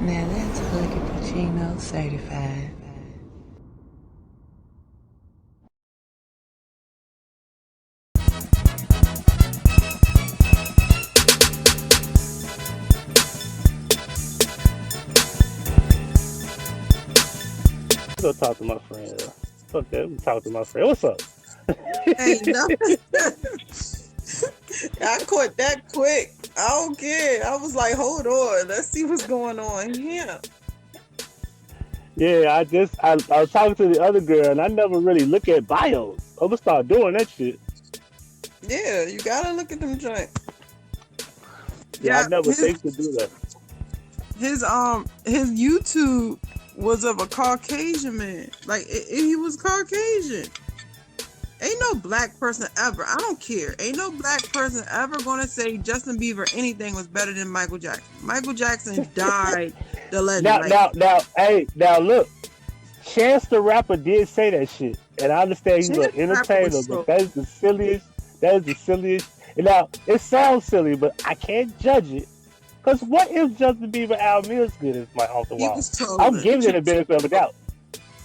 Now that's Huggie Pacino certified. Go talk to my friend. Fuck that. Let me talk to my friend. What's up? Ain't nothing. I caught that quick. I don't care. I was like, hold on. Let's see what's going on here. Yeah, I was talking to the other girl and I never really look at bios. I'm gonna start doing that shit. Yeah, you gotta look at them joints. Yeah, I never think to do that. His YouTube was of a Caucasian man. Like he was Caucasian. Ain't no black person ever. I don't care. Ain't no black person ever gonna say Justin Bieber anything was better than Michael Jackson. Michael Jackson died the legend. Now look, Chance the Rapper did say that shit, and I understand he's an entertainer, but that is the silliest. And now it sounds silly, but I can't judge it. Cause what if Justin Bieber album is good as my Off the Wall? I'm giving it a benefit of a doubt.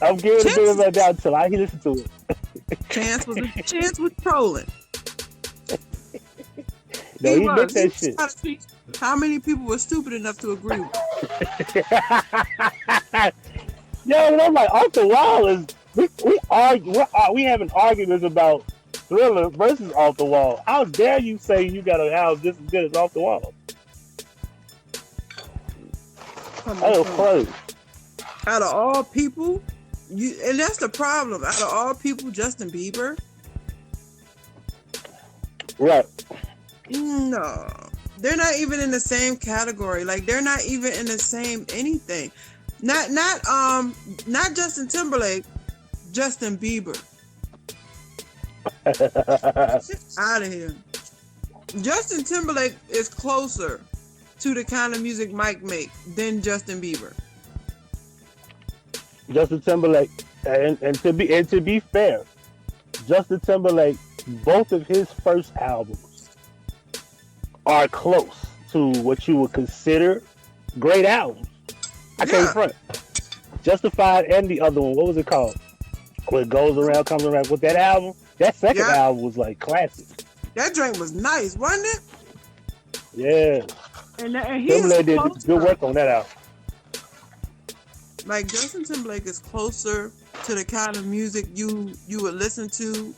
I'm giving it a benefit of a doubt until I listen to it. Chance was trolling. No, he meant that shit. How many people were stupid enough to agree with it? Yo, and I'm like, Off the Wall is we having arguments about Thriller versus Off the Wall. How dare you say you got an album just as good as Off the Wall? That was crazy. Out of all people, and that's the problem. Out of all people, Justin Bieber. Right. No, they're not even in the same category. Like they're not even in the same anything. Not Justin Timberlake, Justin Bieber. Out of here. Justin Timberlake is closer to the kind of music Mike make than Justin Bieber. Justin Timberlake, and to be fair, Justin Timberlake, both of his first albums are close to what you would consider great albums. I can't front. Justified and the other one, what was it called? What Goes Around Comes Around. With that album, that second album was like classic. That drink was nice, wasn't it? Yeah. And he Timberlake did good work on that album. Like Justin Timberlake is closer to the kind of music you would listen to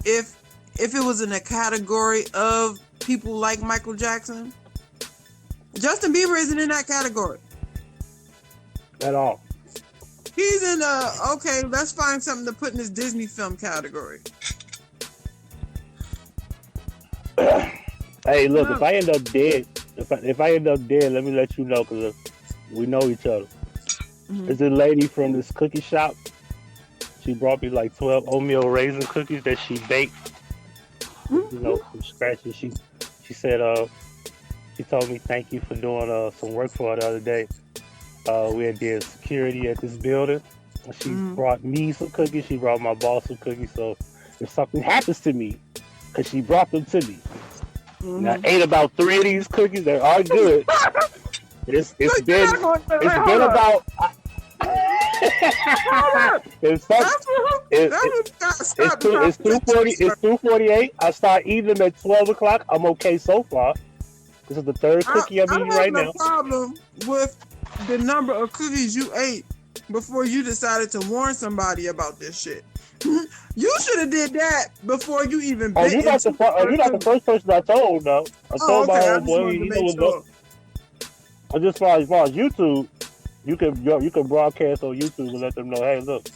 if it was in a category of people like Michael Jackson. Justin Bieber isn't in that category at all. He's in okay, let's find something to put in this Disney film category. Hey, look, if I end up dead, if I end up dead, let me let you know, because we know each other. There's a lady from this cookie shop. She brought me like 12 oatmeal raisin cookies that she baked, you know, from scratch. And she said, she told me thank you for doing some work for her the other day. We had did security at this building. She brought me some cookies. She brought my boss some cookies. So if something happens to me, because she brought them to me. And I ate about 3 of these cookies. They are good. It's been about. It's 2:40. It's 2:48. I start eating them at 12 o'clock. I'm okay so far. This is the third cookie I'm eating right now. I have no problem with the number of cookies you ate before you decided to warn somebody about this shit. You should have did that before you even. Oh, you're not the first person I told, though. I told my old boy. You know what's up. As far as YouTube, you can broadcast on YouTube and let them know, hey, look,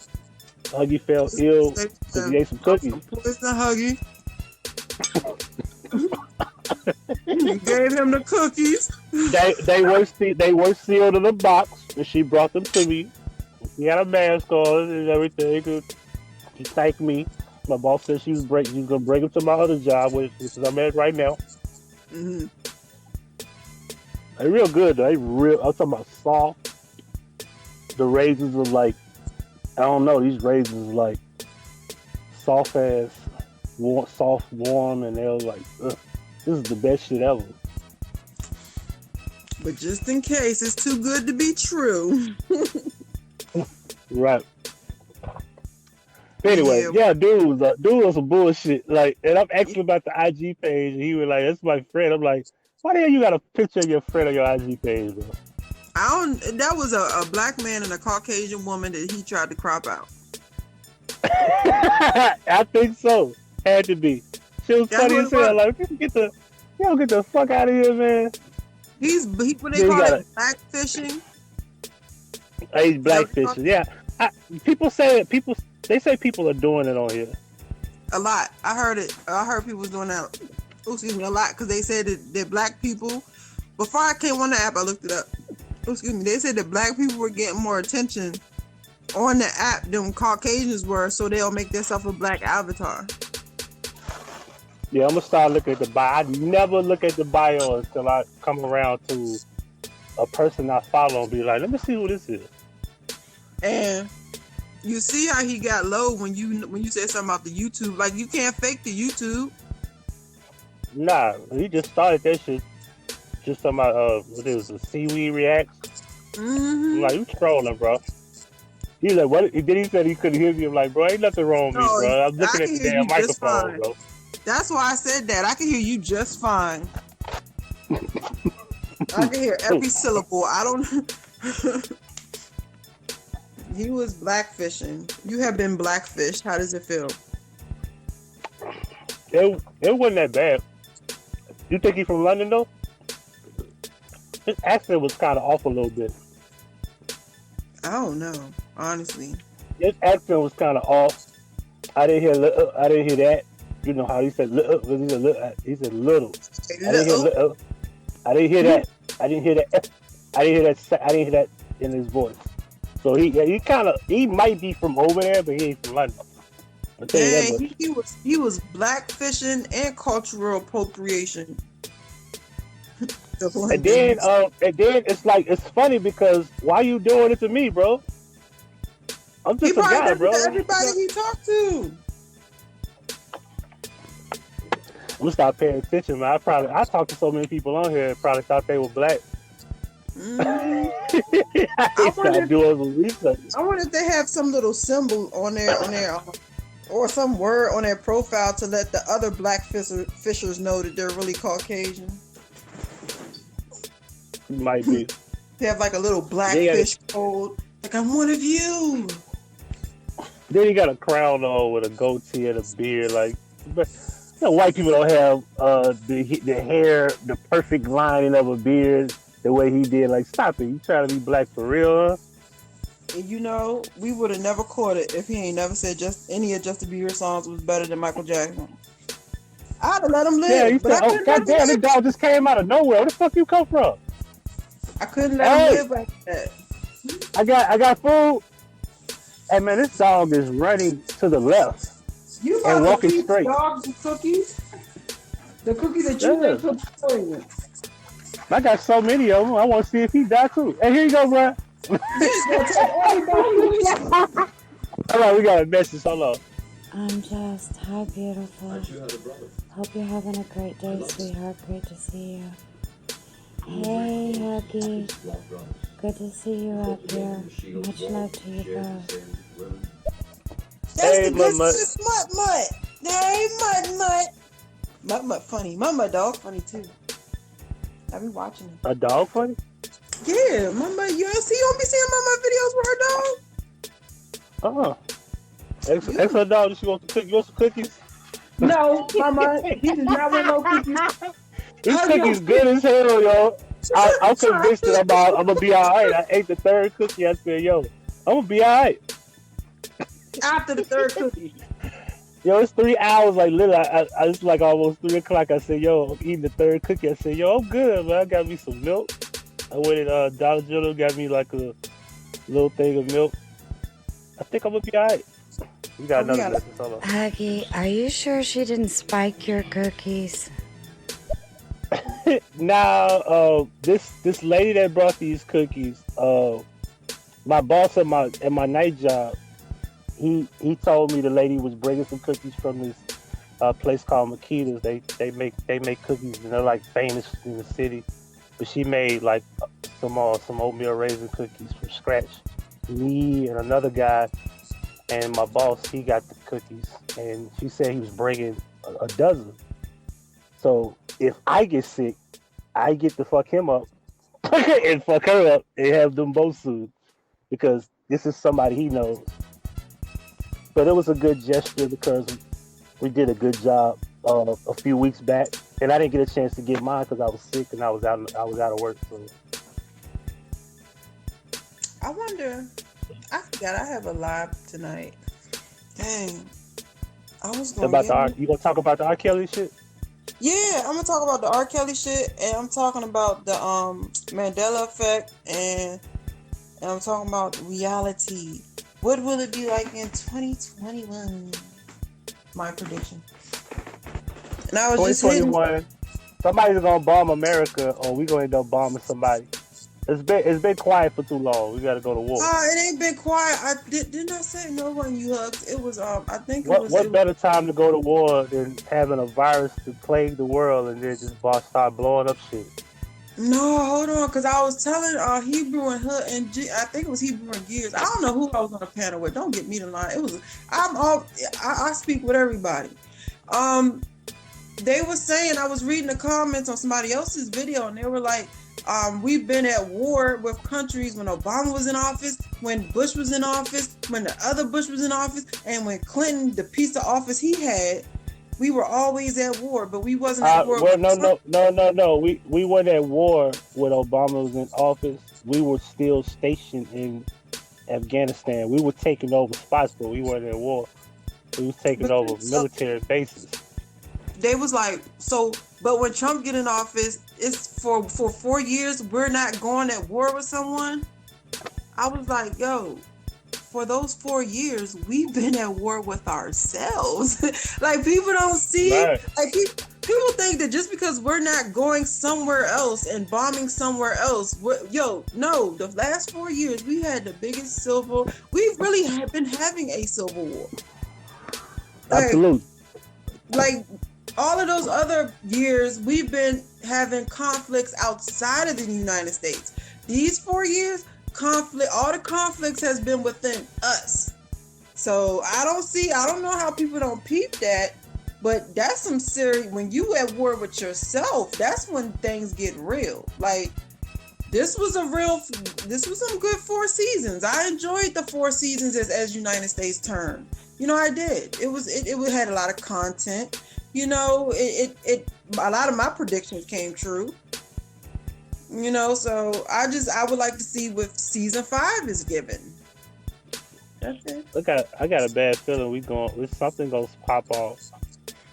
Huggie fell ill because he ate some cookies. Listen, Huggie. You gave him the cookies. They were sealed in a box, and she brought them to me. She had a mask on and everything. She thanked me. My boss said she was gonna bring them to my other job, which is I'm at right now. They're real good though. They real. I'm talking about soft. The raisins are like, I don't know. These raisins are like soft as, warm, soft, warm, and they're like, ugh, this is the best shit ever. But just in case, it's too good to be true. Right. Anyway, yeah, dude was some bullshit. Like, and I'm asking about the IG page, and he was like, "That's my friend." I'm like, "Why the hell you got a picture of your friend on your IG page, bro?" That was a black man and a Caucasian woman that he tried to crop out. I think so. Had to be. She was funny as hell. Like, get the fuck out of here, man. What they call it, blackfishing. He's blackfishing. Yeah. They say people are doing it on here. A lot. I heard it. I heard people was doing that. Oh, excuse me, a lot, because they said that black people. Before I came on the app, I looked it up. Oh, excuse me. They said that black people were getting more attention on the app than Caucasians were, so they'll make themselves a black avatar. Yeah, I'm gonna start looking at the bio. I never look at the bio until I come around to a person I follow and be like, let me see who this is. And you see how he got low when you said something about the YouTube. Like, you can't fake the YouTube. Nah, he just started that shit. Just talking about what is it, seaweed reacts. Mm-hmm. I'm like, you trolling, bro. He's like, what? Then he said he couldn't hear me. I'm like, bro, ain't nothing wrong with me, bro. I'm looking at the damn microphone, bro. That's why I said that. I can hear you just fine. I can hear every syllable. I don't. He was blackfishing. You have been blackfished. How does it feel? It wasn't that bad. You think he's from London though? His accent was kind of off a little bit. I don't know, honestly. His accent was kind of off. I didn't hear that. You know how he said little? He said little. I didn't hear little. I didn't hear that. I didn't hear that. I didn't hear that in his voice. So he might be from over there, but he ain't from London. Yeah, he was blackfishing and cultural appropriation. And then it's funny because why you doing it to me, bro? I'm just a guy, bro. Everybody he talked to. I'm gonna stop paying attention, man. I talked to so many people on here and probably thought they were black. I wonder if they have some little symbol on their or some word on their profile to let the other black fishers know that they're really Caucasian. Might be. They have like a little black fish code. Like, I'm one of you. Then he got a crown on with a goatee and a beard. Like, but white people don't have the hair, the perfect lining of a beard the way he did. Like, stop it. You trying to be black for real, huh? And we would have never caught it if he ain't never said just any of Justin Bieber songs was better than Michael Jackson. I'd have let him live. Yeah, he said, oh, goddamn, this dog just came out of nowhere. Where the fuck you come from? I couldn't let him live like that. I got food. Hey, man, this dog is running to the left and walking straight. Dogs and cookies? The cookies that you make for you. I got so many of them. I want to see if he died too. Hey, here you go, bro. All right, we got a message. Hold on. I'm just, hi, beautiful. Hope you're having a great day, sweetheart. Great to see you. Hey, Huggie. Good to see you up here. Much love to you both. That's the good Mutt. Hey, Mutt. Mutt funny. Mutt dog funny too. I be watching him. A dog funny? Yeah, Mama, you don't be seeing Mama videos with her dog? Ask her dog, does she want to cook? You want some cookies? No, Mama, he does not want no cookies. These cookies good as hell, yo. I'm convinced that I'm gonna be alright. I ate the third cookie. I said, yo, I'm gonna be alright. After the third cookie. Yo, it's 3 hours, like literally, I it's like almost 3 o'clock. I said, yo, I'm eating the third cookie. I said, yo, I'm good, man. I got me some milk. I went at Dollar General, got me like a little thing of milk. I think I'm gonna be alright. We got another message. Hold on. Huggie, are you sure she didn't spike your cookies? Now, this lady that brought these cookies, my boss at my night job, he told me the lady was bringing some cookies from this place called Makita's. They make cookies and they're like famous in the city. But she made like some oatmeal raisin cookies from scratch. Me and another guy and my boss, he got the cookies, and she said he was bringing a dozen. So if I get sick, I get to fuck him up and fuck her up and have them both sued because this is somebody he knows. But it was a good gesture because we did a good job a few weeks back, and I didn't get a chance to get mine because I was sick and I was out of work. So I wonder. I forgot I have a live tonight. Dang. I was going you gonna talk about the R. Kelly shit? Yeah, I'm gonna talk about the R. Kelly shit, and I'm talking about the Mandela effect, and I'm talking about reality. What will it be like in 2021? My prediction. And I was just 2021. Somebody's gonna bomb America, or we gonna end up bombing somebody. It's been quiet for too long. We gotta go to war. It ain't been quiet. Didn't I say no one you hugged? It was I think it was. What better time to go to war than having a virus to plague the world and then just start blowing up shit? No, hold on, because I was telling Hebrew and her and I think it was Hebrew and Gears. I don't know who I was on the panel with. Don't get me to lie. It was I speak with everybody. They were saying, I was reading the comments on somebody else's video, and they were like, we've been at war with countries when Obama was in office, when Bush was in office, when the other Bush was in office, and when Clinton, the piece of office he had, we were always at war, but we wasn't at war. Well, no. We weren't at war when Obama was in office. We were still stationed in Afghanistan. We were taking over spots, but we weren't at war. We was taking over military bases. They was like, but when Trump get in office, it's for 4 years, we're not going at war with someone. I was like, yo, for those 4 years, we've been at war with ourselves. Like, people don't see, right. Like, people think that just because we're not going somewhere else and bombing somewhere else, no, the last 4 years, we had the biggest we've really been having a civil war. Absolutely. Like, all of those other years, we've been having conflicts outside of the United States. These 4 years, all the conflicts has been within us. So I don't know how people don't peep that, but that's some serious, when you at war with yourself, that's when things get real. Like, this was some good 4 seasons. I enjoyed the 4 seasons as United States turned. I did. It had a lot of content. A lot of my predictions came true. So I would like to see what season 5 is given. That's it. Look, I got a bad feeling something gonna pop off.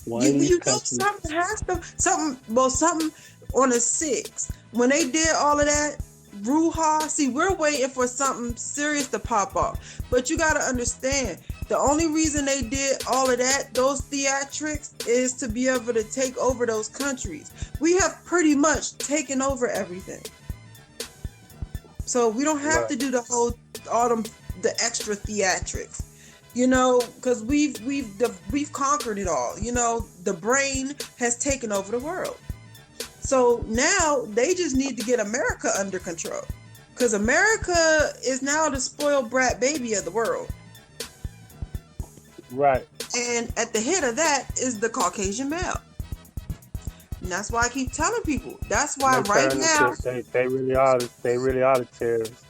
Something has to, something on the 6th. When they did all of that, Ruha, see, we're waiting for something serious to pop off. But you gotta understand, the only reason they did all of that, those theatrics, is to be able to take over those countries. We have pretty much taken over everything. So we don't have to do the extra theatrics, because we've conquered it all. The brain has taken over the world. So now they just need to get America under control, because America is now the spoiled brat baby of the world. Right. And at the head of that is the Caucasian male. And that's why I keep telling people. That's why right now they really are the terrorists.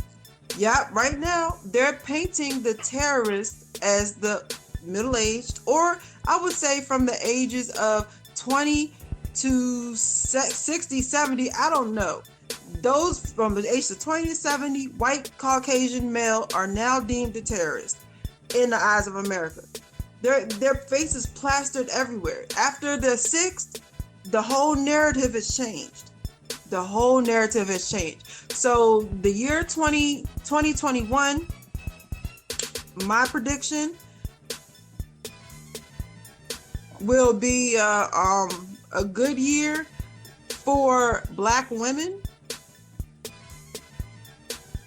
Yeah, right now they're painting the terrorists as the middle-aged, or I would say from the ages of 20 to 60, 70, I don't know. Those from the age of 20 to 70, white Caucasian male are now deemed a terrorist in the eyes of America. Their faces plastered everywhere. After the 6th, the whole narrative has changed. So the year 2021, my prediction will be a good year for Black women,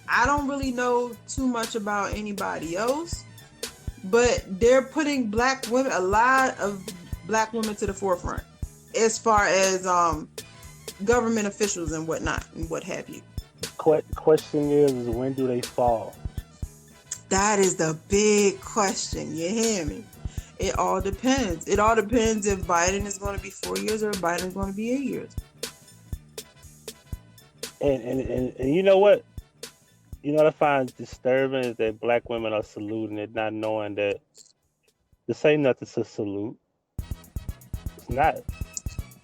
I don't really know too much about anybody else, but they're putting Black women, a lot of Black women to the forefront as far as government officials and whatnot and what have you. Question is when do they fall? That is the big question. You hear me? It all depends. It all depends if Biden is going to be 4 years or if Biden is going to be 8 years. And you know what? You know what I find disturbing is that Black women are saluting it, not knowing that this ain't nothing to salute. It's not.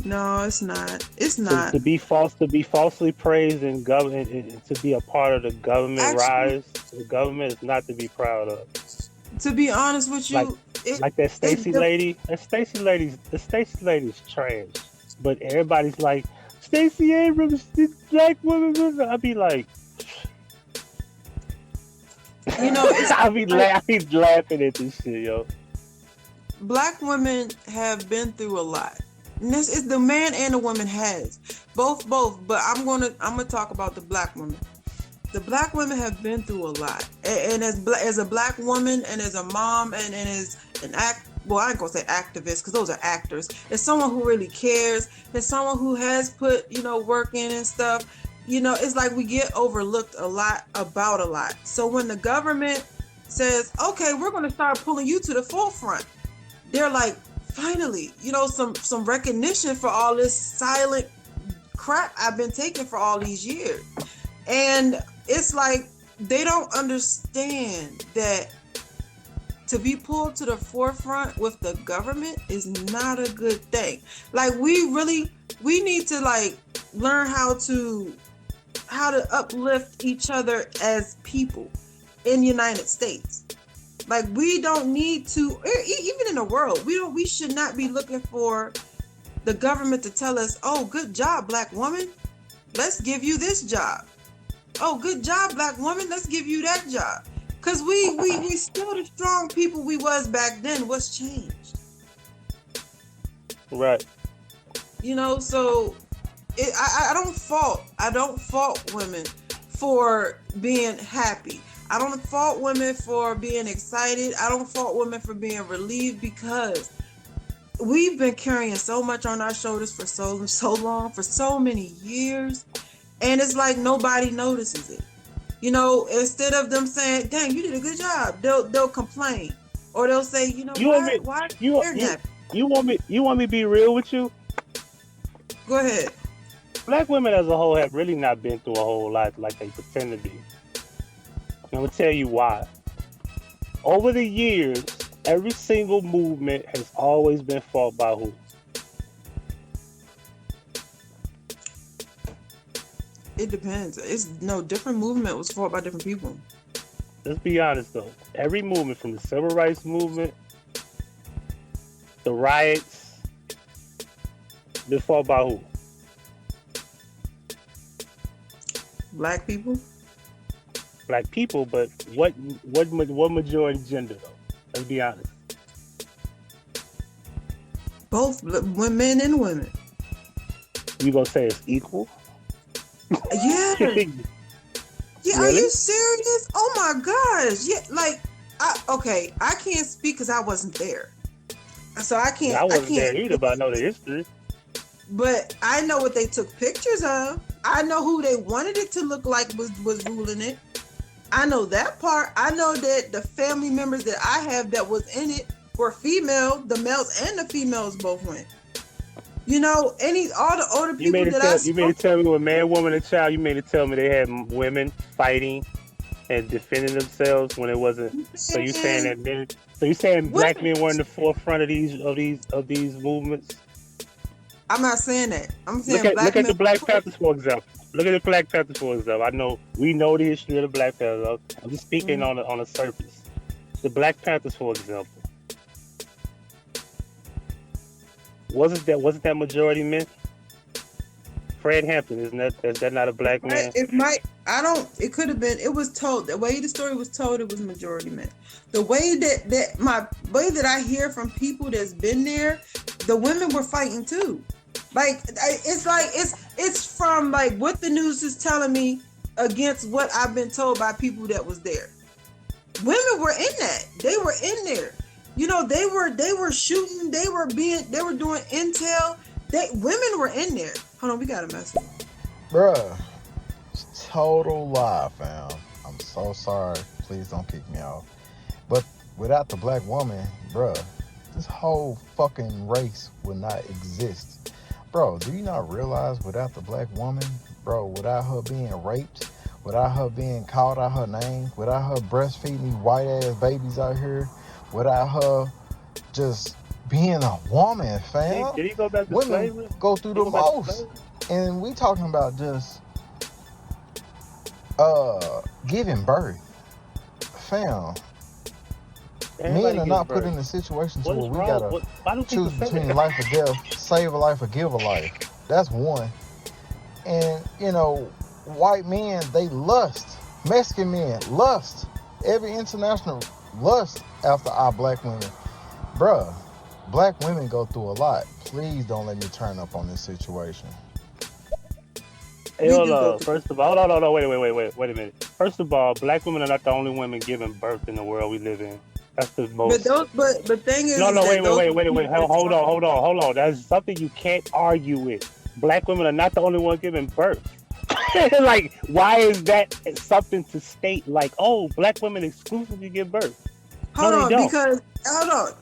No, it's not. It's not. To be falsely praised in government, and to be a part of the government rise, the government is not to be proud of. To be honest with you, like that Stacey lady. The Stacey lady's trash. But everybody's like, Stacey Abrams, this Black woman. I'd be like, you know, I be laughing at this shit, yo. Black women have been through a lot. And this is the man and the woman has both. But I'm gonna talk about the Black women. The Black women have been through a lot, and as a Black woman, and as a mom, and as an well, I ain't gonna say activist because those are actors. As someone who really cares, as someone who has put work in and stuff. It's like we get overlooked a lot. So when the government says, okay, we're going to start pulling you to the forefront, they're like, finally, some recognition for all this silent crap I've been taking for all these years. And it's like, they don't understand that to be pulled to the forefront with the government is not a good thing. Like, we need to learn how to uplift each other as people in the United States. Like, we don't need to, even in the world, we should not be looking for the government to tell us, oh, good job, Black woman, let's give you this job. Oh, good job, Black woman, let's give you that job. Because we still the strong people we was back then. What's changed? Right. So I don't fault women for being happy. I don't fault women for being excited. I don't fault women for being relieved, because we've been carrying so much on our shoulders for so long, for so many years, and it's like nobody notices it. Instead of them saying, "Dang, you did a good job," they'll complain, or they'll say, "You want me to be real with you?" Go ahead. Black women as a whole have really not been through a whole lot like they pretend to be. I'm going to tell you why. Over the years, every single movement has always been fought by who? It depends. Different movement was fought by different people. Let's be honest though. Every movement, from the civil rights movement, the riots, been fought by who? Black people. Black people, but what majority gender though? Let's be honest. Both men and women. You gonna say it's equal? Yeah. Yeah, really? Are you serious? Oh my gosh. Yeah, I can't speak because I wasn't there. So I can't. I wasn't there either, but I know the history. But I know what they took pictures of. I know who they wanted it to look like was ruling it. I know that part. I know that the family members that I have that was in it were female. The males and the females both went. All the older people You made it tell me with man, woman, and child. You made it tell me they had women fighting and defending themselves when it wasn't. So you saying that men? So you saying Black men were in the forefront of these movements? I'm not saying that. I'm saying look at the Black Panthers, for example. I know we know the history of the Black Panthers. I'm just speaking on the surface. The Black Panthers, for example. Wasn't that majority men? Fred Hampton, is that not a Black man? It could have been. It was told, the way the story was told, it was majority men. The way that I hear from people that's been there, the women were fighting too. it's from like what the news is telling me against what I've been told by people that was there. Women were in that. They were in there. You know, they were shooting. They were doing intel. Women were in there. Hold on, we got a message. Bruh, it's total lie, fam. I'm so sorry. Please don't kick me off. But without the black woman, bruh, this whole fucking race would not exist. Bro, do you not realize without the black woman, bro, without her being raped, without her being called out her name, without her breastfeeding these white ass babies out here, without her just being a woman, fam. Did he go back to women slavery? go through the most. And we talking about just giving birth. Fam. Men are not put in a situation to where we gotta choose between life or death, save a life or give a life. That's one. And you know, white men, they lust. Mexican men lust. Every international lust after our black women. Bruh, black women go through a lot. Please don't let me turn up on this situation. Hey, hold on. First of all, no, wait a minute. First of all, black women are not the only women giving birth in the world we live in. That's the most. But the thing is, no, wait. Hold on. That's something you can't argue with. Black women are not the only one giving birth. Like, why is that something to state? Like, oh, black women exclusively give birth. Hold on,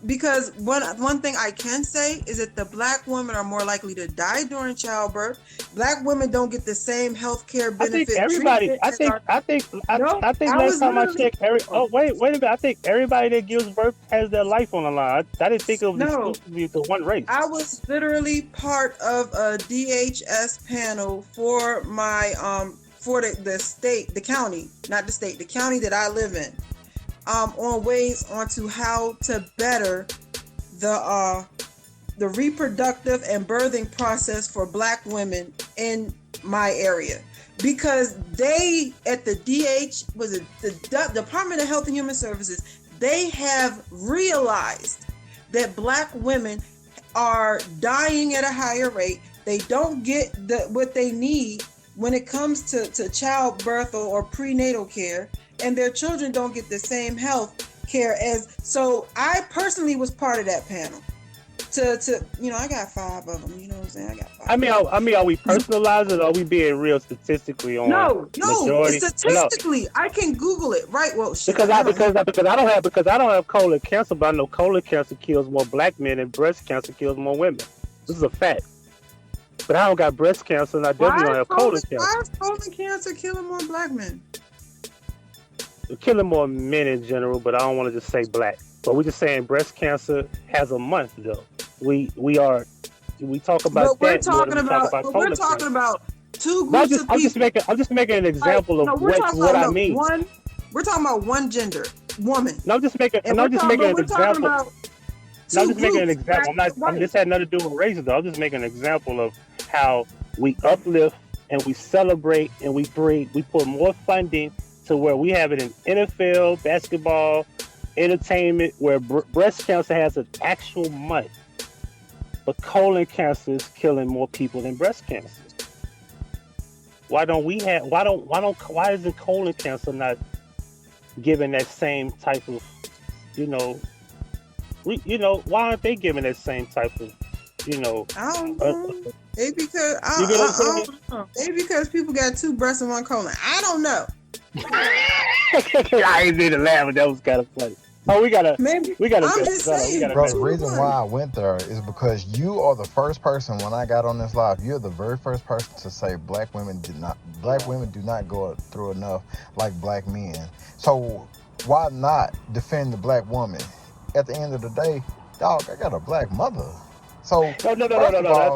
because one thing I can say is that the black women are more likely to die during childbirth. Black women don't get the same health care benefit. I think last time I checked, wait a minute. I think everybody that gives birth has their life on the line. I didn't think it was exclusively to one race. I was literally part of a DHS panel for my for the state, the county, not the state, the county that I live in. On ways onto how to better the reproductive and birthing process for black women in my area, because they at the the Department of Health and Human Services, they have realized that black women are dying at a higher rate. They don't get what they need when it comes to childbirth or prenatal care. And their children don't get the same health care as. So I personally was part of that panel. I got 5 of them. You know what I'm saying? I got 5. I mean, are we personalizing or are we being real statistically on? No, majority? statistically, no. I can Google it, right? Well, shit, because I don't have colon cancer, but I know colon cancer kills more black men and breast cancer kills more women. This is a fact. But I don't got breast cancer, and I definitely don't have colon cancer. Why is colon cancer killing more black men? Killing more men in general, but I don't want to just say black. But we're just saying breast cancer has a month though. We talk about we're talking about two groups of people. I'm just making an example of what I mean. We're talking about one gender, woman. No, I'm just making an example. I'm just had nothing to do with race though. I'm just making an example of how we uplift and we celebrate and we put more funding to where we have it in NFL, basketball, entertainment, where breast cancer has an actual month. But colon cancer is killing more people than breast cancer. Why isn't colon cancer not given that same type of, why aren't they giving that same type of, I don't know. Maybe because people got 2 breasts and 1 colon. I don't know. I ain't need to laugh, but that was kind of funny. Oh, we gotta. I'm just saying, bro. The reason why I went there is because you are the first person when I got on this live. You're the very first person to say black women do not go through enough like black men. So why not defend the black woman? At the end of the day, dog, I got a black mother. So no.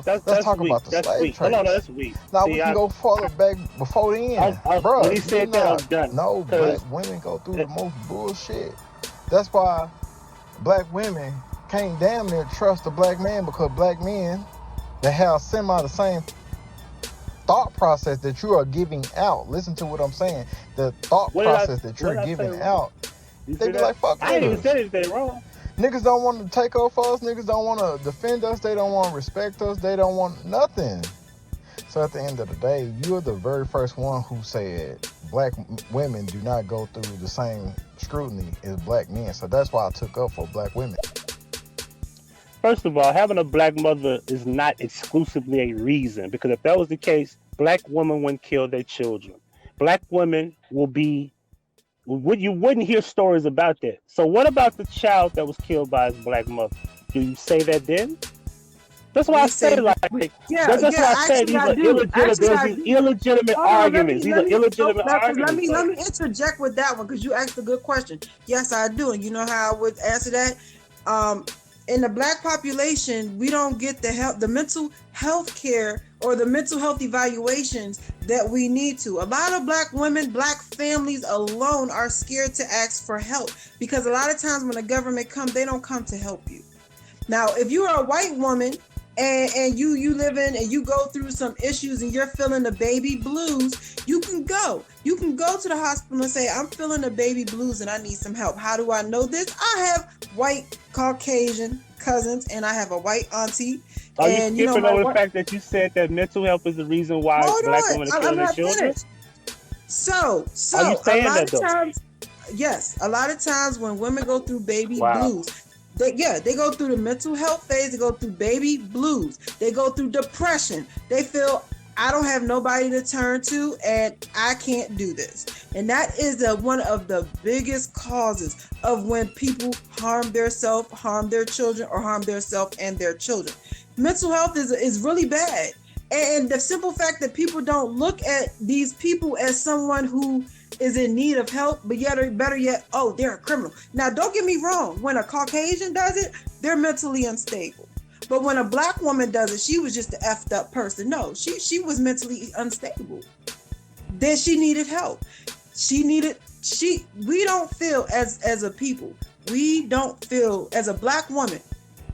Let's talk about the slave trade. No, that's weak. Now we can go further back before then, bro. When he said that, I'm done. No, black women go through the most bullshit. That's why black women can't damn near trust a black man, because black men, they have the same thought process that you are giving out. Listen to what I'm saying. The thought process that you're giving out. They be like, fuck I ain't even said anything wrong. Niggas don't want to take over us. Niggas don't want to defend us. They don't want to respect us. They don't want nothing. So at the end of the day, you're the very first one who said black women do not go through the same scrutiny as black men. So that's why I took up for black women. First of all, having a black mother is not exclusively a reason, because if that was the case, black women wouldn't kill their children. Black women you wouldn't hear stories about that. So what about the child that was killed by his black mother? Do you say that then? That's why I say that's why I say these are illegitimate arguments. These are illegitimate arguments. Let me interject with that one, because you asked a good question. Yes, I do, and you know how I would answer that. In the black population, we don't get the mental health care or the mental health evaluations that we need to. A lot of black women, black families alone are scared to ask for help, because a lot of times when the government comes, they don't come to help you. Now, if you are a white woman and you live in and you go through some issues and you're feeling the baby blues, you can go to the hospital and say, I'm feeling the baby blues and I need some help. How do I know this? I have white Caucasian cousins and I have a white auntie. Are you skipping over the fact that you said that mental health is the reason why black women are killing their children? So are you saying a lot that, of times, yes, a lot of times when women go through baby blues, they go through the mental health phase, they go through baby blues, they go through depression, they feel, I don't have nobody to turn to and I can't do this. And that is one of the biggest causes of when people harm themselves, harm their children, or harm themselves and their children. Mental health is really bad. And the simple fact that people don't look at these people as someone who is in need of help, but yet, or better yet, oh, they're a criminal. Now, don't get me wrong. When a Caucasian does it, they're mentally unstable. But when a black woman does it, she was just an effed up person. No, she was mentally unstable. Then she needed help. We don't feel as a people. We don't feel as a black woman.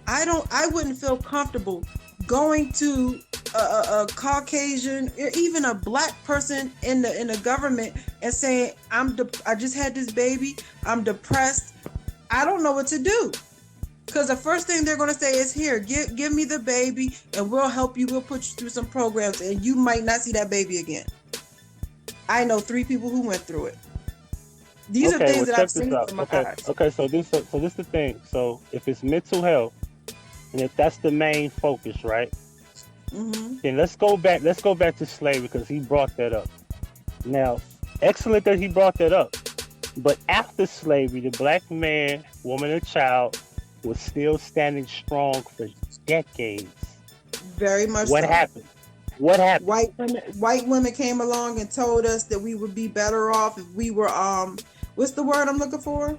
I wouldn't feel comfortable going to a Caucasian or even a black person in the government and saying, I just had this baby, I'm depressed, I don't know what to do. Because the first thing they're going to say is, here, give me the baby and we'll help you, we'll put you through some programs and you might not see that baby again. I know 3 people who went through it. These are things that I've seen in my eyes. Okay, so this is the thing. So if it's mental health, and if that's the main focus, right? Mm-hmm. Then let's go back to slavery, because he brought that up. Now, excellent that he brought that up. But after slavery, the black man, woman, and child was still standing strong for decades. Very much. What happened? What happened? White women came along and told us that we would be better off if we were what's the word I'm looking for?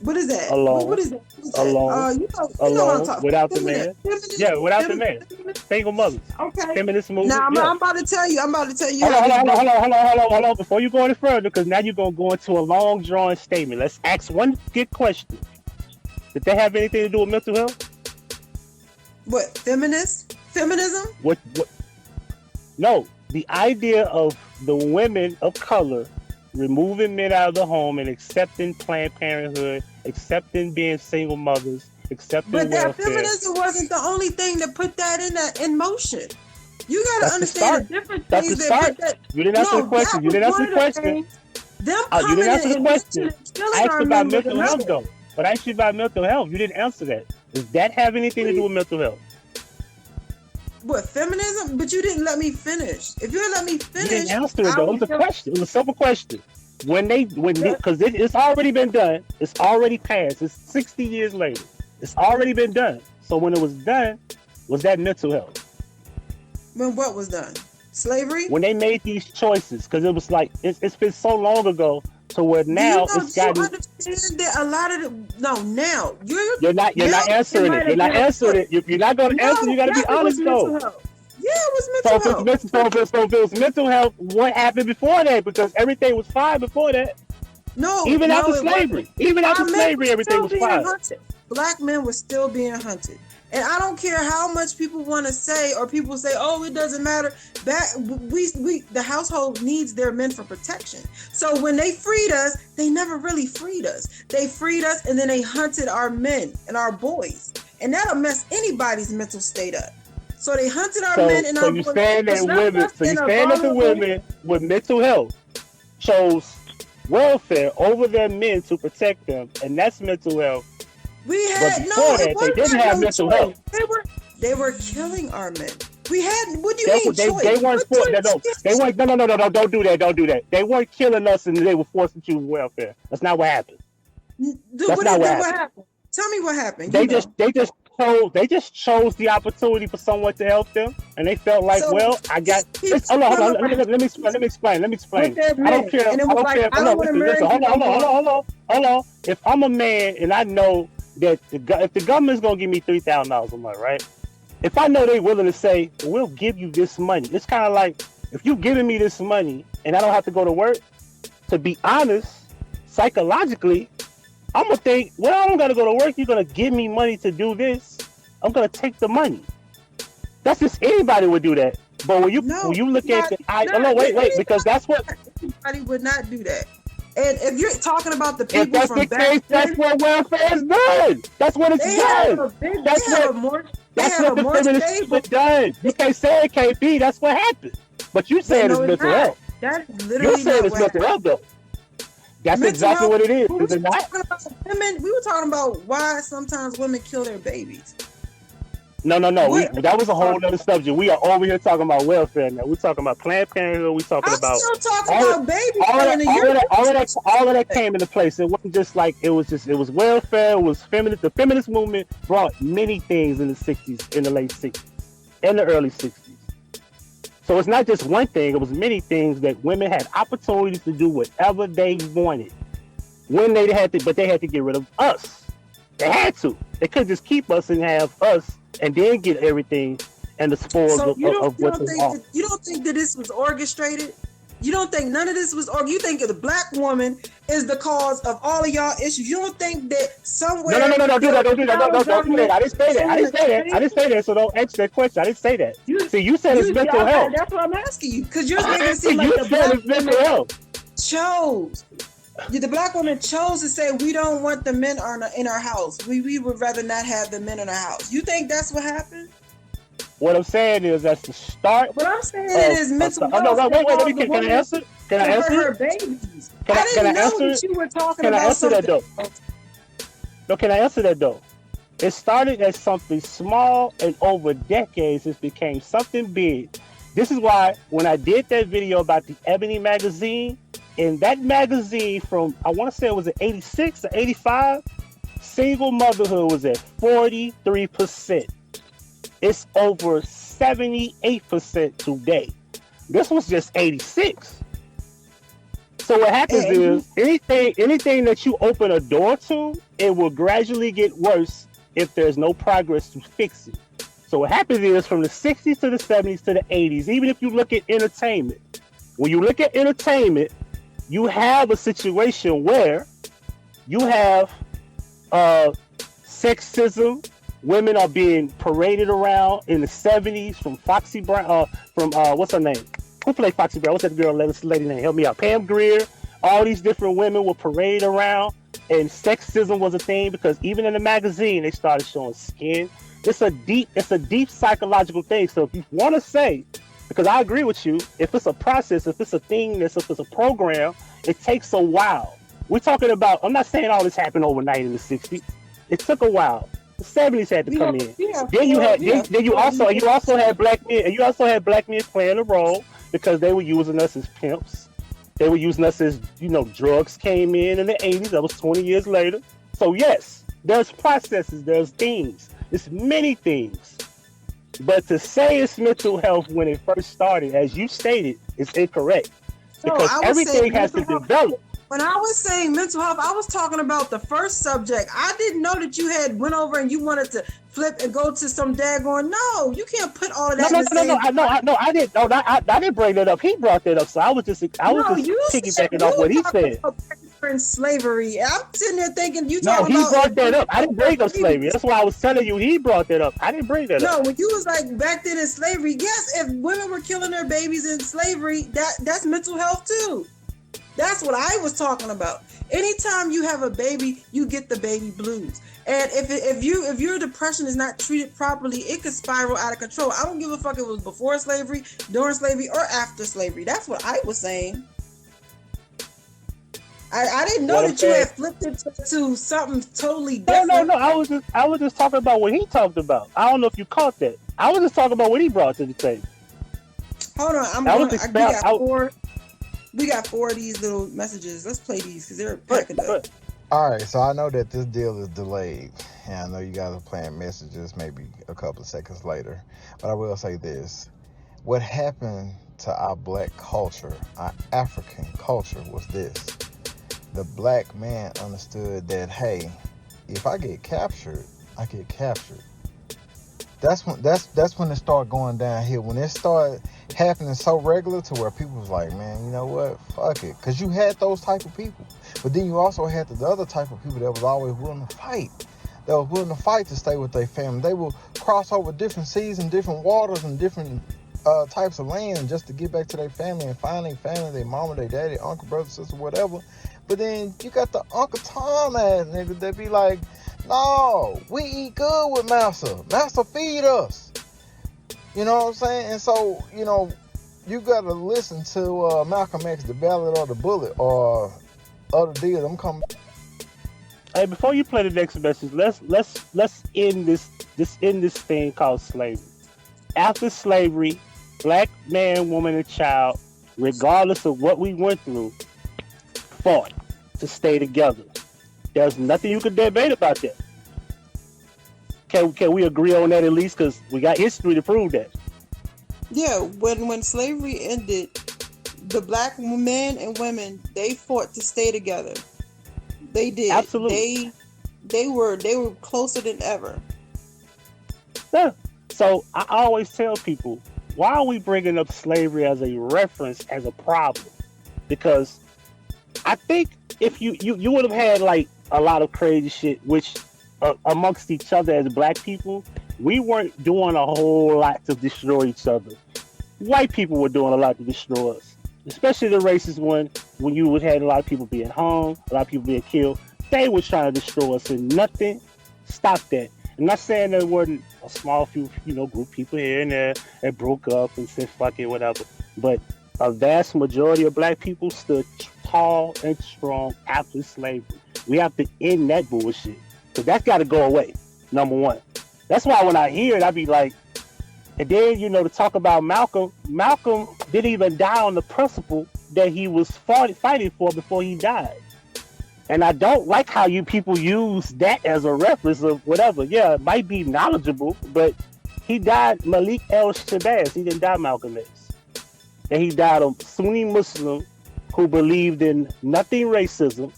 What is that? Alone. What is that? Alone. You know alone, what I'm talking without the man. Yeah, without the man. Single mothers. Okay. Feminist movement. Now yeah. I'm about to tell you. Hold on. Before you go any further, because now you're gonna go into a long drawn statement. Let's ask one good question. Did that have anything to do with mental health? What? Feminism? What? No. The idea of the women of color removing men out of the home and accepting Planned Parenthood, accepting being single mothers, accepting welfare. But that feminism wasn't the only thing that put that in motion. You got to understand the different things that put that. You didn't answer the question. You didn't answer the question. Them coming in and I asked about mental health, though. But I asked you about mental health. You didn't answer that. Does that have anything to do with mental health? What, feminism? But you didn't let me finish. If you had let me finish, you didn't answer it though. It was a question. It was a simple question. Because it's already been done. It's already passed. It's 60 years later. It's already been done. So when it was done, was that mental health? When what was done? Slavery? When they made these choices, because it was like it's been so long ago. So where now it's gotten. That a lot of now you're not answering it. You're not answering it. You're not going to answer. You got to be honest though. Yeah, it was mental health. So if it was mental health, what happened before that? Because everything was fine before that. Even after slavery, everything was fine. Black men were still being hunted. And I don't care how much people want to say, or people say, "Oh, it doesn't matter." The household needs their men for protection. So when they freed us, they never really freed us. They freed us, and then they hunted our men and our boys, and that'll mess anybody's mental state up. So they hunted our men and our you boys. stand that women. So you stand that the women with mental health chose welfare over their men to protect them, and that's mental health. We had they didn't have mental health. They were killing our men. We had. What do you mean? They weren't. They weren't. No. Don't do that. Don't do that. They weren't killing us, and they were forced to choose welfare. That's not what happened. That's not what happened. Tell me what happened. They just chose the opportunity for someone to help them, and they felt like, well, I got. Hold on. Let me explain. I don't care. Hold on. If I'm a man and I know that if the government's gonna give me $3,000 a month, right? If I know they're willing to say, we'll give you this money, it's kind of like if you're giving me this money and I don't have to go to work. To be honest, psychologically, I'm gonna think, well, I don't gotta go to work. You're gonna give me money to do this. I'm gonna take the money. That's just anybody would do that. But when you look at wait, because that's what anybody would not do that. And if you're talking about the people if that's from the back case, that's what welfare is done. That's what it's done. That's what the feminists done. You can't say it can't be. That's what happened. But you said it's mental health. That's literally you said it's mental health, though. That's exactly what it is. Is it not? We were talking about why sometimes women kill their babies. No. That was a whole other subject. We are over here talking about welfare now. We're talking about Planned Parenthood. We're talking about. I'm still talking about babies. All of that came into place. It wasn't just like it was welfare. It was feminist. The feminist movement brought many things in the '60s, in the late '60s, and the early '60s. So it's not just one thing. It was many things that women had opportunities to do whatever they wanted when they had to, but they had to get rid of us. They had to. They couldn't just keep us and have us and then get everything and the spoils of what's involved. You don't think that this was orchestrated? You don't think none of this was you think that the black woman is the cause of all of y'all issues? You don't think that somewhere... No, don't do that. Don't do that. I didn't say that. So don't answer that question. I didn't say that. You said it's mental health. That's what I'm asking you. Because you're making it seem like the black woman chose. The black woman chose to say, we don't want the men in our house. We would rather not have the men in our house. You think that's what happened? What I'm saying is that's the start. What I'm saying is mental health. Wait. Can I answer? Can I answer? Her babies. I didn't know that you were talking about something. Can I answer that though? It started as something small, and over decades, it became something big. This is why when I did that video about the Ebony magazine, in that magazine from, I want to say it was at 86 or 85, single motherhood was at 43%. It's over 78% today. This was just 86. So what happens is anything that you open a door to, it will gradually get worse if there's no progress to fix it. So what happens is from the 60s to the 70s to the 80s, even if you look at entertainment, when you look at entertainment, you have a situation where you have sexism. Women are being paraded around in the 70s from Foxy Brown, what's her name? Who played Foxy Brown? What's that girl? This lady name? Help me out. Pam Grier. All these different women were paraded around, and sexism was a thing because even in the magazine they started showing skin. It's a deep psychological thing. So if you want to say, because I agree with you, if it's a process, if it's a thing, if it's a program, it takes a while. We're talking about, I'm not saying all this happened overnight in the 60s. It took a while. The 70s had to come in. Then you also had black men, and you also had black men playing a role because they were using us as pimps. They were using us as, drugs came in the 80s. That was 20 years later. So yes, there's processes, there's things. It's many things. But to say it's mental health when it first started, as you stated, is incorrect. Because everything has to develop. When I was saying mental health, I was talking about the first subject. I didn't know that you had went over and you wanted to flip and go to some daggone. No, you can't put all of that. I didn't bring that up. He brought that up, so I was just piggybacking off what he said. In slavery, I'm sitting there thinking you talking about. No, he brought that up. I didn't bring up slavery. That's why I was telling you he brought that up. I didn't bring that up. No, when you was like back then in slavery, yes, if women were killing their babies in slavery, that's mental health too. That's what I was talking about. Anytime you have a baby, you get the baby blues. And if your depression is not treated properly, it could spiral out of control. I don't give a fuck if it was before slavery, during slavery, or after slavery. That's what I was saying. I didn't know that you had flipped it to something totally different. No. I was just talking about what he talked about. I don't know if you caught that. I was just talking about what he brought to the table. Hold on, we got 4 of these little messages. Let's play these because they're packing up. All right, so I know that this deal is delayed, and I know you guys are playing messages maybe a couple of seconds later, but I will say this. What happened to our black culture, our African culture, was this. The black man understood that, hey, if I get captured, I get captured. That's when it started going downhill. When it started happening so regular to where people was like, man, you know what? Fuck it. Because you had those type of people. But then you also had the other type of people that was always willing to fight. That was willing to fight to stay with their family. They will cross over different seas and different waters and different types of land just to get back to their family and find their family, their mama, their daddy, uncle, brother, sister, whatever. But then you got the Uncle Tom ass niggas that be like, no, we eat good with Master. Master feed us. You know what I'm saying? And so, you know, you got to listen to Malcolm X, The Ballad of the Bullet, or other deals. I'm coming. Hey, before you play the next message, let's end this thing called slavery. After slavery, black man, woman, and child, regardless of what we went through, fought to stay together. There's nothing you can debate about that. Can we agree on that at least? Because we got history to prove that. Yeah, when slavery ended, the black men and women, they fought to stay together. They did. Absolutely. They were closer than ever. Yeah. So I always tell people, why are we bringing up slavery as a reference, as a problem? Because I think if you would have had like a lot of crazy shit, which amongst each other as black people, we weren't doing a whole lot to destroy each other. White people were doing a lot to destroy us, especially the racist one. When you would have a lot of people being hung, a lot of people being killed, they were trying to destroy us, and nothing stopped that. I'm not saying there wasn't a small few, group of people here and there that broke up and said fuck it, whatever, but a vast majority of black people stood tall and strong after slavery. We have to end that bullshit. So that's got to go away, number one. That's why when I hear it, I be like, and then, to talk about Malcolm didn't even die on the principle that he was fighting for before he died. And I don't like how you people use that as a reference of whatever. Yeah, it might be knowledgeable, but he died Malik El-Shabazz. He didn't die Malcolm X. And he died a Sunni Muslim who believed in nothing racism.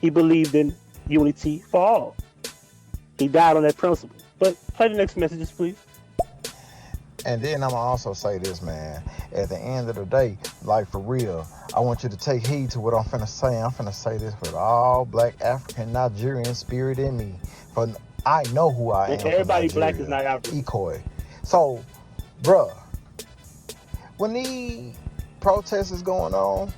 He believed in unity for all. He died on that principle. But play the next messages, please. And then I'm going to also say this, man. At the end of the day, like for real, I want you to take heed to what I'm finna say. I'm finna say this with all black African Nigerian spirit in me. For I know who I am. Everybody black is not African. Ekoi. So, bruh, when these protests is going on,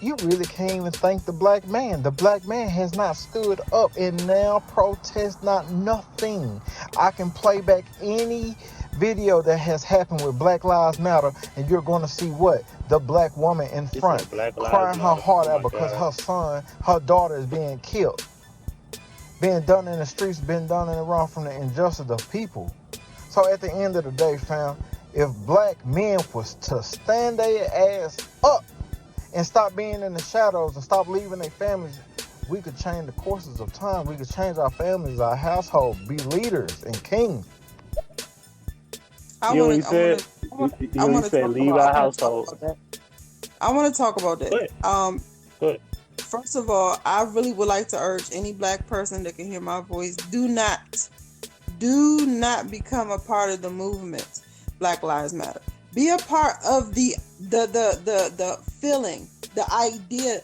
you really can't even thank the black man. The black man has not stood up and now protest not nothing. I can play back any video that has happened with Black Lives Matter, and you're going to see what? The black woman in front crying her heart out because her daughter is being killed. Being done in the streets, being done in the wrong from the injustice of people. So at the end of the day, fam, if black men was to stand their ass up and stop being in the shadows and stop leaving their families, we could change the courses of time. We could change our families, our household, be leaders and kings. I want to leave our household. I want to talk about that. First of all, I really would like to urge any black person that can hear my voice, do not become a part of the movement Black Lives Matter. Be a part of the feeling, the idea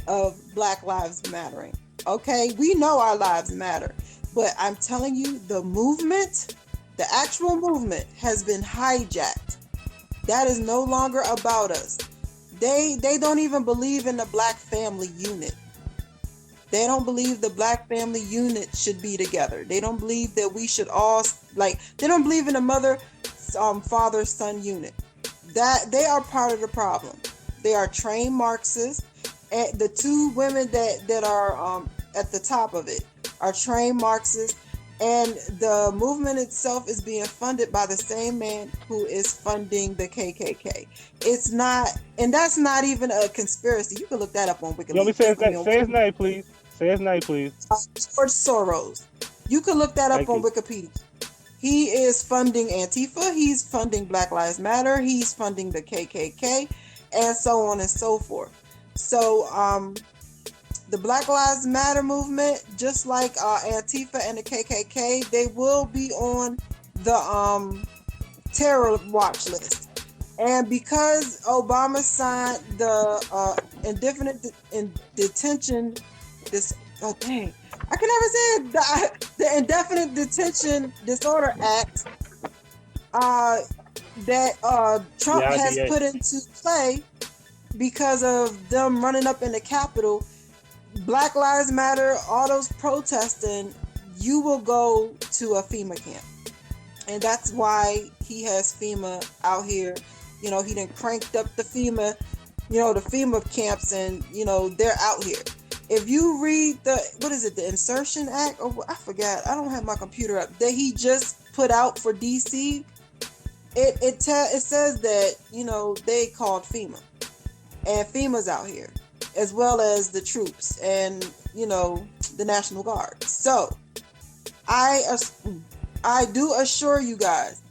of Black Lives Mattering. Okay, we know our lives matter, but I'm telling you, the movement, the actual movement has been hijacked. That is no longer about us. They don't even believe in the black family unit. They don't believe the black family unit should be together. They don't believe that we should all they don't believe in the mother, father, son unit. That they are part of the problem. They are trained Marxists. And the two women that are at the top of it are trained Marxists, and the movement itself is being funded by the same man who is funding the KKK. It's not, and that's not even a conspiracy. You can look that up on Wikipedia. You want me to say his name, please? Say his name, please. George Soros. You can look that up on Wikipedia. He is funding Antifa. He's funding Black Lives Matter. He's funding the KKK, and so on and so forth. So, the Black Lives Matter movement, just like Antifa and the KKK, they will be on the terror watch list. And because Obama signed the indefinite detention, I can never say it, the Indefinite Detention Disorder Act that Trump has put into play because of them running up in the Capitol, Black Lives Matter, all those protesting, you will go to a FEMA camp. And that's why he has FEMA out here. You know, he done cranked up the FEMA, the FEMA camps, and, they're out here. If you read the Insertion Act, or I forgot, I don't have my computer up, that he just put out for DC, it says that, they called FEMA. And FEMA's out here, as well as the troops and, the National Guard. So, I do assure you guys,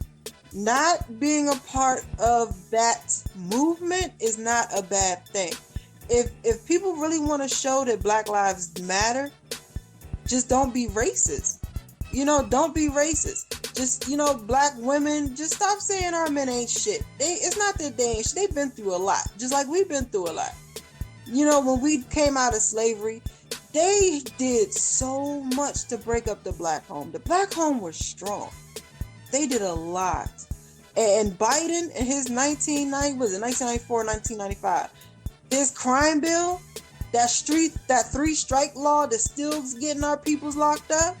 not being a part of that movement is not a bad thing. If people really want to show that Black Lives Matter, just don't be racist. Don't be racist. Just, black women, just stop saying our men ain't shit. It's not that they ain't shit. They've been through a lot, just like we've been through a lot. When we came out of slavery, they did so much to break up the black home. The black home was strong. They did a lot. And Biden and his 1994, 1995, his crime bill, that 3-strike law that's still getting our peoples locked up,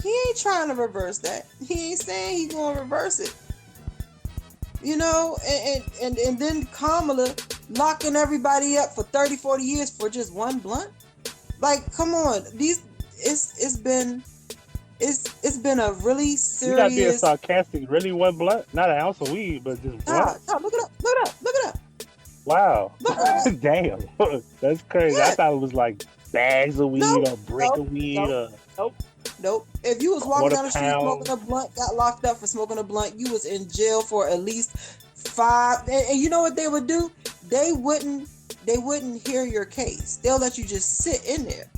he ain't trying to reverse that. He ain't saying he's going to reverse it. And then Kamala locking everybody up for 30, 40 years for just one blunt. Like, come on. It's been a really serious. You gotta be sarcastic. Really, one blunt, not an ounce of weed, but just blunt. No, look it up. Wow. Damn. That's crazy. Yeah. I thought it was like bags of weed or brick of weed. Nope. If you was walking down the street smoking a blunt, got locked up for smoking a blunt, you was in jail for at least 5. And you know what they would do? They wouldn't hear your case. They'll let you just sit in there.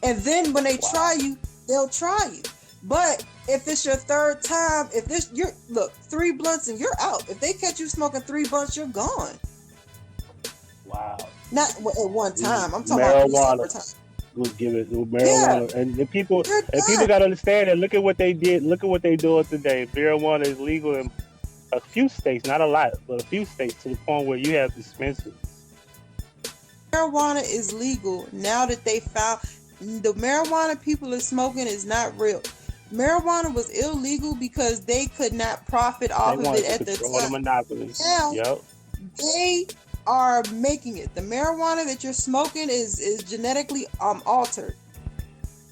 And then when they try you, they'll try you. But if it's your third time, 3 blunts and you're out. If they catch you smoking 3 blunts, you're gone. Wow. Not at one time. I'm talking about marijuana. Was given marijuana, and the people gotta understand that. Look at what they did. Look at what they doing today. Marijuana is legal in a few states, not a lot, but a few states, to the point where you have dispensaries. Marijuana is legal now that they found the marijuana people are smoking is not real. Marijuana was illegal because they could not profit off of it at the time. Monopoly. Now, they are making it. The marijuana that you're smoking is genetically altered.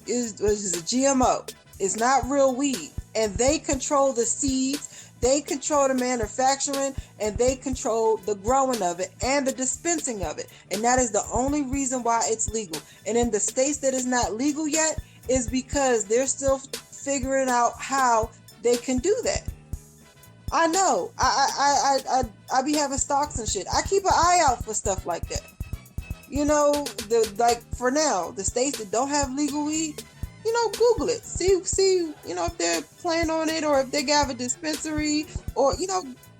Is a GMO. It's not real weed, and they control the seeds. They control the manufacturing, and they control the growing of it and the dispensing of it. And that is the only reason why it's legal. And in the states that is not legal yet is because they're still figuring out how they can do that. I know. I be having stocks and shit. I keep an eye out for stuff like that. For now, the states that don't have legal weed, Google it. See, if they're planning on it or if they have a dispensary or,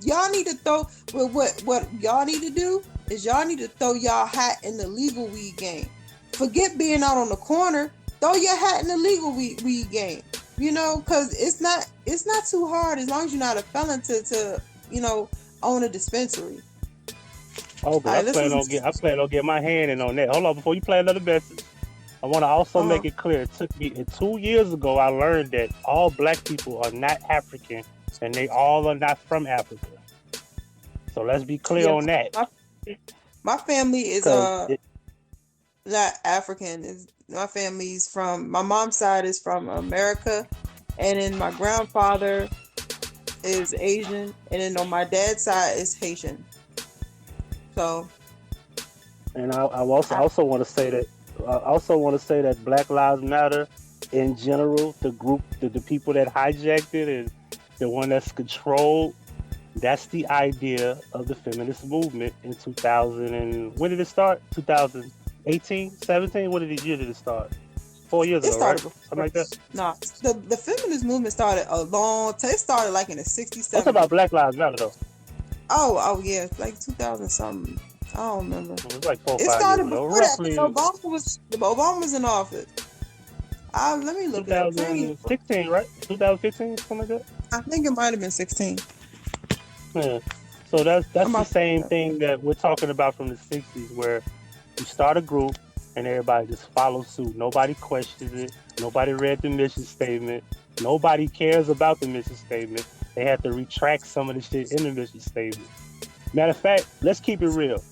y'all need to throw, what y'all need to do is y'all need to throw y'all hat in the legal weed game. Forget being out on the corner. Throw your hat in the legal weed game. Because it's not too hard as long as you're not a felon to own a dispensary. Oh, but All right, let's listen I plan on getting my hand in on that. Hold on, before you play another message, I want to also uh-huh. make it clear. It took me 2 years ago. I learned that all black people are not African, and they all are not from Africa. So let's be clear Yeah, on that. my family is Because not African. My family's from, my mom's side is from America, and then my grandfather is Asian, and then on my dad's side is Haitian. So, and I also want to say that Black Lives Matter in general, the people that hijacked it and the one that's controlled. That's the idea of the feminist movement in 2000. And when did it start? 2018, 17? What year did it start? 4 years it ago, started right? before. Something like that. No, the feminist movement started it started like in the 60s, I'm talking 70s. about Black Lives Matter, though. Oh yeah, like 2000 something. I don't remember. It was like 4 or 5 It years started ago. before that. Roughly Obama was in office. Let me look at it. 2016, right? 2015, something like that. I think it might have been 16. Yeah. So that's the same thing that we're talking about from the 60s, where you start a group and everybody just follows suit. Nobody questions it. Nobody read the mission statement. Nobody cares about the mission statement. They have to retract some of the shit in the mission statement. Matter of fact, let's keep it real.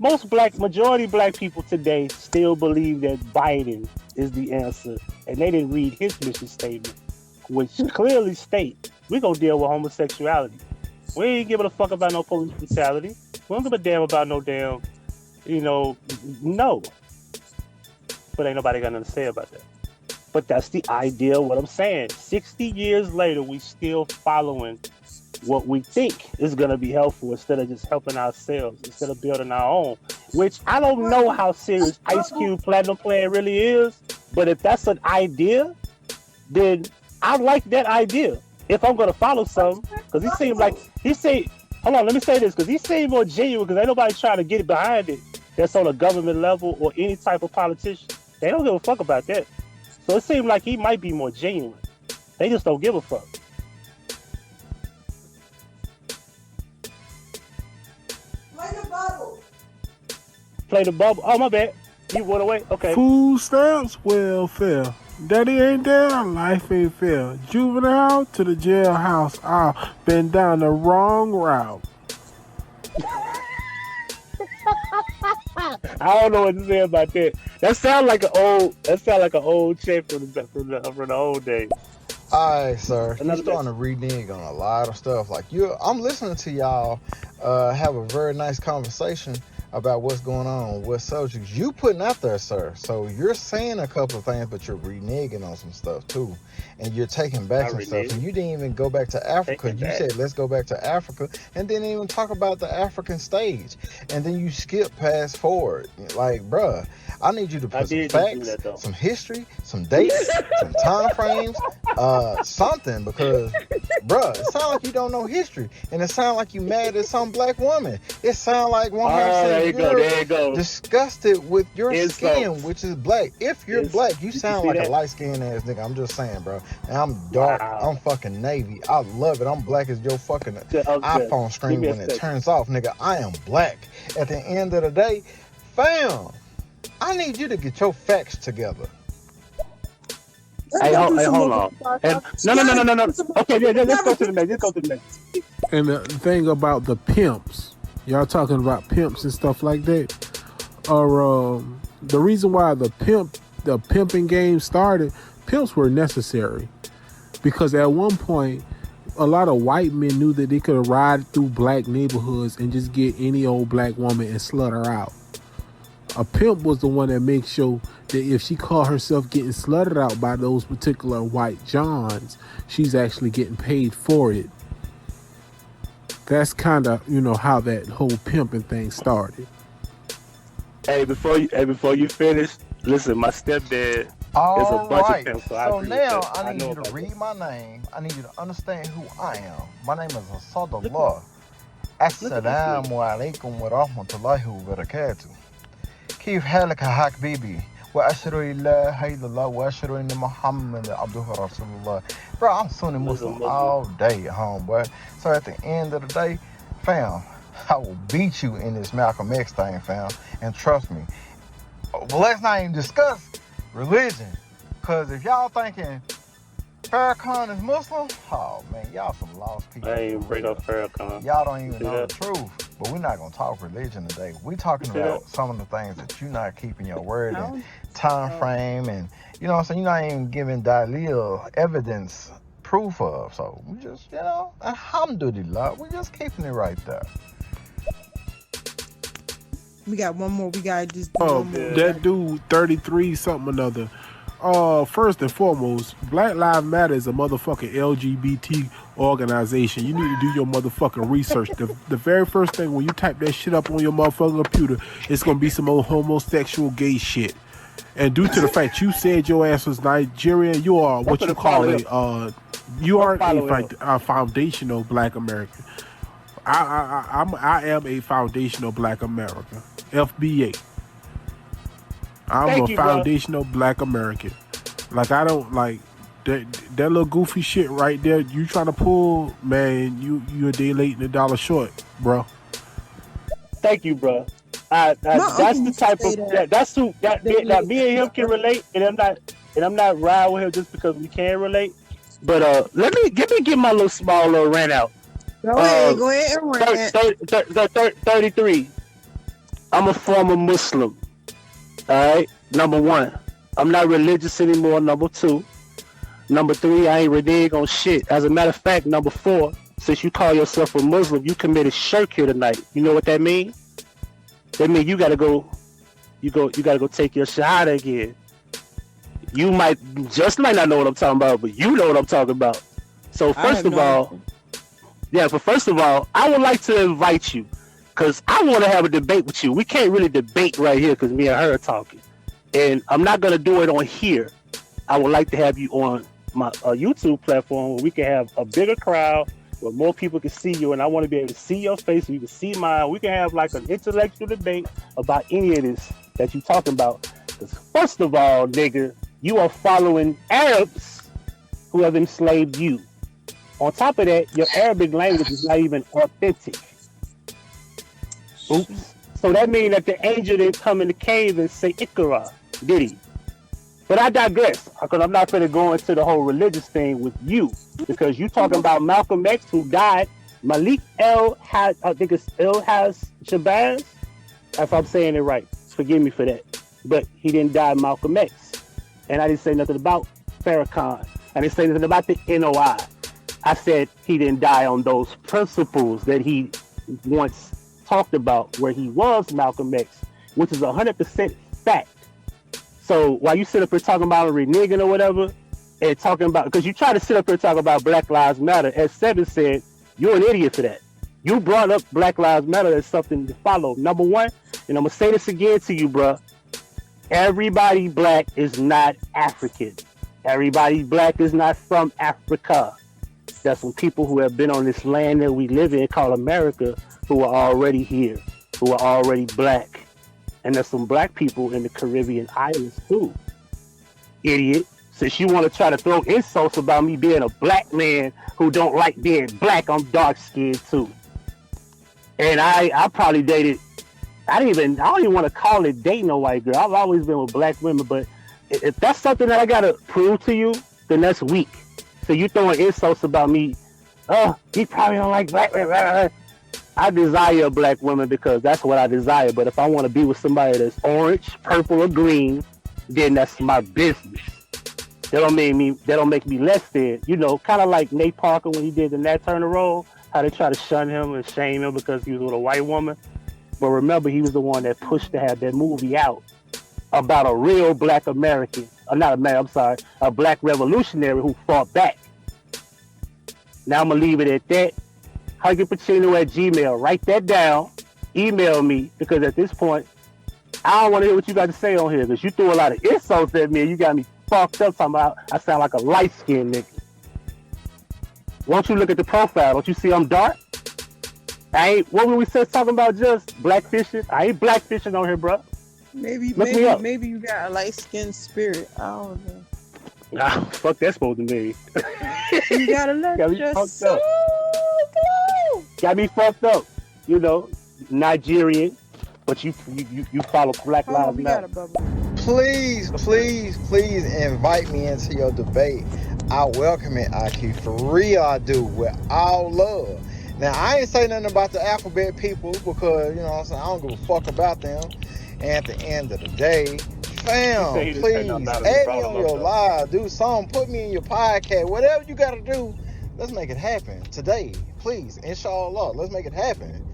Majority black people today still believe that Biden is the answer, and they didn't read his mission statement, which clearly state we're gonna deal with homosexuality. We ain't giving a fuck about no police brutality. We don't give a damn about no damn, no. But ain't nobody got nothing to say about that. But that's the idea of what I'm saying. 60 years later, we still following what we think is going to be helpful instead of just helping ourselves, instead of building our own. Which I don't know how serious Ice Cube Platinum Plan really is, but if that's an idea, then I like that idea. If I'm going to follow something, because hold on, let me say this, because he seemed more genuine, because ain't nobody trying to get behind it that's on a government level or any type of politician. They don't give a fuck about that. So it seemed like he might be more genuine. They just don't give a fuck. Play the bubble. Oh, my bad. You went away? Okay. Food stamps, welfare. Daddy ain't there, life ain't fair. Juvenile to the jailhouse. I've been down the wrong route. I don't know what to say about that. That sound like an old chick from the old days. Alright, sir. You're starting to renege on a lot of stuff. I'm listening to y'all have a very nice conversation about what's going on, what subjects you putting out there, sir. So you're saying a couple of things, but you're reneging on some stuff too, and you're taking back some stuff. And you didn't even go back to Africa. You said let's go back to Africa, and didn't even talk about the African stage, and then you skip past forward. Like, bruh, I need you to put some facts, some history, some dates, some time frames, something, because, bruh, it sounds like you don't know history, and it sounds like you mad at some black woman. It sounds like one person. There you go. Disgusted with your skin, which is black. If you're black, you sound like a light-skinned ass nigga. I'm just saying, bro. And I'm dark. Wow. I'm fucking navy. I love it. I'm black as your fucking iPhone screen when it turns off, nigga. I am black. At the end of the day, fam, I need you to get your facts together. Hey, hold on. No. Okay, let's go to the next. And the thing about the pimps, y'all talking about pimps and stuff like that, or the reason why the pimping game started, pimps were necessary, because at one point a lot of white men knew that they could ride through black neighborhoods and just get any old black woman and slut her out. A pimp was the one that makes sure that if she caught herself getting slutted out by those particular white johns, she's actually getting paid for it. That's kind of, how that whole pimping thing started. Hey, before you finish, listen, my stepdad is a bunch of pimps. So now I need you to read my name. I need you to understand who I am. My name is Asadullah. Assalamu alaikum wa rahmatullahi wa barakatuh. كيف حالك يا حبيبي وأشهد أن لا إله إلا الله وأشهد أن محمد عبده رسول الله. Bro, I'm Sunni Muslim all day, homeboy. So at the end of the day, fam, I will beat you in this Malcolm X thing, fam. And trust me. But let's not even discuss religion. Because if y'all thinking Farrakhan is Muslim, oh man, y'all some lost people. I ain't bring up Farrakhan. Y'all don't even know the truth. But we're not going to talk religion today. We're talking about some of the things that you're not keeping your word and time frame. And, you know what I'm saying? You're not even giving Dalil evidence, proof of. So we just, alhamdulillah, we're just keeping it right there. We got one more. We got to just do one more. That dude, 33 something another. First and foremost, Black Lives Matter is a motherfucking LGBT organization. You need to do your motherfucking research. The very first thing when you type that shit up on your motherfucking computer, it's gonna be some old homosexual gay shit. And due to the fact you said your ass was Nigerian, you are what you call you are a foundational Black American. I am a foundational Black American. FBA. I'm a foundational Black American. Like, I don't like that little goofy shit right there. You trying to pull, man? You a day late and a dollar short, bro. Thank you, bro. That's the type of that's who that me and him can relate, and I'm not riding with him just because we can relate. But let me get my little rant out. Go ahead and rant. 33. I'm a former Muslim. All right, number 1, I'm not religious anymore. Number 2, number 3, I ain't reneged on shit. As a matter of fact, number 4, since you call yourself a Muslim, you committed shirk here tonight. You know what that means? That means you gotta go take your shahada again. You might not know what I'm talking about, but you know what I'm talking about. So first of all, I would like to invite you. Because I want to have a debate with you. We can't really debate right here because me and her are talking. And I'm not going to do it on here. I would like to have you on my YouTube platform where we can have a bigger crowd, where more people can see you. And I want to be able to see your face so you can see mine. We can have like an intellectual debate about any of this that you're talking about. Because first of all, nigga, you are following Arabs who have enslaved you. On top of that, your Arabic language is not even authentic. Oops. So that means that the angel didn't come in the cave and say Ikra, did he? But I digress, because I'm not going to go into the whole religious thing with you, because you talking about Malcolm X who died, Malik I think it's Shabazz, if I'm saying it right. Forgive me for that. But he didn't die Malcolm X. And I didn't say nothing about Farrakhan. I didn't say nothing about the NOI. I said he didn't die on those principles that he once talked about, where he was Malcolm X, which is 100% fact. So while you sit up here talking about reneging or whatever, and talking about, because you try to sit up here and talk about Black Lives Matter, as Seven said, you're an idiot for that. You brought up Black Lives Matter as something to follow. Number 1, and I'm gonna say this again to you, bruh. Everybody Black is not African. Everybody Black is not from Africa. There's some people who have been on this land that we live in called America who are already here, who are already Black. And there's some Black people in the Caribbean islands too. Idiot. Since you want to try to throw insults about me being a Black man who don't like being Black, I'm dark skinned too. And I probably dated, I don't even want to call it dating a white girl. I've always been with Black women, but if that's something that I gotta prove to you, then that's weak. So you throwing insults about me, he probably don't like Black women. I desire a Black woman because that's what I desire. But if I want to be with somebody that's orange, purple, or green, then that's my business. That don't make me less than, kind of like Nate Parker when he did the Nat Turner role, how they try to shun him and shame him because he was with a white woman. But remember, he was the one that pushed to have that movie out about a real Black American, a Black revolutionary who fought back. Now I'm gonna leave it at that. huggiepacino at Gmail. Write that down. Email me, because at this point, I don't want to hear what you got to say on here, because you threw a lot of insults at me and you got me fucked up talking about I sound like a light-skinned nigga. Won't you look at the profile? Don't you see I'm dark? What were we talking about, just blackfishing? I ain't blackfishing on here, bro. Maybe you got a light-skinned spirit. I don't know. Nah, fuck that's supposed to mean. You gotta let your soul go. Got me fucked up. you know, Nigerian, but you follow Black Hold on, Lives we got Matter. a bubble. Please invite me into your debate. I welcome it, Aki. For real, I do, with all love. Now, I ain't say nothing about the alphabet people because, you know what I'm saying, I don't give a fuck about them. And at the end of the day, fam, He didn't say nothing please about it. He add brought me him on up, your though. live. Do something. Put me in your podcast. Whatever you got to do, let's make it happen today. Please, inshallah, let's make it happen.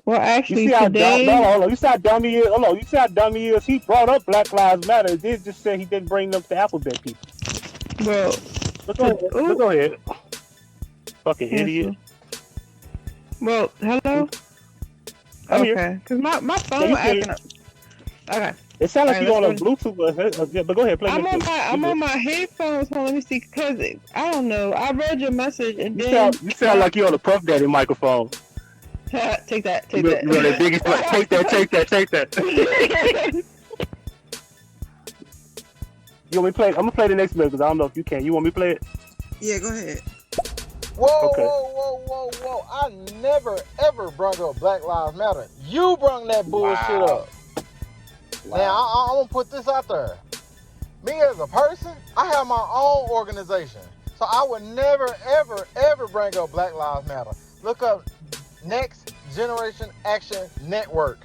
Well, You actually, see how today. hold on. You see how dumb he is. Hold on. You see how dumb he is. He brought up Black Lives Matter. Then just said he didn't bring up the alphabet people. Well, But go ahead. Fucking yes, idiot. well, hello. I'm here. Okay, because my phone Yeah, you acting up. Okay. It sounds like All right, you're on a let's Bluetooth, but go ahead. Play I'm your on clip. I'm on my headphones. Hold on, let me see. Cause I don't know. I read your message and then You sound like you're on a Puff Daddy microphone. take that. You know that biggest like, take that. You want me to play? I'm gonna play the next one because I don't know if you can. You want me to play it? Yeah, go ahead. Whoa, Okay. whoa. I never, ever brought up Black Lives Matter. You brung that bullshit up. Wow. Now, I'm going to put this out there. Me as a person, I have my own organization. So I would never, ever bring up Black Lives Matter. Look up Next Generation Action Network.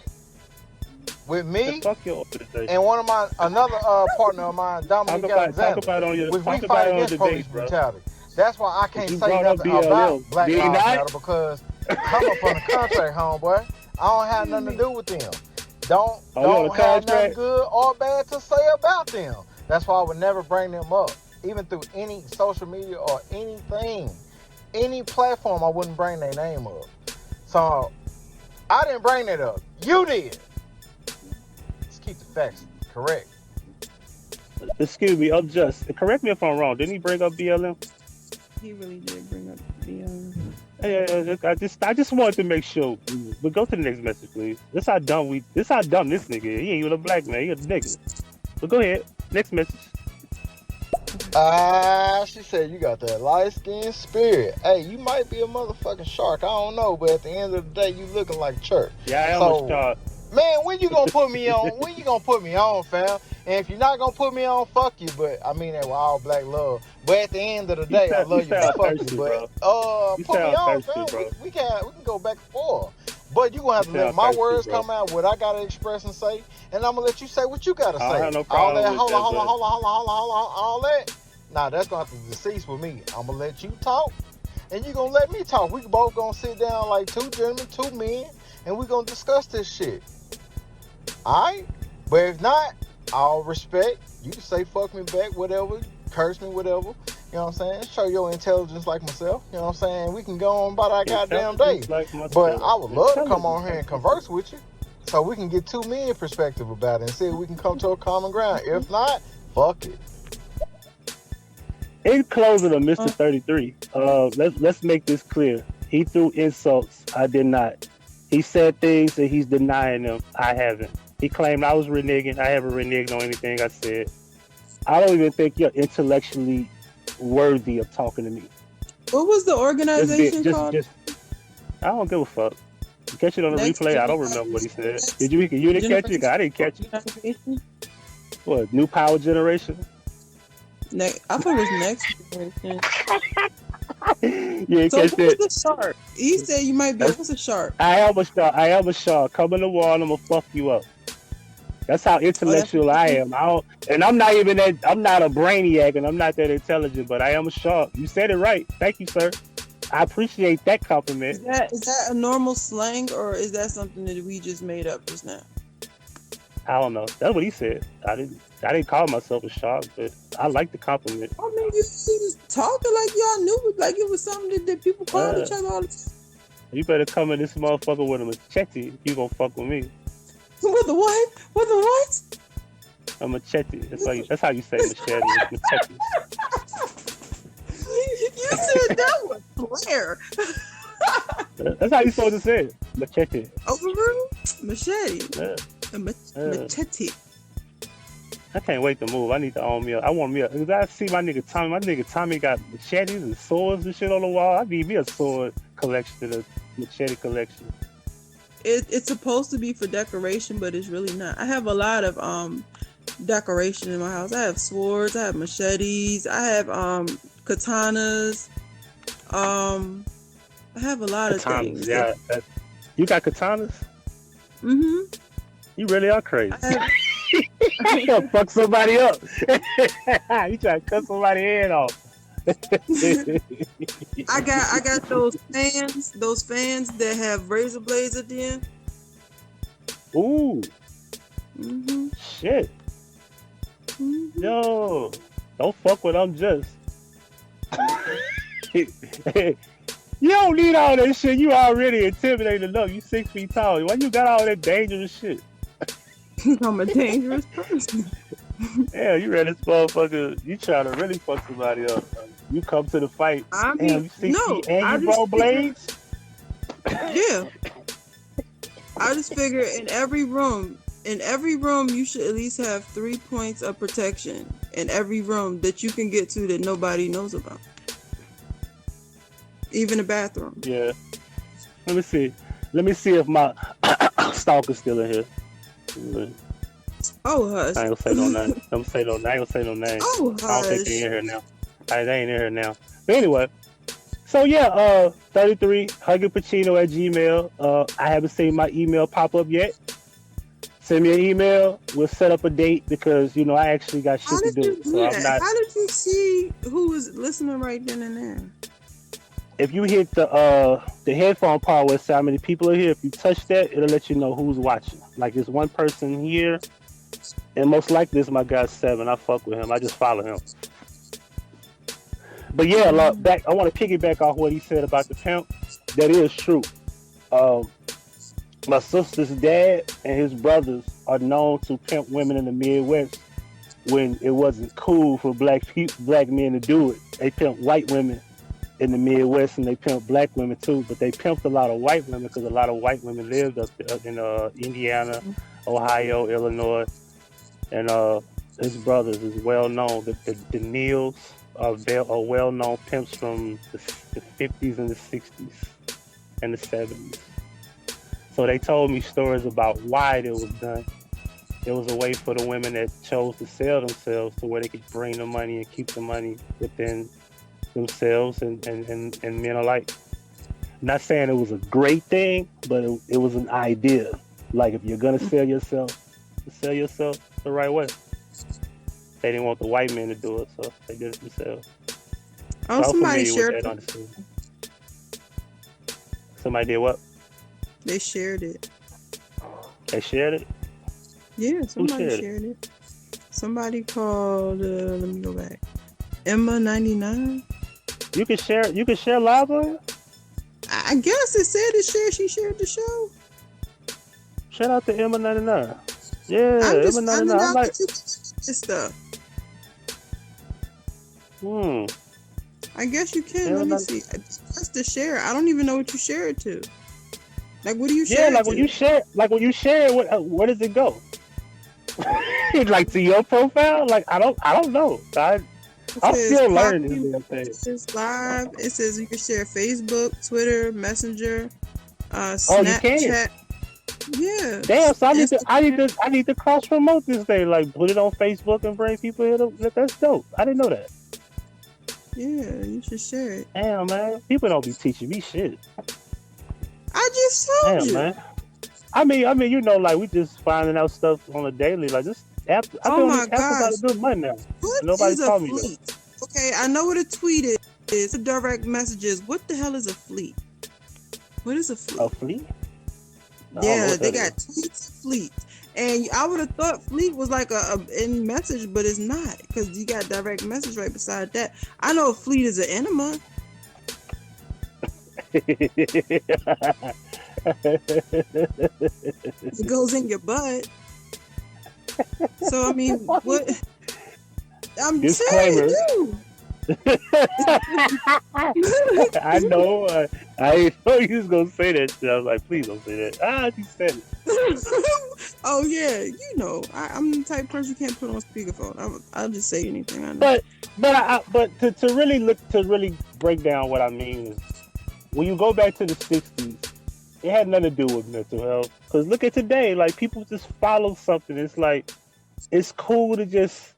With me Fuck your organization. and another partner of mine, Dominic Alexander. Talk about it on your we fight against police brutality. That's why I can't say nothing about Black Lives Matter because I'm up on the contract, homeboy. I don't have nothing to do with them. Don't have nothing good or bad to say about them. That's why I would never bring them up, even through any social media or anything, any platform. I wouldn't bring their name up. So I didn't bring that up. You did. Let's keep the facts correct. Excuse me, I'm just. Correct me if I'm wrong. Didn't he bring up BLM? He really did bring up the. I just wanted to make sure. But go to the next message, please. This how dumb this nigga is. He ain't even a black man. He a nigga. But go ahead. Next message. She said you got that light-skinned spirit. Hey, you might be a motherfucking shark. I don't know, but at the end of the day, you looking like Church. Yeah, I am a shark. Man, when you gonna put me on? When you gonna put me on, fam? And if you're not gonna put me on, fuck you. But I mean that with all black love. But at the end of the day, I love you, but fuck you. But put me on, fam. We can go back and forth. But you gonna have to let my words come out, what I gotta express and say, and I'm gonna let you say what you gotta say. I have no problem Hold on, all that. Nah, that's gonna have to decease with me. I'm gonna let you talk, and you gonna let me talk. We both gonna sit down like two gentlemen, two men, and we gonna discuss this shit. Alright? But if not, I'll respect. You can say fuck me back, whatever, curse me, whatever. You know what I'm saying? Show your intelligence like myself. You know what I'm saying? We can go on about our goddamn day. But I would love to come on here and converse with you so we can get two men perspective about it and see if we can come to a common ground. If not, fuck it. In closing of Mr. 33, let's make this clear. He threw insults. I did not. He said things and he's denying them. I haven't. He claimed I was reneging. I haven't reneged on anything I said. I don't even think you're intellectually worthy of talking to me. What was the organization called? I don't give a fuck. You catch it on the replay. I don't remember what he said. You didn't catch it? I didn't catch it. What? New Power Generation? I thought it was Next Generation. Yeah, so what's the shark? He said you might be a shark. I am a shark. Come in the wall and I'm gonna fuck you up. That's how intellectual I am. I'm not a brainiac and I'm not that intelligent, but I am a shark. You said it right. Thank you, sir. I appreciate that compliment. Is that a normal slang or is that something that we just made up just now? I don't know. That's what he said. I didn't call myself a shark, but I like the compliment. I mean, you was talking like y'all knew, like it was something that people called each other all the time. You better come in this motherfucker with a machete if you gonna fuck with me. With the what? With the what? A machete. That's how you say machete. Machete. You said that was Blair. That's how you supposed to say it. Machete. Oh, machete. Yeah. Machete. I can't wait to move. I need to own me up. I want me up. Cause I see my nigga Tommy. My nigga Tommy got machetes and swords and shit on the wall. I need me a sword collection to machete collection? It's supposed to be for decoration, but it's really not. I have a lot of decoration in my house. I have swords, I have machetes, I have katanas. I have a lot of things. Yeah, you got katanas? Mm-hmm. You really are crazy. You gonna fuck somebody up. You trying to cut somebody's head off. I got those fans that have razor blades at the end. Ooh. Mm-hmm. Shit. Mm-hmm. Yo, don't fuck with I'm just. You don't need all that shit. You already intimidated enough. You 6 feet tall. Why you got all that dangerous shit? I'm a dangerous person. Yeah, you ready this motherfucker. You trying to really fuck somebody up. You come to the fight. I mean, damn, you 6 no, feet and I you just roll blades? Yeah. I just figure in every room you should at least have 3 points of protection in every room that you can get to that nobody knows about. Even the bathroom. Yeah. Let me see if my stalker's still in here. Oh, hush. I ain't gonna say no name. I ain't gonna say no name. Oh, I don't think hush. they in here now. They ain't in here now. But anyway, so yeah, 33 Huggie Pacino at Gmail. I haven't seen my email pop up yet. Send me an email. We'll set up a date because I actually got shit to do. So I'm not. How did you see who was listening right then and there? If you hit the headphone part where it says how many people are here, if you touch that, it'll let you know who's watching. Like there's one person here, and most likely this my guy 7. I fuck with him. I just follow him. But yeah, I want to piggyback off what he said about the pimp. That is true. My sister's dad and his brothers are known to pimp women in the Midwest when it wasn't cool for black men to do it. They pimped white women in the Midwest, and they pimped black women too, but they pimped a lot of white women because a lot of white women lived up in Indiana, Ohio, Illinois, and his brothers is well known. The Neils are well known pimps from the 50s and the 60s and the 70s. So they told me stories about why it was done. It was a way for the women that chose to sell themselves to where they could bring the money and keep the money within themselves and men alike. Not saying it was a great thing, but it was an idea. Like if you're gonna sell yourself the right way. They didn't want the white men to do it, so they did it themselves. Oh, so somebody shared it. Somebody did what? They shared it. They shared it? Yeah, somebody shared it. Somebody called. Let me go back. Emma99. You can share live on it? I guess it said it shared. She shared the show. Shout out to Emma99. Yeah, Emma99. I'm like this stuff. I guess you can. Let me see. Press the share. I don't even know what you share it to. Like, what do you share? Yeah, when you share it, where does it go? Like to your profile? Like I don't know. I'm still learning this damn thing. It's live. It says you can share Facebook, Twitter, Messenger, Snapchat. Oh, you can? Yeah. Damn. So I need to cross promote this thing. Like put it on Facebook and bring people here. That's dope. I didn't know that. Yeah, you should share it. Damn, man. People don't be teaching me shit. I just told you. Man. I mean, like we just finding out stuff on a daily. Like this app. I feel like Apple got a good money now. Nobody told me that. Okay, I know what a tweet is. It's a direct messages. What the hell is a fleet? What is a fleet? A fleet? Yeah, they got tweets and fleet. And I would have thought fleet was like a in message, but it's not because you got direct message right beside that. I know a fleet is an enema. It goes in your butt. So I mean, what? I'm disclaimer. I know. I didn't know you was gonna say that shit. I was like, please don't say that. You said it. Oh yeah, I'm the type of person you can't put on speakerphone. I'll just say anything I know. But to really break down what I mean is when you go back to the 60s, it had nothing to do with mental health. Because look at today, like people just follow something. It's like it's cool to just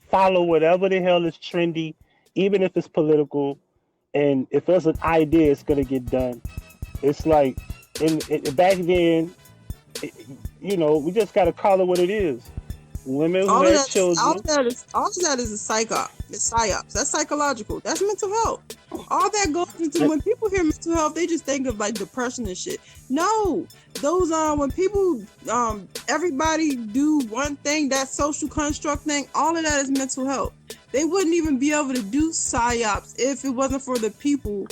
follow whatever the hell is trendy, even if it's political. And if there's an idea, it's gonna get done. It's like back then, it, we just gotta call it what it is. Women who had children. All of that is a psyop. It's psyops. That's psychological. That's mental health. All that goes into when people hear mental health, they just think of like depression and shit. No, those when people everybody do one thing, that social construct thing, all of that is mental health. They wouldn't even be able to do psyops if it wasn't for the people,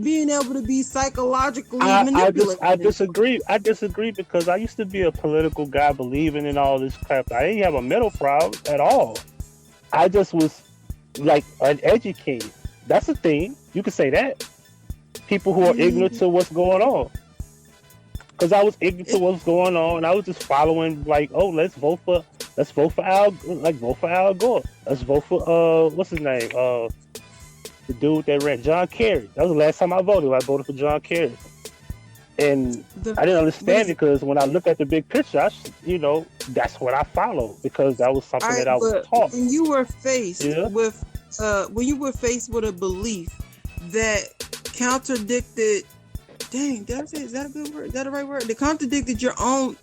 being able to be psychologically manipulated. I disagree. I disagree because I used to be a political guy believing in all this crap. I didn't have a mental problem at all. I just was like uneducated. That's the thing. You could say that. People who are ignorant to what's going on. Because I was ignorant to what's going on, and I was just following like, oh, let's vote for Al Gore. Let's vote for what's his name? The dude that ran, John Kerry. That was the last time I voted. I voted for John Kerry. And I didn't understand it because when I look at the big picture, that's what I followed because that was something that I was taught. When you were faced with a belief that contradicted, dang, did I say, is that a good word? Is that the right word? That contradicted your own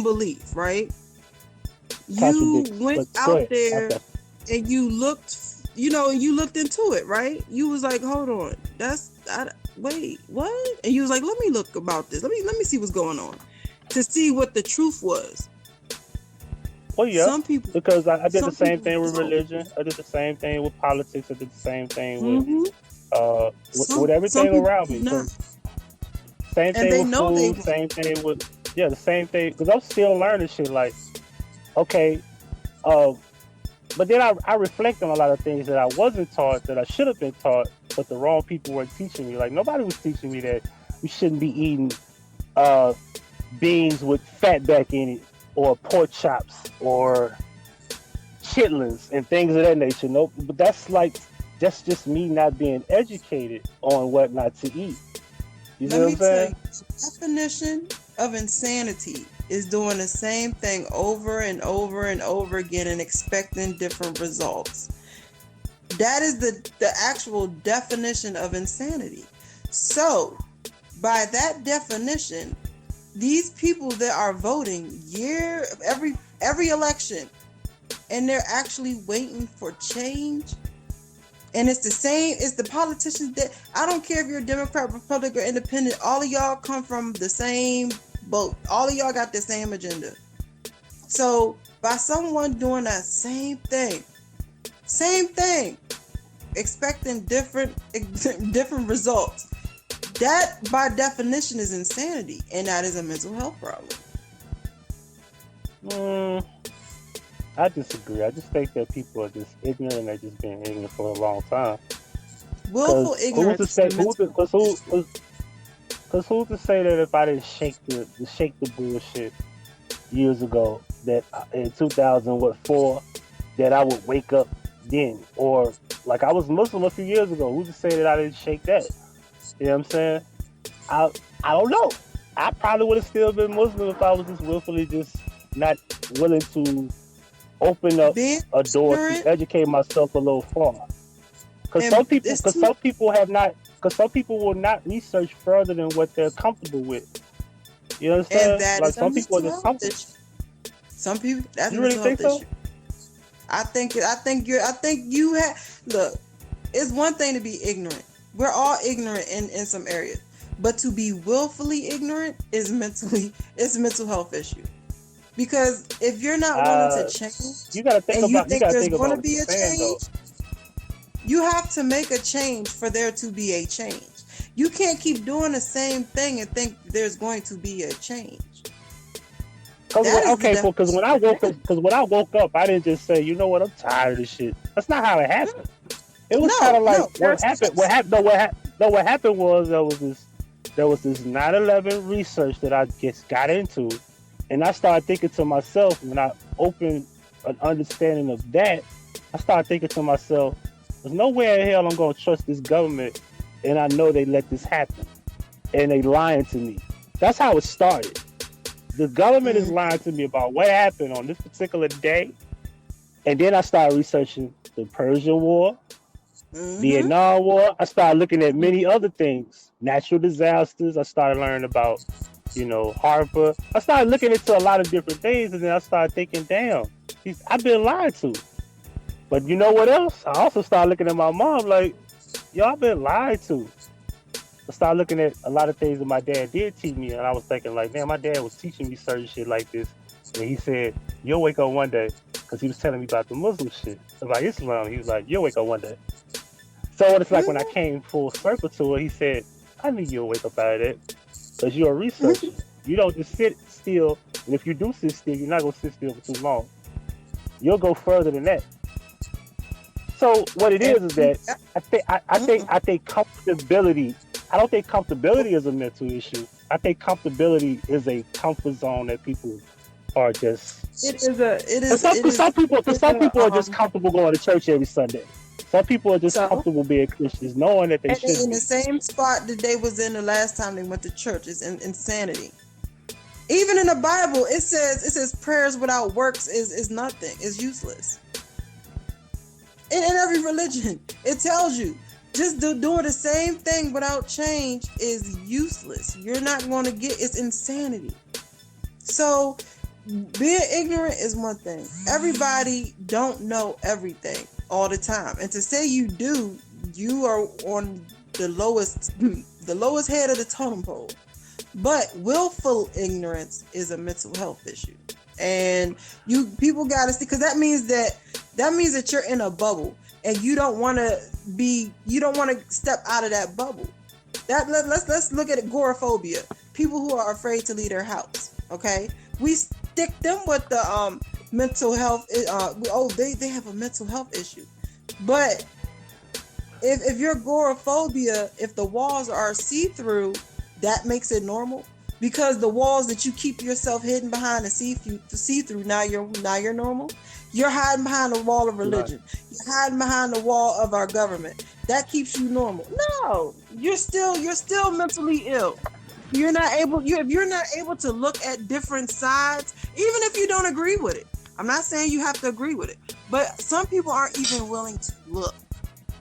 belief, right? You went out there and you looked, you looked into it, right? You was like, hold on, wait, what? And you was like, let me look about this. Let me see what's going on to see what the truth was. Well, yeah, some people, because I did the same thing with religion. I did the same thing with politics. I did the same thing with everything around me. Same thing with food. Same thing with the same thing. Because I'm still learning shit. Like, okay, but then I reflect on a lot of things that I wasn't taught that I should have been taught, but the wrong people were teaching me. Like nobody was teaching me that we shouldn't be eating beans with fat back in it, or pork chops, or chitlins and things of that nature. No, but that's just me not being educated on what not to eat. You know what I'm saying? The definition of insanity is doing the same thing over and over and over again and expecting different results. That is the actual definition of insanity. So, by that definition, these people that are voting every election, and they're actually waiting for change. And it's the politicians that, I don't care if you're a Democrat, Republican, or Independent, all of y'all come from the same boat. All of y'all got the same agenda. So by someone doing that same thing, expecting different results, that by definition is insanity, and that is a mental health problem. I disagree. I just think that people are just ignorant, and they've just been ignorant for a long time. Willful ignorance. Who's to say that if I didn't shake the bullshit years ago, that in 2004, that I would wake up then, or like I was Muslim a few years ago. Who's to say that I didn't shake that? You know what I'm saying? I don't know. I probably would have still been Muslim if I was just willfully just not willing to open up a door to educate myself a little far. Because some people will not research further than what they're comfortable with. You understand? And that like is some people are just comfortable. Some people, that's you really think so? Issue. I think you have. Look, it's one thing to be ignorant. We're all ignorant in some areas, but to be willfully ignorant is a mental health issue. Because if you're not willing to change, you think there's going to be a change, you have to make a change for there to be a change. You can't keep doing the same thing and think there's going to be a change. Because when I woke up, I didn't just say, you know what, I'm tired of this shit. That's not how it happened. It was kind of like what happened was there was this 9/11 research that I just got into, and I started thinking to myself, when I opened an understanding of that, I started thinking to myself, there's no way in hell I'm gonna trust this government and I know they let this happen, and they lying to me. That's how it started. The government is lying to me about what happened on this particular day, and then I started researching the Persian War, Vietnam War. I started looking at many other things, natural disasters. I started learning about, Harper. I started looking into a lot of different things, and then I started thinking, damn, I've been lied to. But you know what else? I also started looking at my mom like, yo, I've been lied to. I started looking at a lot of things that my dad did teach me, and I was thinking like, man, my dad was teaching me certain shit like this. And he said, you'll wake up one day, because he was telling me about the Muslim shit, about Islam. He was like, you'll wake up one day. So it's like when I came full circle to it, he said, I knew you'll wake up out of that, because you're a researcher. You don't just sit still, and if you do sit still, you're not going to sit still for too long. You'll go further than that. So what it is that I think comfortability. I don't think comfortability is a mental issue. I think comfortability is a comfort zone that people are just. Some people are just comfortable going to church every Sunday. Some people are just comfortable being Christians, knowing that they should. In the same spot that they was in the last time they went to church is insanity. Even in the Bible, it says prayers without works is nothing. It's useless. In every religion, it tells you just doing the same thing without change is useless. You're not going to it's insanity. So being ignorant is one thing. Everybody don't know everything all the time. And to say you do, you are on the lowest head of the totem pole. But willful ignorance is a mental health issue. And people got to see, because that means that you're in a bubble and you don't want to step out of that bubble. Let's look at agoraphobia. People who are afraid to leave their house. Okay, we stick them with the mental health. They have a mental health issue. But if your agoraphobia, if the walls are see-through, that makes it normal. Because the walls that you keep yourself hidden behind to see through, now you're normal. You're hiding behind the wall of religion. Right. You're hiding behind the wall of our government. That keeps you normal. No, you're still mentally ill. If you're not able to look at different sides, even if you don't agree with it. I'm not saying you have to agree with it, but some people aren't even willing to look,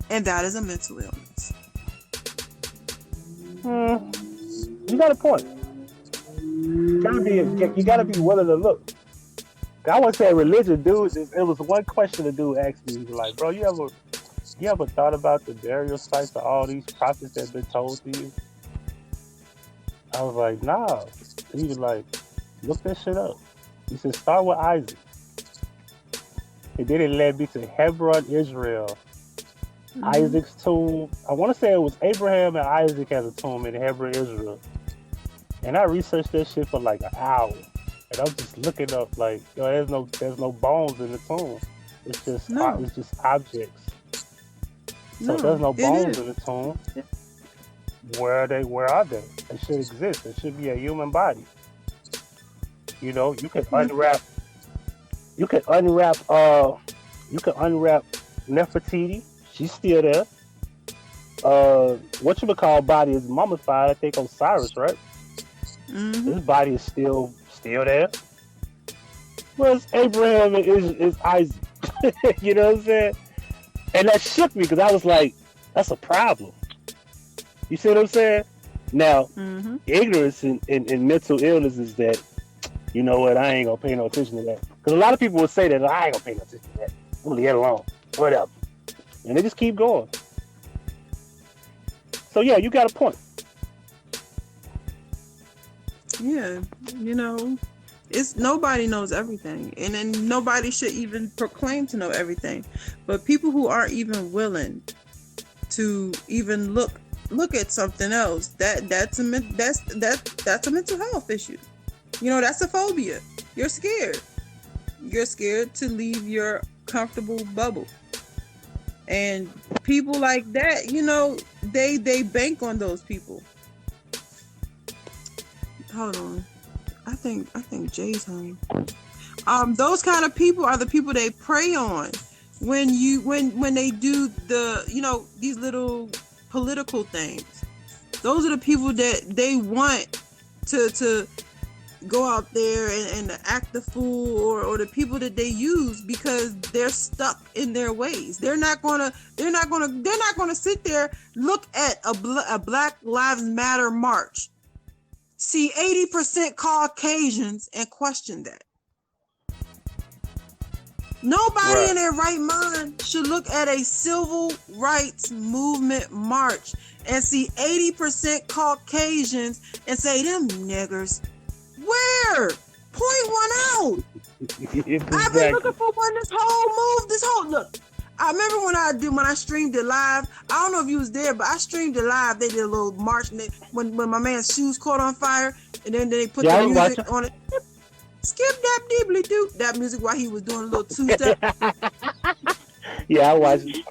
and that is a mental illness. You got a point. You gotta be willing to look. I want to say religion, dude. It was one question the dude asked me. He was like, "Bro, you ever thought about the burial sites of all these prophets that have been told to you?" I was like, "Nah." He was like, "Look that shit up." He said, "Start with Isaac." And then it led me to Hebron, Israel. Isaac's tomb. I want to say it was Abraham and Isaac has a tomb in Hebron, Israel. And I researched that shit for like an hour. And I'm just looking up like, there's no bones in the tomb. It's just objects. So there's no bones in the tomb. Where are they? They should exist. It should be a human body. You could unwrap Nefertiti. She's still there. Whatchamacallit body is mummified. I think Osiris, right? His body is still there. Whereas Abraham is Isaac. You know what I'm saying? And that shook me because I was like, that's a problem. You see what I'm saying? Now, ignorance in mental illness is that, you know what, I ain't gonna pay no attention to that. Because a lot of people would say that, I ain't gonna pay no attention to that. I'm gonna leave it alone. Whatever. And they just keep going. So yeah, you got a point. Yeah, it's nobody knows everything, and then nobody should even proclaim to know everything. But people who aren't even willing to even look at something else, that's a mental health issue. That's a phobia. You're scared. You're scared to leave your comfortable bubble. And people like that, they bank on those people. Hold on. I think Jay's home. Those kind of people are the people they prey on when they do the, these little political things. Those are the people that they want to go out there and act the fool, or the people that they use because they're stuck in their ways. They're not gonna sit there, look at a Black Lives Matter march, see 80% Caucasians and question that. Nobody in their right mind should look at a civil rights movement march and see 80% Caucasians and say, them niggers. Where? Point one out. I've been looking for one this whole look. I remember when I streamed it live. I don't know if you was there, but I streamed it live. They did a little march and when my man's shoes caught on fire, and then they put the music on it. Skip that deeply do that music while he was doing a little two-step. Yeah, I watched it.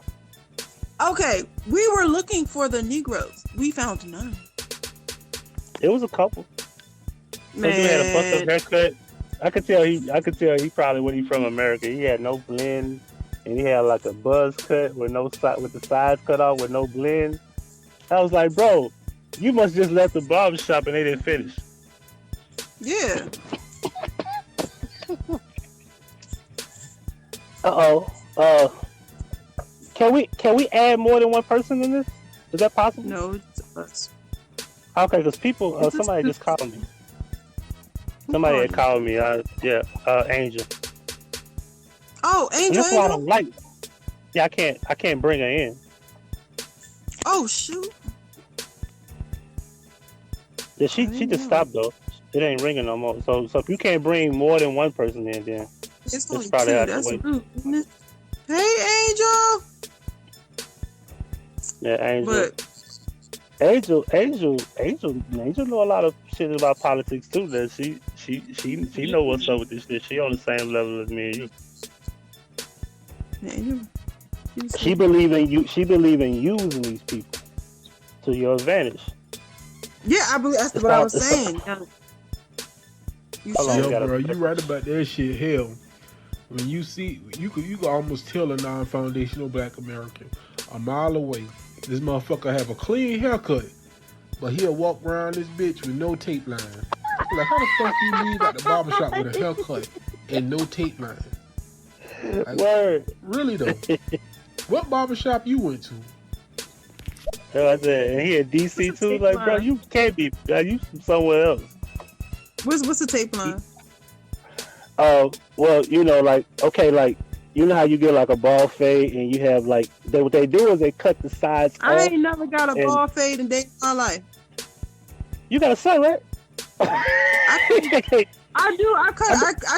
Okay, we were looking for the Negroes. We found none. It was a couple. Man, he had a fucked up haircut. I could tell he probably wasn't from America. He had no blend, and he had like a buzz cut with the sides cut off with no blend. I was like, bro, you must just left the barber shop and they didn't finish. Yeah. Can we add more than one person in this? Is that possible? No, it's us. Okay, because people, somebody just called me. Somebody had called me. Angel. Oh, Angel. And that's why I don't like. Yeah, I can't bring her in. Oh shoot. Yeah, she just stopped though. It ain't ringing no more. So if you can't bring more than one person in, then it's only probably two. have to That's wait. rude, isn't it? Hey, Angel. Yeah, Angel. But Angel know a lot of shit about politics too. That she know what's up with this shit. She on the same level as me and you. Angel, She believe in using these people to your advantage. yeah, I believe that's what I was saying. Bro, you right about that shit. Hell, when you see, you can almost tell a non-foundational Black American a mile away. This motherfucker have a clean haircut, but he'll walk around this bitch with no tape line. Like, how the fuck you leave at the barbershop with a haircut and no tape line? Like, Word. Really though? What barbershop you went to? I said, and he in DC too. Like, bro, you can't be. You from somewhere else. What's the tape line? Well, you know, like, okay, like, you know how you get like a ball fade and you have like, what they do is they cut the sides off. I ain't never got a ball fade in day of my life. You got a son, right? I do. I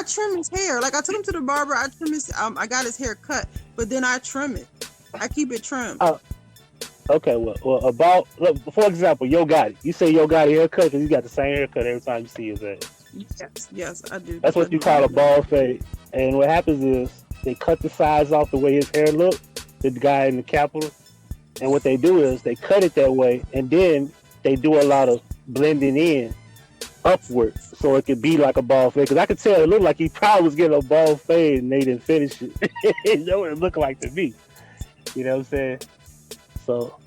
trim his hair. Like, I took him to the barber. I trim his. I got his hair cut, but then I trim it. I keep it trimmed. Okay, well, about, look, for example, Yo Gotti. You say Yo Gotti haircut because you got the same haircut every time you see his ass. Yes, I do. That's what you call a ball fade. And what happens is they cut the sides off the way his hair looked, the guy in the Capitol. And what they do is they cut it that way, and then they do a lot of blending in upward, so it could be like a ball fade. Because I could tell it looked like he probably was getting a ball fade, and they didn't finish it. That's what it looked like to me. You know what I'm saying? So,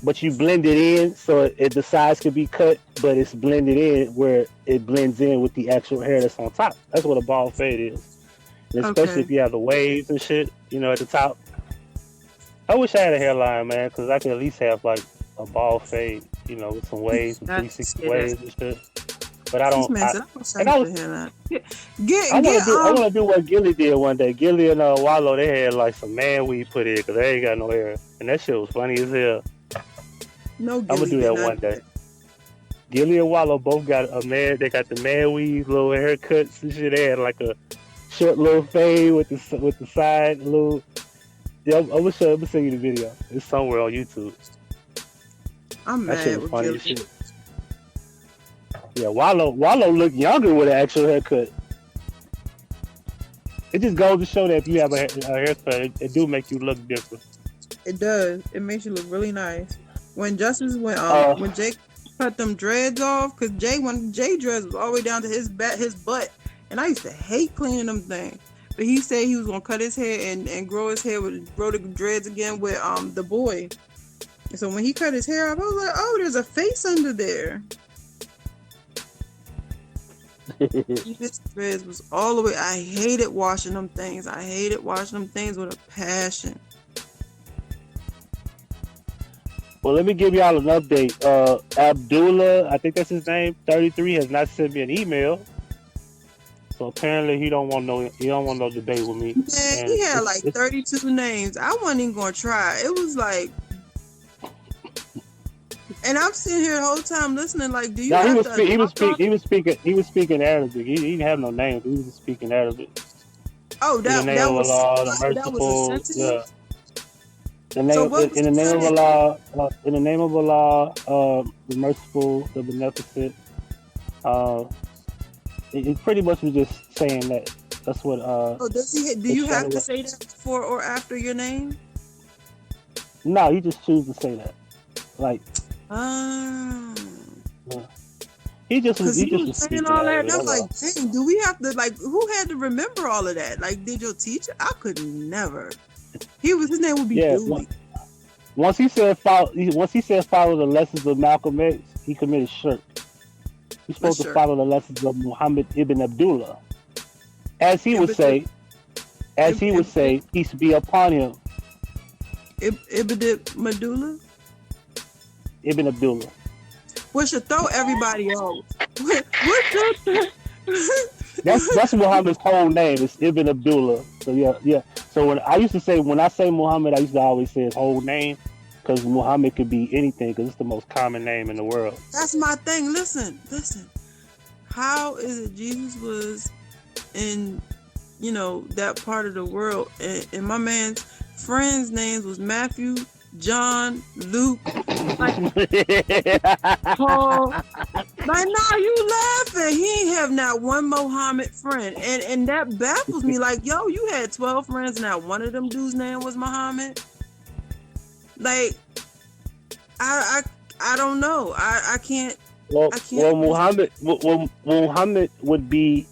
but you blend it in, so the sides could be cut, but it's blended in where it blends in with the actual hair that's on top. That's what a ball fade is. And especially if you have the waves and shit, you know, at the top. I wish I had a hairline, man, because I could at least have like a ball fade, you know, with some waves, some 360 waves and shit. But I don't. I want to do what Gilly did one day. Gilly and Wallow, they had like some man weave put in because they ain't got no hair, and that shit was funny as hell. No, I'm gonna do that one day. Gilly and Wallow both got a man. They got the man weave, little haircuts and shit. They had like a short little fade with the side little. Yeah, I'm gonna send you the video. It's somewhere on YouTube. I'm that mad shit was funny Gilly. as shit. Yeah, Wallow looked younger with an actual haircut. It just goes to show that if you have a haircut, it do make you look different. It does. It makes you look really nice. When Jake cut them dreads off, because when Jay dreads was all the way down to his butt, and I used to hate cleaning them things. But he said he was gonna cut his hair and grow his hair grow the dreads again with the boy. So when he cut his hair off, I was like, oh, there's a face under there. This threads was all the way. I hated washing them things. I hated washing them things with a passion. Well, let me give y'all an update. Abdullah, I think that's his name, 33, has not sent me an email. So apparently he don't want no debate with me. Man, he had like 32 names. I wasn't even gonna try. It was like, and I'm sitting here the whole time listening. Like, do you? No, have he was speaking Arabic. He didn't have no names. He was just speaking Arabic. Oh, that was Allah, the merciful. Yeah. In the name of Allah, the merciful, the beneficent. It pretty much was just saying that. That's what. Oh, does he? Do you have to say that before or after your name? No, you just choose to say that. Like. Yeah. He just was saying all that. And I'm like, dang, do we have to, like, who had to remember all of that? Like, did your teacher? I could never. His name would be Dewey. Once he said follow the lessons of Malcolm X, he committed shirk. He's supposed to follow the lessons of Muhammad ibn Abdullah. As he would say, peace be upon him. Medulla? Ibn Abdullah. We should throw everybody off. That's Muhammad's whole name. It's Ibn Abdullah. So yeah. So when I say Muhammad, I used to always say his whole name, because Muhammad could be anything, because it's the most common name in the world. That's my thing. Listen. How is it Jesus was in, that part of the world, and my man's friends' names was Matthew, John, Luke, like Paul. Like, no, you laughing. He ain't have not one Muhammad friend. And that baffles me. Like, yo, you had 12 friends and not one of them dudes' name was Muhammad. Like, I don't know. I can't. Well, Muhammad would be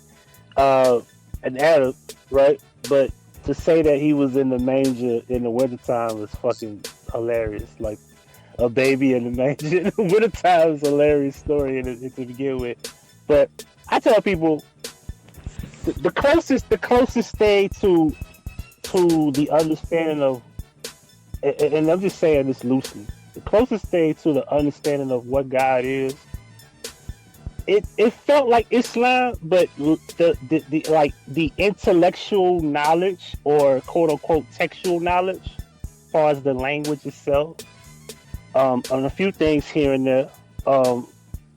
an Arab, right? But to say that he was in the manger in the wintertime is fucking hilarious. Like, a baby in the manger in the wintertime is a hilarious story to begin with. But I tell people the closest thing to the understanding of, and I'm just saying this loosely, the closest thing to the understanding of what God is, it felt like Islam, but the intellectual knowledge, or quote unquote textual knowledge, as far as the language itself, on a few things here and there,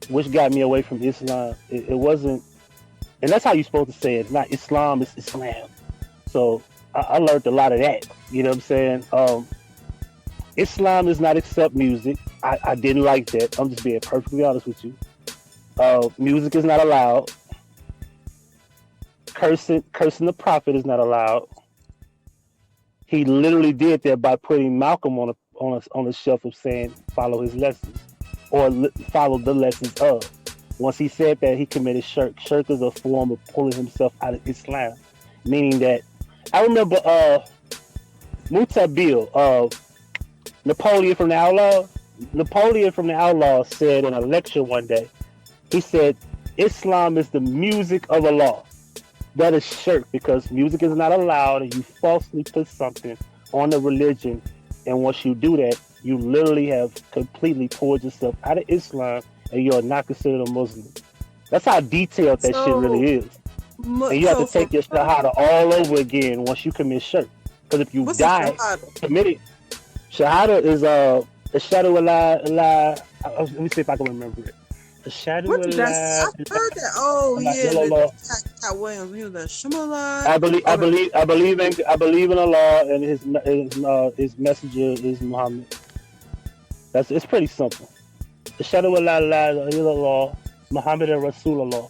which got me away from Islam. It wasn't, and that's how you're supposed to say it. It's not Islam, it's Islam. So I learned a lot of that. You know what I'm saying? Islam does not accept music. I didn't like that. I'm just being perfectly honest with you. Music is not allowed. Cursing the prophet is not allowed. He literally did that by putting Malcolm on a shelf of saying follow his lessons, or follow the lessons of. Once he said that, he committed shirk. Shirk is a form of pulling himself out of Islam, meaning that I remember Mutabil, Napoleon from the Outlaws said in a lecture one day, he said, Islam is the music of Allah. That is shirk, because music is not allowed, and you falsely put something on the religion. And once you do that, you literally have completely pulled yourself out of Islam, and you are not considered a Muslim. That's how detailed that shit really is. And you have to take your shahada all over again once you commit shirk. Because if you die committing, shahada is ashhadu Allah. Let me see if I can remember it. Ashhadu Allah. I've heard that. Oh yeah, Williams. He was like, Shemala. I believe in Allah, and his messenger is Muhammad. It's pretty simple. Ashhadu Allah la ilaha illallah Muhammad Rasulullah.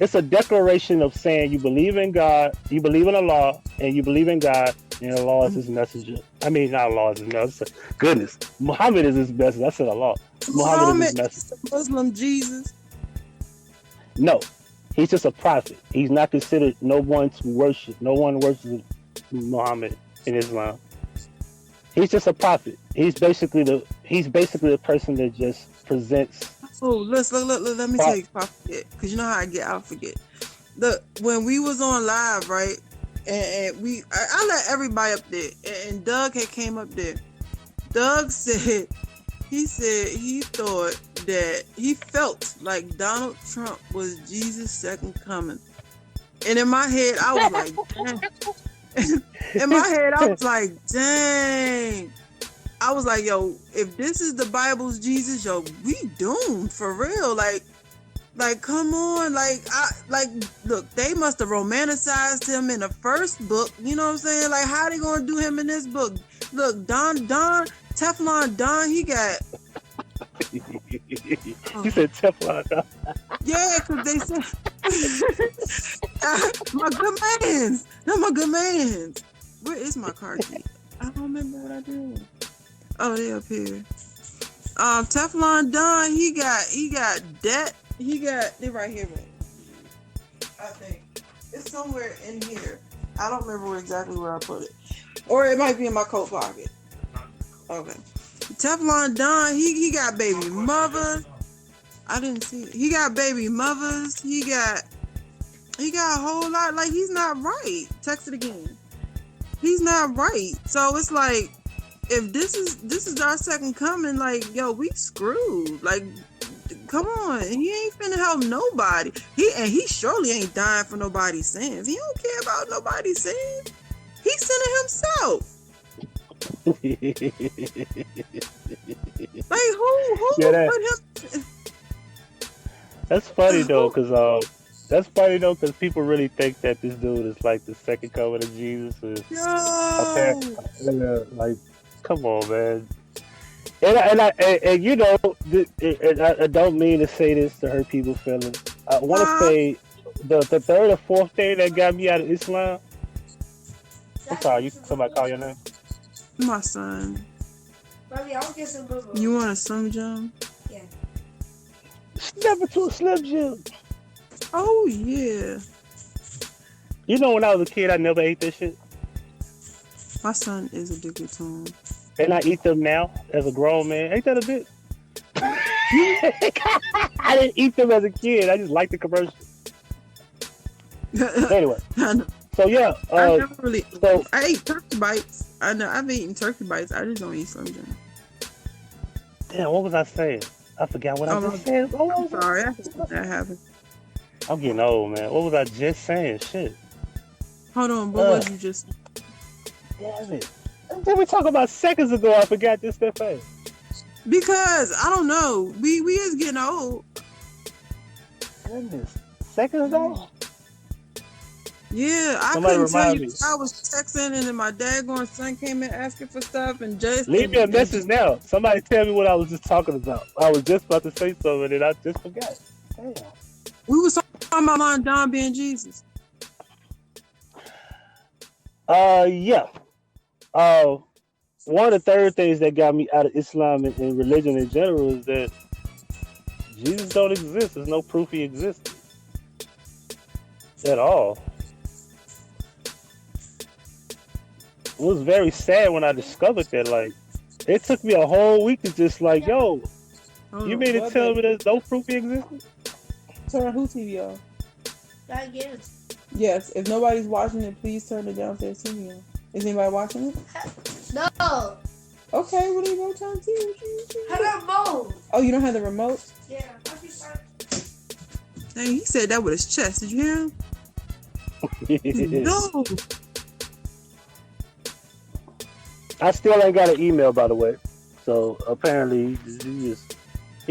It's a declaration of saying you believe in God, you believe in Allah, and you believe in God, and Allah is his messenger. I mean, not Allah is his messenger. Goodness. Muhammad is his messenger. I said Allah. Muhammad is his messenger. Muslim Jesus? No. He's just a prophet. He's not considered no one to worship. No one worships Muhammad in Islam. He's just a prophet. He's basically the person that just presents. Oh, let me tell you if I forget, because you know how I get, I'll forget. When we was on live, right, and I let everybody up there, and Doug had came up there. Doug said he thought that he felt like Donald Trump was Jesus' second coming, and in my head I was like, dang. In my head I was like, dang. I was like, yo, if this is the Bible's Jesus, yo, we doomed for real. Like, come on. Look, they must have romanticized him in the first book. You know what I'm saying? Like, how they gonna do him in this book? Look, Teflon Don, he got. You said Teflon Don. Yeah, because they said my good mans. No, my good mans. Where is my car key? I don't remember what I did. Oh, they up here. Teflon Don, he got debt. They right here, man. I think it's somewhere in here. I don't remember exactly where I put it, or it might be in my coat pocket. Okay. Teflon Don, he got baby mother. I didn't see it. He got baby mothers. He got a whole lot. Like, he's not right. Text it again. He's not right. So it's like, if this is our second coming, like, yo, we screwed. Like, come on. He ain't finna help nobody. He surely ain't dying for nobody's sins. He don't care about nobody's sins. He's sinning himself. Like, who put him? That's funny though, because people really think that this dude is like the second coming of Jesus. Like, come on, man. And you know, I don't mean to say this to hurt people's feelings. I want to say the third or fourth thing that got me out of Islam. I'm sorry, somebody call your name? My son. Mommy, I'll get some boo-boo. You want a Slim Jim? Yeah. Never to a Slim Jim. Oh yeah. You know, when I was a kid, I never ate this shit. My son is addicted to them. And I eat them now as a grown man. Ain't that a bit? I didn't eat them as a kid. I just liked the commercial. Anyway. So yeah. I never really. So I ate turkey bites. I know I've eaten turkey bites. I just don't eat Slim Jim. Damn, what was I saying? I forgot what I just said. I'm sorry. That happened. I'm getting old, man. What was I just saying? Shit. Hold on. What was you just? Damn it. Did we talk about seconds ago? I forgot this that fast. Because I don't know. We is getting old. Goodness. Seconds ago? Yeah, I couldn't tell you. I was texting and then my daggone son came in asking for stuff and just leave me a message now. Somebody tell me what I was just talking about. I was just about to say something and I just forgot. Damn. We was talking about Don being Jesus. Yeah. One of the third things that got me out of Islam and religion in general is that Jesus don't exist. There's no proof he existed at all. It was very sad when I discovered that. Like, it took me a whole week to just like, yo, you mean to tell me there's no proof he existed? Turn who TV off? That again. Yes. If nobody's watching it, please turn the downstairs TV on. Is anybody watching it? No. Okay, well then go turn the TV. Have a remote. Oh, you don't have the remote? Yeah. Dang, he said that with his chest. Did you hear him? No. I still ain't got an email, by the way. So apparently he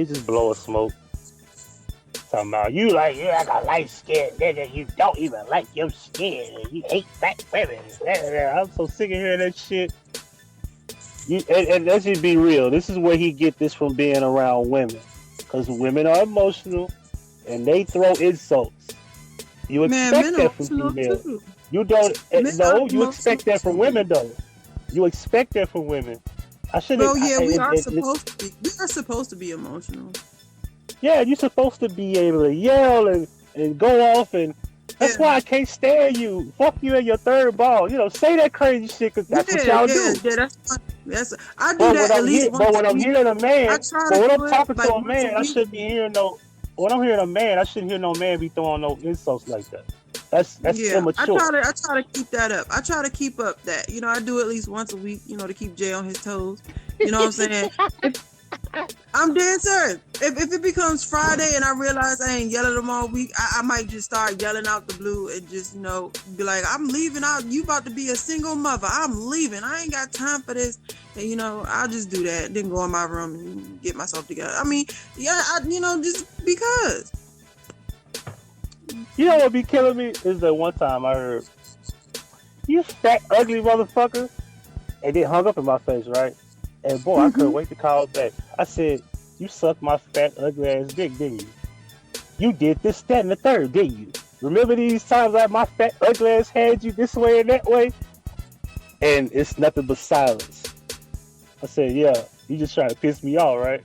just blowing smoke. Talking about you like a light skin nigga. You don't even like your skin. And you hate black women. I'm so sick of hearing that shit. And let's just be real. This is where he get this from being around women, because women are emotional and they throw insults. You expect that from females. Too. You don't. No, you expect that from women though. You expect that from women. I shouldn't. Well, yeah, we are supposed to be. We are supposed to be emotional. Yeah, you're supposed to be able to yell and go off and That's why I can't stand you. Fuck you and your third ball. You know, say that crazy shit because that's what y'all do. Yeah, I do that at least once. But when I'm hearing a man, I try but when to I'm do it talking like to a once man, I week. shouldn't be hearing no. When I'm hearing a man, I shouldn't hear no man be throwing no insults like that. That's immature. I try to keep that up. I try to keep up that. You know, I do at least once a week, you know, to keep Jay on his toes. You know what I'm saying? I'm dead serious. If it becomes Friday and I realize I ain't yelling them all week, I might just start yelling out the blue and just, you know, be like, I'm leaving out. You about to be a single mother. I'm leaving. I ain't got time for this. And, you know, I'll just do that. Then go in my room and get myself together. I mean, yeah, you know, just because. You know what be killing me is that one time I heard, you fat ugly motherfucker, and they hung up in my face, right? And boy, I couldn't wait to call back. I said, you sucked my fat ugly ass dick, didn't you? You did this, that, and the third, didn't you? Remember these times that my fat ugly ass had you this way and that way? And it's nothing but silence. I said, yeah, you just trying to piss me off, right?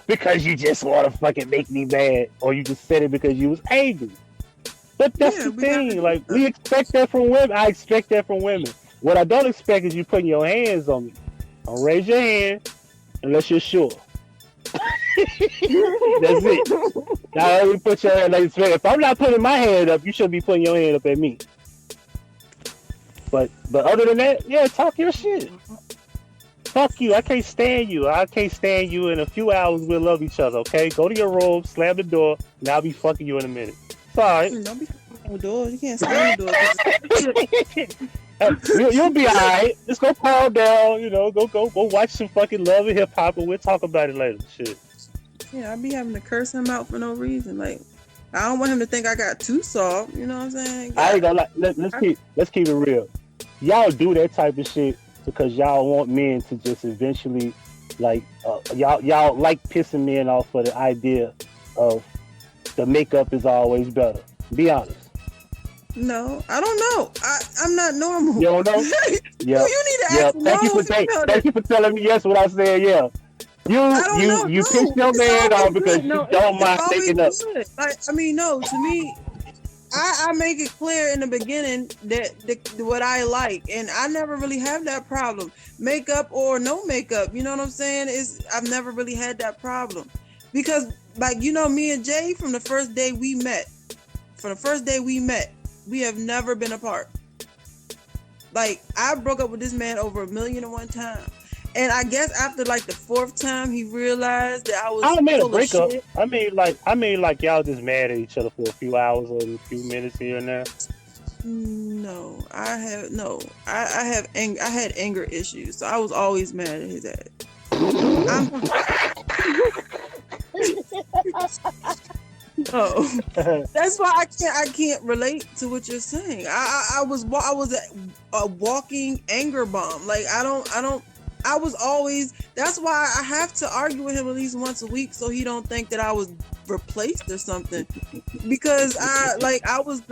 Because you just want to fucking make me mad, or you just said it because you was angry. But that's the thing, like, we expect that from women. I expect that from women. What I don't expect is you putting your hands on me. Don't raise your hand unless you're sure. That's it. Now, you put your hand, like, if I'm not putting my hand up, you shouldn't be putting your hand up at me. But other than that, yeah, talk your shit. Fuck you. I can't stand you. I can't stand you. In a few hours, we'll love each other, okay? Go to your room, slam the door, and I'll be fucking you in a minute. It's all right. Don't be fucking the door. You can't slam the door. You'll be all right. Just go calm down, you know, go watch some fucking Love and Hip Hop, and we'll talk about it later. Shit. Yeah, I be having to curse him out for no reason. Like, I don't want him to think I got too soft. You know what I'm saying? I ain't gonna lie. Let's keep it real. Y'all do that type of shit because y'all want men to just eventually, like, y'all like pissing men off for the idea of the makeup is always better. Be honest. No, I don't know. I'm not normal. You don't know? Yeah. You need to ask Thank you for telling me yes when I said yeah. You piss your man off because you don't mind taking up. Like, I mean, no, to me, I make it clear in the beginning that what I like, and I never really have that problem. Makeup or no makeup, you know what I'm saying? I've never really had that problem. Because, like, you know, me and Jay, from the first day we met, we have never been apart. Like, I broke up with this man over 1,000,001 times. And I guess after like the 4th time, he realized that I was. I don't mean a breakup. I mean like y'all just mad at each other for a few hours or a few minutes here and there. No, I had anger issues, so I was always mad at his ass. No, that's why I can't relate to what you're saying. I was a walking anger bomb. Like, I was always. That's why I have to argue with him at least once a week, so he don't think that I was replaced or something. Because I would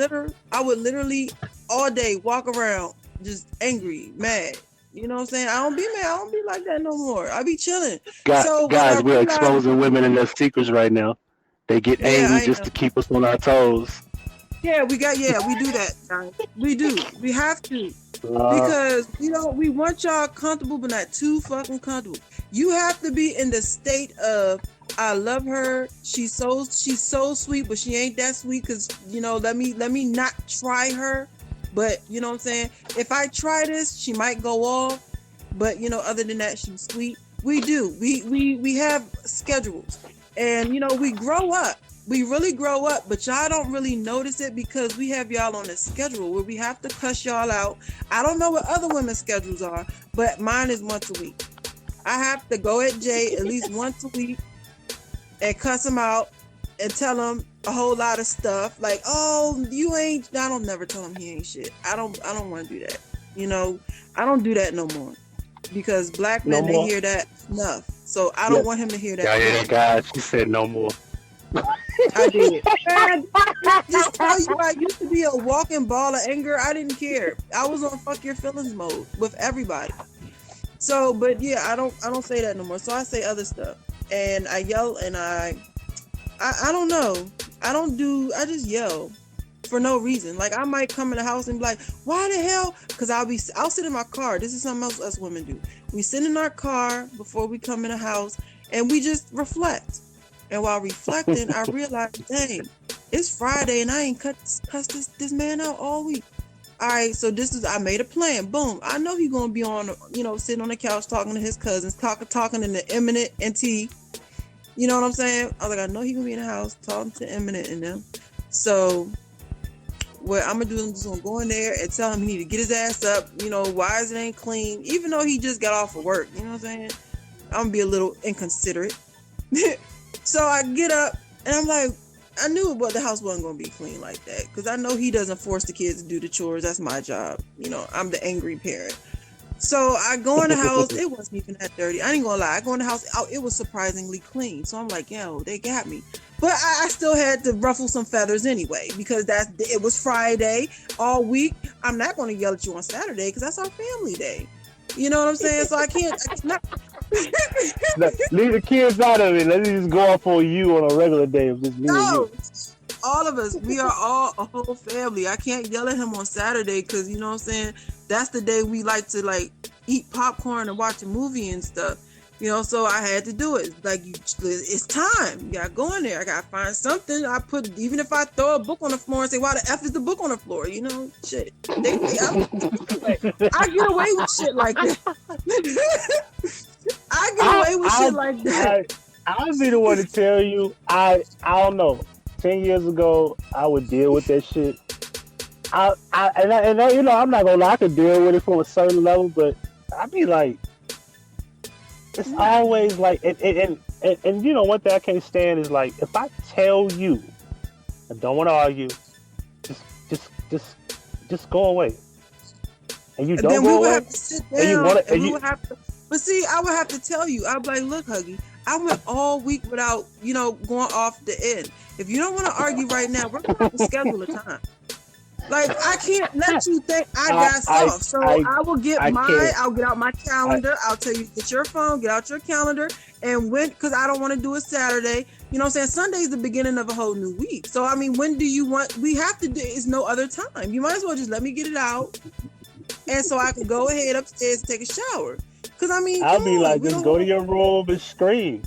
literally all day walk around just angry, mad. You know what I'm saying? I don't be mad. I don't be like that no more. I be chilling. Guys, we're exposing women and their secrets right now. They get angry just to keep us on our toes. Yeah, we do that, guys. We do. We have to. Because, you know, we want y'all comfortable, but not too fucking comfortable. You have to be in the state of, I love her. She's so sweet, but she ain't that sweet because, you know, let me not try her. But, you know what I'm saying? If I try this, she might go off. But, you know, other than that, she's sweet. We do. We have schedules. And, you know, we grow up. We really grow up, but y'all don't really notice it because we have y'all on a schedule where we have to cuss y'all out. I don't know what other women's schedules are, but mine is once a week. I have to go at Jay at least once a week and cuss him out and tell him a whole lot of stuff. Like, oh, you ain't, I don't never tell him he ain't shit. I don't want to do that. You know, I don't do that no more because black men, they hear that enough. So I don't want him to hear that. Yeah, guys, she said no more. I did. Just tell you, I used to be a walking ball of anger. I didn't care. I was on fuck your feelings mode with everybody. So, but yeah, I don't say that no more. So I say other stuff, and I yell, and I don't know. I just yell. for no reason. Like I might come in the house and be like, why the hell? Because I'll sit in my car. This is something else us women do. We sit in our car before we come in the house and we just reflect. And while reflecting, I realized, dang, it's Friday and I ain't cussed this man out all week. All right, so I made a plan. Boom. I know he's gonna be on, sitting on the couch talking to his cousins, talking in the Eminent and T. You know what I'm saying? I was like, I know he's gonna be in the house talking to Eminent and them. So what I'm gonna do, I'm just gonna go in there and tell him he need to get his ass up. Why is it ain't clean? Even though he just got off of work. You know what I'm saying? I'm gonna be a little inconsiderate. So I get up and I'm like, I knew the house wasn't going to be clean like that because I know he doesn't force the kids to do the chores. That's my job. I'm the angry parent. So I go in the house. It wasn't even that dirty. I ain't going to lie. I go in the house. It was surprisingly clean. So I'm like, yo, they got me. But I still had to ruffle some feathers anyway because it was Friday all week. I'm not going to yell at you on Saturday because that's our family day. You know what I'm saying? So I can't. Leave the kids out of it. Let me just go off on you on a regular day. No, all of us. We are all a whole family. I can't yell at him on Saturday because you know what I'm saying. That's the day we like to eat popcorn and watch a movie and stuff. So I had to do it. It's time. You gotta go in there. I gotta find something. Even if I throw a book on the floor and say, why the F is the book on the floor? Shit. I get away with shit like that. I get away with shit like that. I'll be the one to tell you, I don't know. 10 years ago, I would deal with that shit. I'm not gonna lie, I could deal with it from a certain level, but I'd be like, it's always like, and one thing I can't stand is like, if I tell you, I don't want to argue, just go away, and you don't go away. Have to sit down, but see, I would have to tell you. I'd be like, look, Huggie, I went all week without, going off the end. If you don't want to argue right now, we're gonna have to schedule a time. Like I can't let you think I got stuff. So I will get I'll get out my calendar. I'll tell you, get your phone, get out your calendar, and because I don't want to do it Saturday. You know what I'm saying? Sunday is the beginning of a whole new week. So I mean, when do you want? We have to do. It's no other time. You might as well just let me get it out, and so I can go ahead upstairs and take a shower. Because I mean, I'll be like, just go to your room and scream.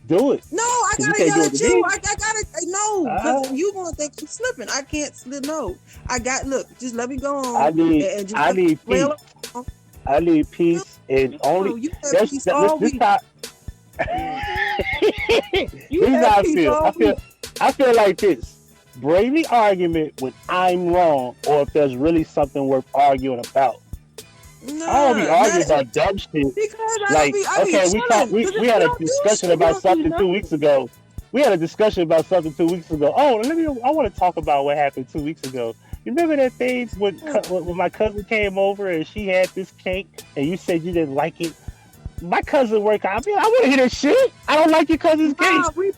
Do it. No, I gotta yell at you. I gotta because you gonna think I'm slipping. I can't slip. No, just let me go on. I need peace. I need peace, and only this time. I feel like this. Bring the argument when I'm wrong, or if there's really something worth arguing about. I don't be arguing about dumb shit. We had a discussion about something 2 weeks ago. Oh, I want to talk about what happened 2 weeks ago. You remember that thing when my cousin came over and she had this cake and you said you didn't like it? My cousin worked out. I want to hear that shit. I don't like your cousin's cake. Me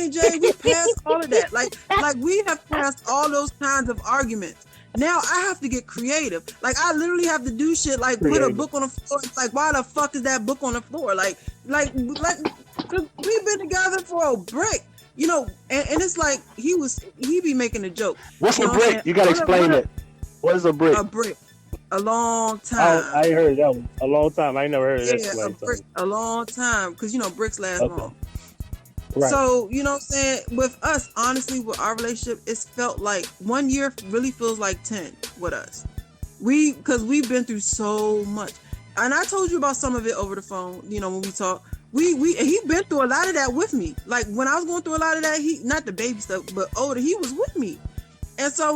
and Jay, we passed all of that. Like we have passed all those kinds of arguments. Now I have to get creative. Like I literally have to do shit like put a book on the floor. It's like, why the fuck is that book on the floor? Like, cause we've been together for a brick, and it's like he be making a joke. What's a brick? You gotta explain it. What is a brick? A brick. A long time. I heard that one. A long time. I ain't never heard that. Yeah, a long time. Because bricks last long. Right. So, you know what I'm saying? With us, honestly, with our relationship, it's felt like 1 year really feels like 10 with us. Because we've been through so much. And I told you about some of it over the phone, when we talk. He been through a lot of that with me. Like when I was going through a lot of that, not the baby stuff, but older, he was with me. And so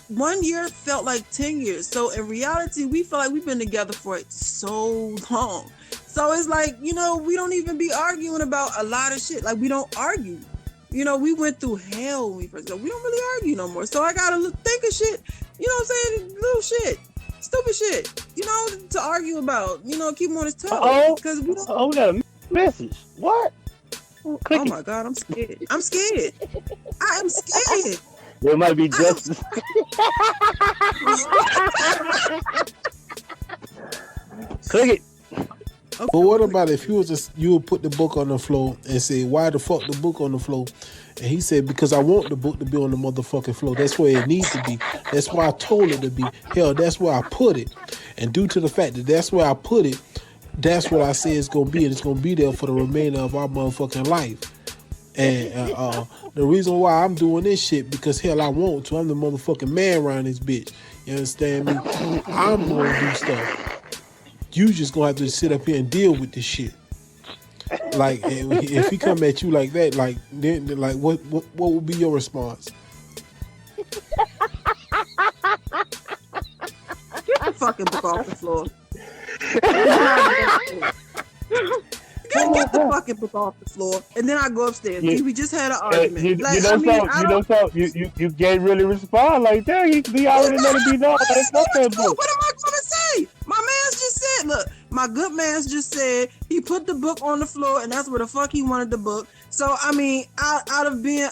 1 year felt like 10 years. So in reality, we feel like we've been together for so long. So it's like, we don't even be arguing about a lot of shit. Like we don't argue. We went through hell when we first got. We don't really argue no more. So I gotta think of shit. You know what I'm saying? Little shit, stupid shit. To argue about. Keep him on his toes. Because we don't. We got a message. What? Oh my God, I'm scared. I am scared. There might be justice. Click it. Okay. But what about if you would put the book on the floor and say, why the fuck the book on the floor? And he said, because I want the book to be on the motherfucking floor. That's where it needs to be. That's why I told it to be. Hell, that's where I put it. And due to the fact that that's where I put it, that's what I say it's going to be. And it's going to be there for the remainder of our motherfucking life. And the reason why I'm doing this shit, because hell, I want to. I'm the motherfucking man around this bitch. You understand me? I'm going to do stuff. You just going to have to sit up here and deal with this shit. Like, if he come at you like that, like, then like, what would be your response? Get the fucking book off the floor. Get the fucking book off the floor, and then I go upstairs. We just had an argument. You can't really respond like that. He already let it be known. What am I gonna say? My man's just said, look, my good man's just said he put the book on the floor, and that's where the fuck he wanted the book. So I mean, out of being,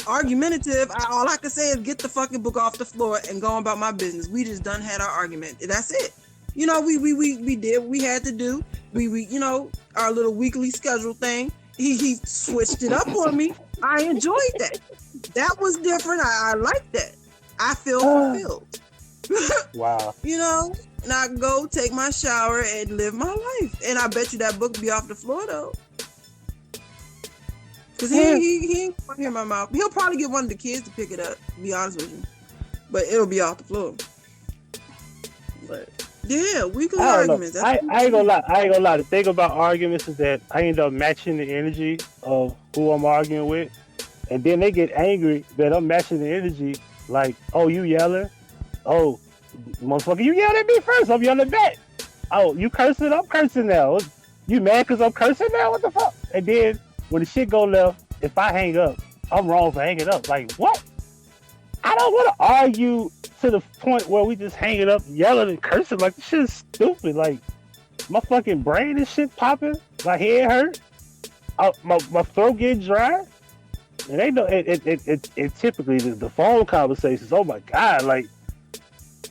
argumentative, all I can say is get the fucking book off the floor and go about my business. We just done had our argument. That's it. We did what we had to do. We our little weekly schedule thing. He switched it up on me. I enjoyed that. That was different. I like that. I feel fulfilled. Wow. And I go take my shower and live my life. And I bet you that book be off the floor though. Cause he ain't gonna hear my mouth. He'll probably get one of the kids to pick it up, to be honest with you. But it'll be off the floor. But yeah, weekly arguments. I ain't gonna lie. The thing about arguments is that I end up matching the energy of who I'm arguing with. And then they get angry that I'm matching the energy. Like, oh, you yelling? Oh, motherfucker, you yelled at me first. I'm yelling back. Oh, you cursing? I'm cursing now. You mad because I'm cursing now? What the fuck? And then when the shit go left, if I hang up, I'm wrong for hanging up. Like, what? I don't want to argue to the point where we just hanging up, yelling and cursing. Like, this shit is stupid. Like, my fucking brain and shit popping. My head hurt. My throat getting dry. And they know it typically the phone conversations. Oh my God, like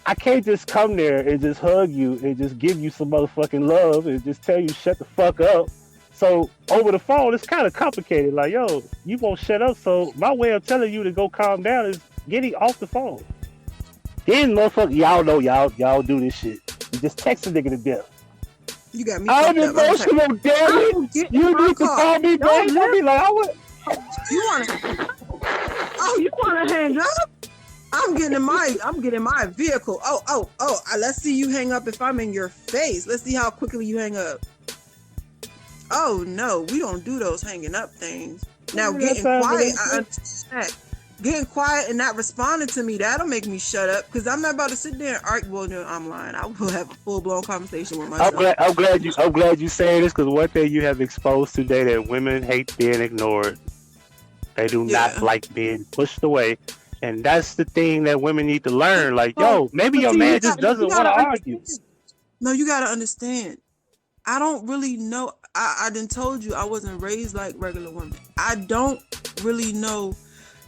I can't just come there and just hug you and just give you some motherfucking love and just tell you shut the fuck up. So over the phone, it's kind of complicated. Like, yo, you won't shut up. So my way of telling you to go calm down is getting off the phone. Then motherfucker, y'all know y'all do this shit. You just text a nigga to death. You got me. I'm emotional, damn it. You need to call me back. I be like, I would. You want to hang up? I'm getting in my vehicle. Oh, let's see you hang up if I'm in your face. Let's see how quickly you hang up. Oh no, we don't do those hanging up things. Now getting quiet, I understand that. Getting quiet and not responding to me, that'll make me shut up because I'm not about to sit there and argue. Well, no, I'm lying. I will have a full-blown conversation with myself. I'm glad you saying this because one thing you have exposed today that women hate being ignored. They do not like being pushed away. And that's the thing that women need to learn. Like, yo, maybe your man just doesn't want to argue. No, you got to understand. I don't really know. I done told you I wasn't raised like regular women. I don't really know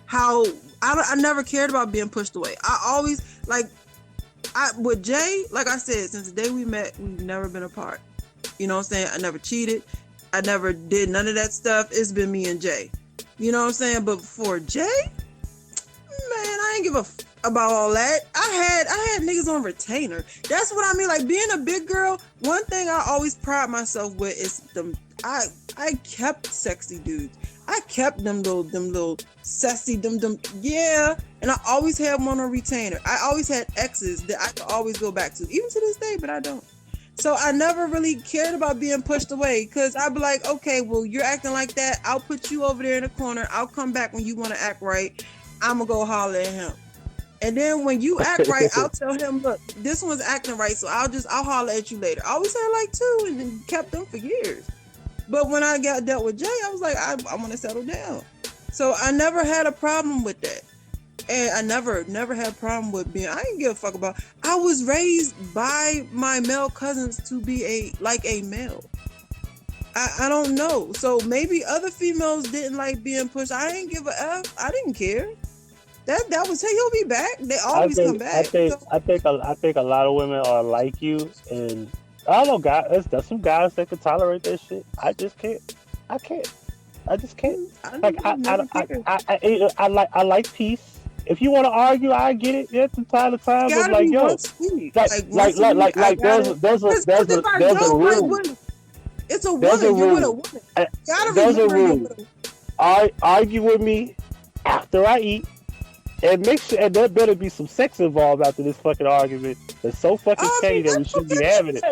how. I never cared about being pushed away. I always, with Jay, like I said, since the day we met, we've never been apart. You know what I'm saying? I never cheated. I never did none of that stuff. It's been me and Jay. You know what I'm saying? But for Jay, man, I ain't give a about all that. I had niggas on retainer. That's what I mean. Like being a big girl, one thing I always pride myself with is I kept sexy dudes. I kept them little sassy yeah. And I always had one on retainer. I always had exes that I could always go back to, even to this day, but I don't. So I never really cared about being pushed away because I'd be like, okay, well, you're acting like that. I'll put you over there in the corner. I'll come back when you want to act right. I'm going to go holler at him. And then when you act right, I'll tell him, look, this one's acting right. So I'll holler at you later. I always had like two and then kept them for years. But when I got dealt with Jay, I was like, I want to settle down. So I never had a problem with that. And I never had a problem with being, I didn't give a fuck about, I was raised by my male cousins to be a male. I don't know. So maybe other females didn't like being pushed. I didn't give a F. I didn't care. That was, hey, he'll be back. They always come back. I think a lot of women are like you, and I don't know, guys. There's some guys that can tolerate that shit. I just can't. I can't. I just can't. Like I like peace. If you want to argue, I get it. It's from time to time, but Gotta like be yo, once a week. Once a week, I there's gotta- there's a Because there's if a I there's a don't like rule. women, it's a There's a woman. You're with a rule. woman. You gotta There's a remember you're rule. with a woman. Argue with me after I eat, and make sure and there better be some sex involved after this fucking argument. It's so fucking petty that we shouldn't be having it.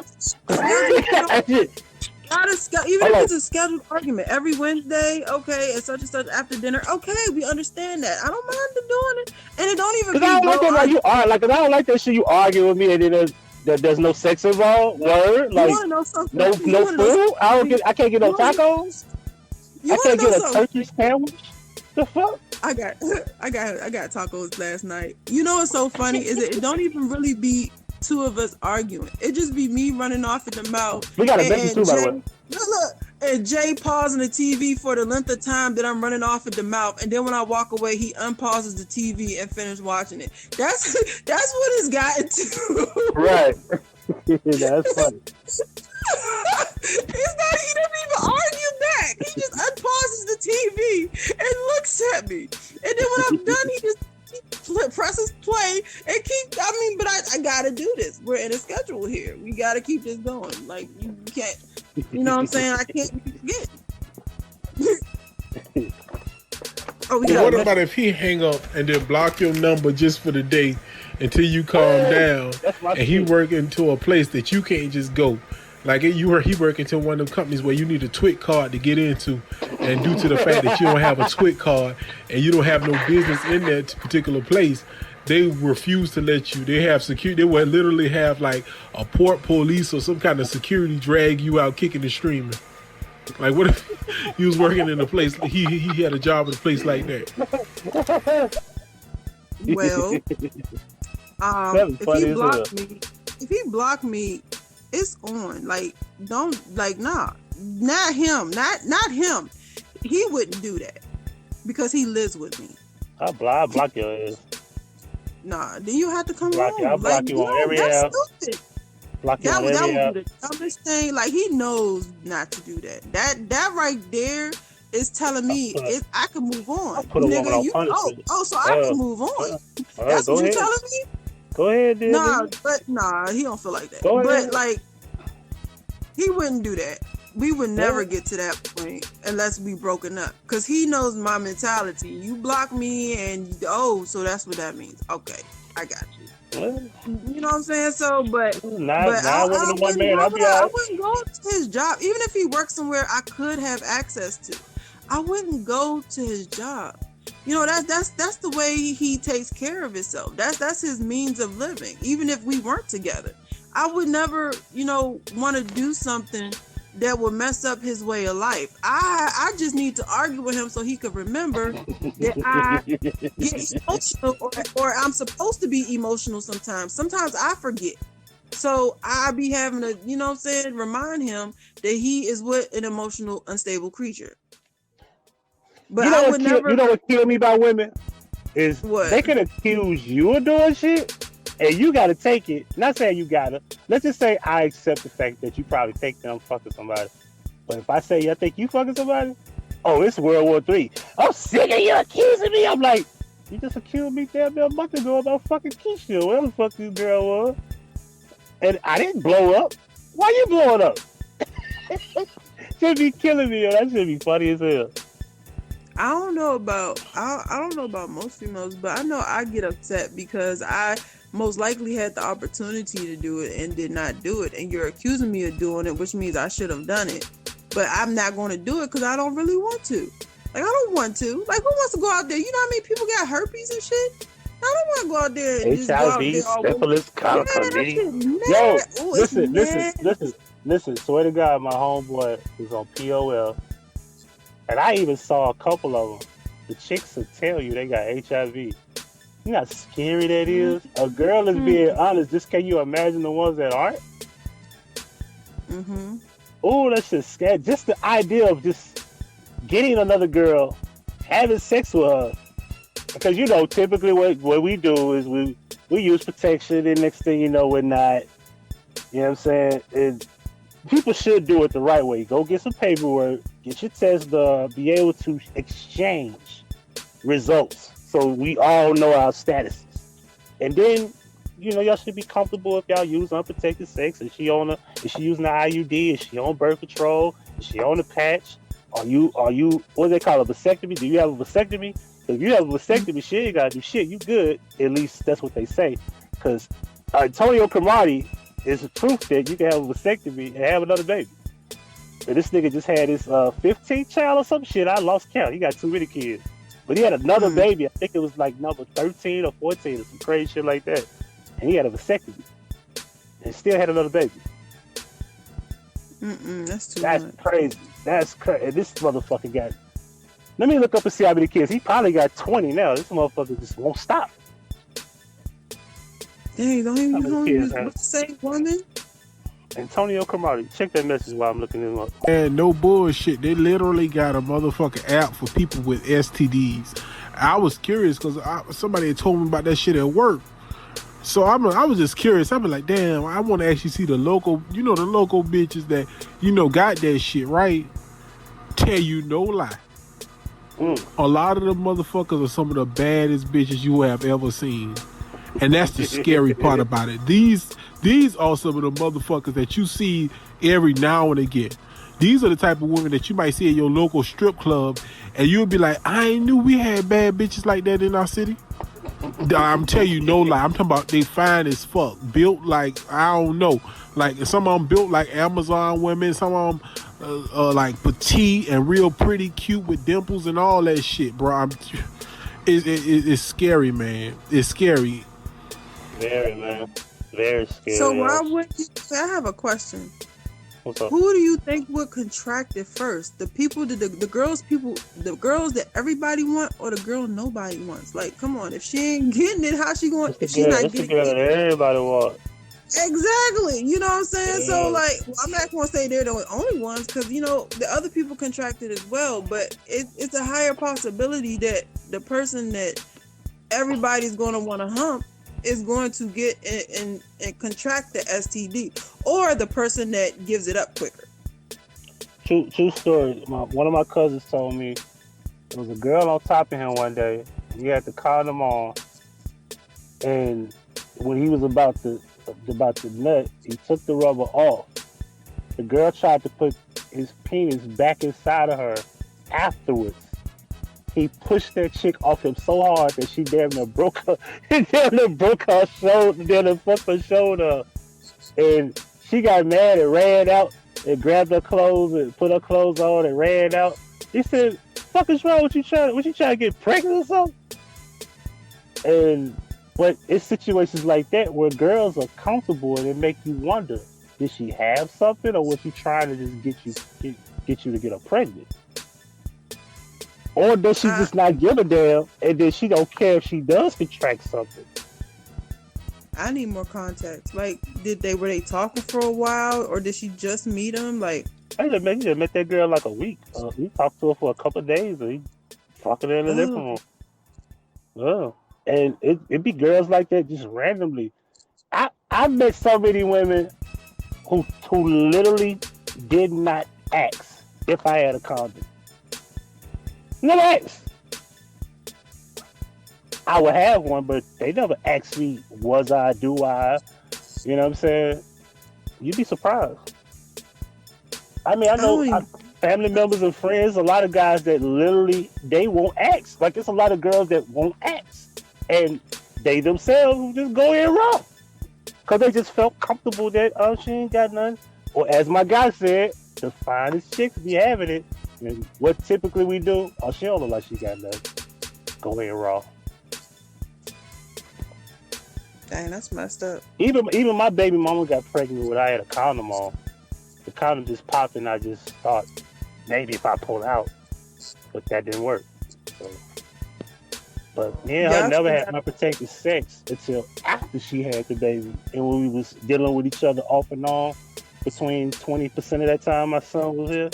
Even if it's a scheduled argument every Wednesday, okay, and such after dinner, okay, we understand that. I don't mind them doing it, and it don't even. Cause I don't like that. Like you are like, cause I don't like that shit. You argue with me, and then there's no sex involved. Word, like no food. I can't get no tacos. I can't get a turkey sandwich. The fuck? I got tacos last night. You know what's so funny is it don't even really be two of us arguing. It just be me running off at the mouth. We got a message too, by the way. Look, and Jay pausing the TV for the length of time that I'm running off at the mouth, and then when I walk away, he unpauses the TV and finish watching it. That's what it's gotten to. Right. That's funny. It's not. He didn't even argue back. He just unpauses the TV and looks at me, and then when I'm done, he just presses play and keep. I mean, but I gotta do this. We're in a schedule here. We gotta keep this going. Like you can't. You know what I'm saying? I can't forget. What about if he hang up and then block your number just for the day until you calm down, and he work into a place that you can't just go? Like he work into one of the companies where you need a TWIC card to get into, and due to the fact that you don't have a TWIC card and you don't have no business in that particular place, they refuse to let you. They have security. They will literally have like a port police or some kind of security drag you out kicking and screaming. Like what if he was working in a place, he had a job in a place like that? Well, if he blocked me, it's on. Like, don't, like, nah, not him, not him. He wouldn't do that because he lives with me. I'll block your ass. Nah, then you have to come home. I'll block you on every app. Block you on every app. That would be the dumbest thing. Like, he knows not to do that. That right there is telling me I can move on. Nigga, so I can move on. That's what you're telling me? Go ahead, dude. Nah, he don't feel like that. But like, he wouldn't do that. We would never get to that point unless we broken up. Cause he knows my mentality. You block me and so that's what that means. Okay, I got you. You know what I'm saying? So, I wouldn't go to his job. Even if he works somewhere I could have access to, I wouldn't go to his job. You know, that's the way he takes care of himself. That's his means of living. Even if we weren't together, I would never, want to do something that would mess up his way of life. I just need to argue with him so he could remember that I get emotional or I'm supposed to be emotional sometimes. Sometimes I forget. So I be having to, remind him that he is with an emotional, unstable creature. But I would never. You know what kills me about women is what? They can accuse you of doing shit, and you gotta take it. Not saying you gotta. Let's just say I accept the fact that you probably think that I'm fucking somebody. But if I say I think you fucking somebody, it's World War III. I'm sick of you accusing me. I'm like, you just accused me damn near a month ago about fucking Keisha, whatever the fuck this girl was, and I didn't blow up. Why you blowing up? Should be killing me. That should be funny as hell. I don't know about most females, but I know I get upset because I most likely had the opportunity to do it and did not do it, and you're accusing me of doing it, which means I should have done it, but I'm not going to do it because I don't really want to. Like, I don't want to. Like, who wants to go out there? You know how many people got herpes and shit? I don't want to go out there and just go out there. Syphilis, listen. Swear to God, my homeboy is on POL. And I even saw a couple of them. The chicks will tell you they got HIV. You know how scary that is? A girl is being honest. Just can you imagine the ones that aren't? Mm-hmm. Oh, that's just scary. Just the idea of just getting another girl, having sex with her. Because, typically what we do is we use protection, and next thing you know, we're not. You know what I'm saying? And people should do it the right way. Go get some paperwork, get your test done, be able to exchange results so we all know our statuses. And then, you know, y'all should be comfortable if y'all use unprotected sex. Is she using the IUD? Is she on birth control? Is she on the patch? Are you what do they call a vasectomy? Do you have a vasectomy? If you have a vasectomy, shit, you gotta do shit. You good. At least that's what they say. Because Antonio Cromartie is the proof that you can have a vasectomy and have another baby. And this nigga just had his 15th child or some shit. I lost count. He got too many kids. But he had another baby. I think it was like number 13 or 14 or some crazy shit like that. And he had a vasectomy. And still had another baby. That's too That's much. crazy. That's crazy. And this motherfucker got... Let me look up and see how many kids. He probably got 20 now. This motherfucker just won't stop. Dang, don't even know kids, what to say, woman. Antonio Cromartie. Check that message while I'm looking him up. And no bullshit. They literally got a motherfucking app for people with STDs. I was curious because somebody had told me about that shit at work. So I was just curious. I've been like, damn, I want to actually see the local, the local bitches that, got that shit, right? Tell you no lie. A lot of the motherfuckers are some of the baddest bitches you have ever seen. And that's the scary part about it. These are some of the motherfuckers that you see every now and again. These are the type of women that you might see at your local strip club, and you'll be like, I ain't knew we had bad bitches like that in our city. I'm telling you, no lie. I'm talking about they fine as fuck. Built like, I don't know. Like, some of them built like Amazon women. Some of them like petite and real pretty, cute with dimples and all that shit, bro. It's scary, man. It's scary. Very, man. Very scary. So why would you... I have a question. What's up? Who do you think would contract it first? The people, the girls that everybody want, or the girl nobody wants? Like, come on, if she ain't getting it, how she going? If she's not getting it, everybody wants. Exactly. You know what I'm saying? Yeah. So, like, I'm not going to say they're the only ones, because, the other people contracted as well, but it's a higher possibility that the person that everybody's going to want to hump is going to get and contract the STD, or the person that gives it up quicker. True story. One of my cousins told me there was a girl on top of him one day. He had the condom on, and when he was about to nut, he took the rubber off. The girl tried to put his penis back inside of her afterwards. He pushed that chick off him so hard that she damn near broke her shoulder, damn near fucked her shoulder. And she got mad and ran out and grabbed her clothes and put her clothes on and ran out. He said, "Fuck is wrong with you? Was you trying to get pregnant or something?" But it's situations like that where girls are comfortable and it make you wonder, did she have something, or was she trying to just get you to get her pregnant? Or does she just not give a damn, and then she don't care if she does contract something? I need more context. Like, were they talking for a while, or did she just meet him? Like, I just met that girl like a week. He talked to her for a couple of days, and he fucking her in the living room. Oh, and it be girls like that just randomly. I met so many women who literally did not ask if I had a condom. Never asked. I would have one, but they never asked me, was I, do I? You know what I'm saying? You'd be surprised. I mean, I know family members and friends, a lot of guys that literally, they won't ask. Like, there's a lot of girls that won't ask. And they themselves just go in wrong. Because they just felt comfortable that, oh, she ain't got none. Or as my guy said, the finest chicks be having it. And what typically we do, oh, she don't look like she got nothing. Go in raw. Dang, that's messed up. Even my baby mama got pregnant when I had a condom on. The condom just popped, and I just thought maybe if I pull out, but that didn't work. So, but I never had unprotected sex until after she had the baby, and when we was dealing with each other off and on between 20% of that time my son was here.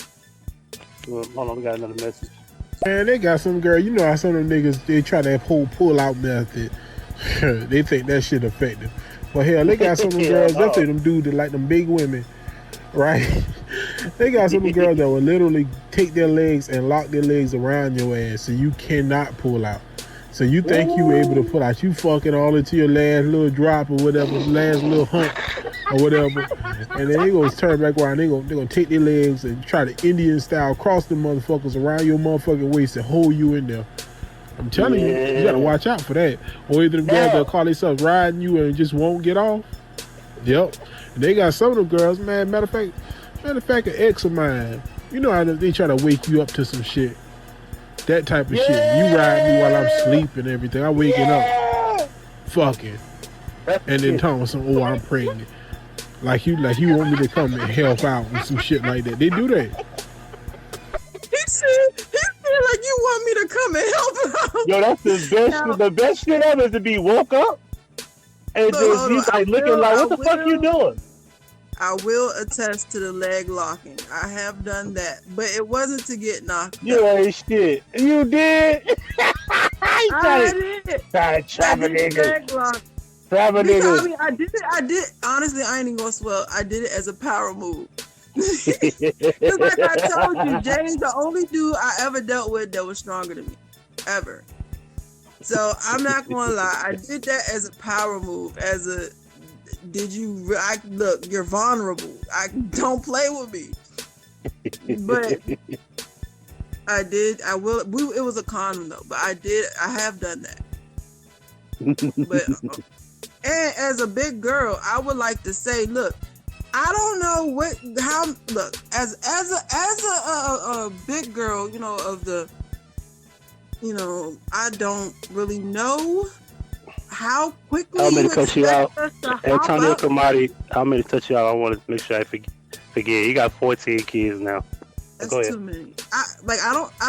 Well, hold on, we got another message. Man, they got some girl. You know how some of them niggas, they try that whole pull-out method. They think that shit effective. Well, hell, they got some of them girls, definitely them dudes that like them big women, right? They got some of them girls that will literally take their legs and lock their legs around your ass so you cannot pull out. So you think you able to pull out. You fucking all into your last little drop or whatever, last little hump or whatever. And then they gonna turn back around. They gonna take their legs and try to Indian style cross the motherfuckers around your motherfucking waist and hold you in there. I'm telling you, you gotta watch out for that. Or either the girls that call themselves riding you and just won't get off. Yep. And they got some of them girls, man. Matter of fact, an ex of mine, you know how they try to wake you up to some shit. That type of shit. You ride me while I'm sleeping and everything. I'm waking up fucking. And then telling some, oh, I'm pregnant. Like you want me to come and help out and some shit like that. They do that. He said like you want me to come and help out. Yo, that's the best. The best shit ever is to be woke up and just you like looking like, what the fuck you doing? I will attest to the leg locking. I have done that, but it wasn't to get knocked You up. ain't shit. You did. I did. Try to trap a nigga. Leg lock. Trap a nigga. I mean, I did. Honestly, I ain't even gonna swell. I did it as a power move. Just like I told you, James, the only dude I ever dealt with that was stronger than me, ever. So I'm not gonna lie, I did that as a power move. Look, you're vulnerable. Don't play with me. But I did. I will. It was a condom though, but I have done that. But and as a big girl, I would like to say, look. I don't know as a big girl, I don't really know how quickly I'm going to cut you out. Antonio Kamadi, I'm going to touch you out. I want to make sure I forget. You got 14 kids now. That's Go ahead. too many. I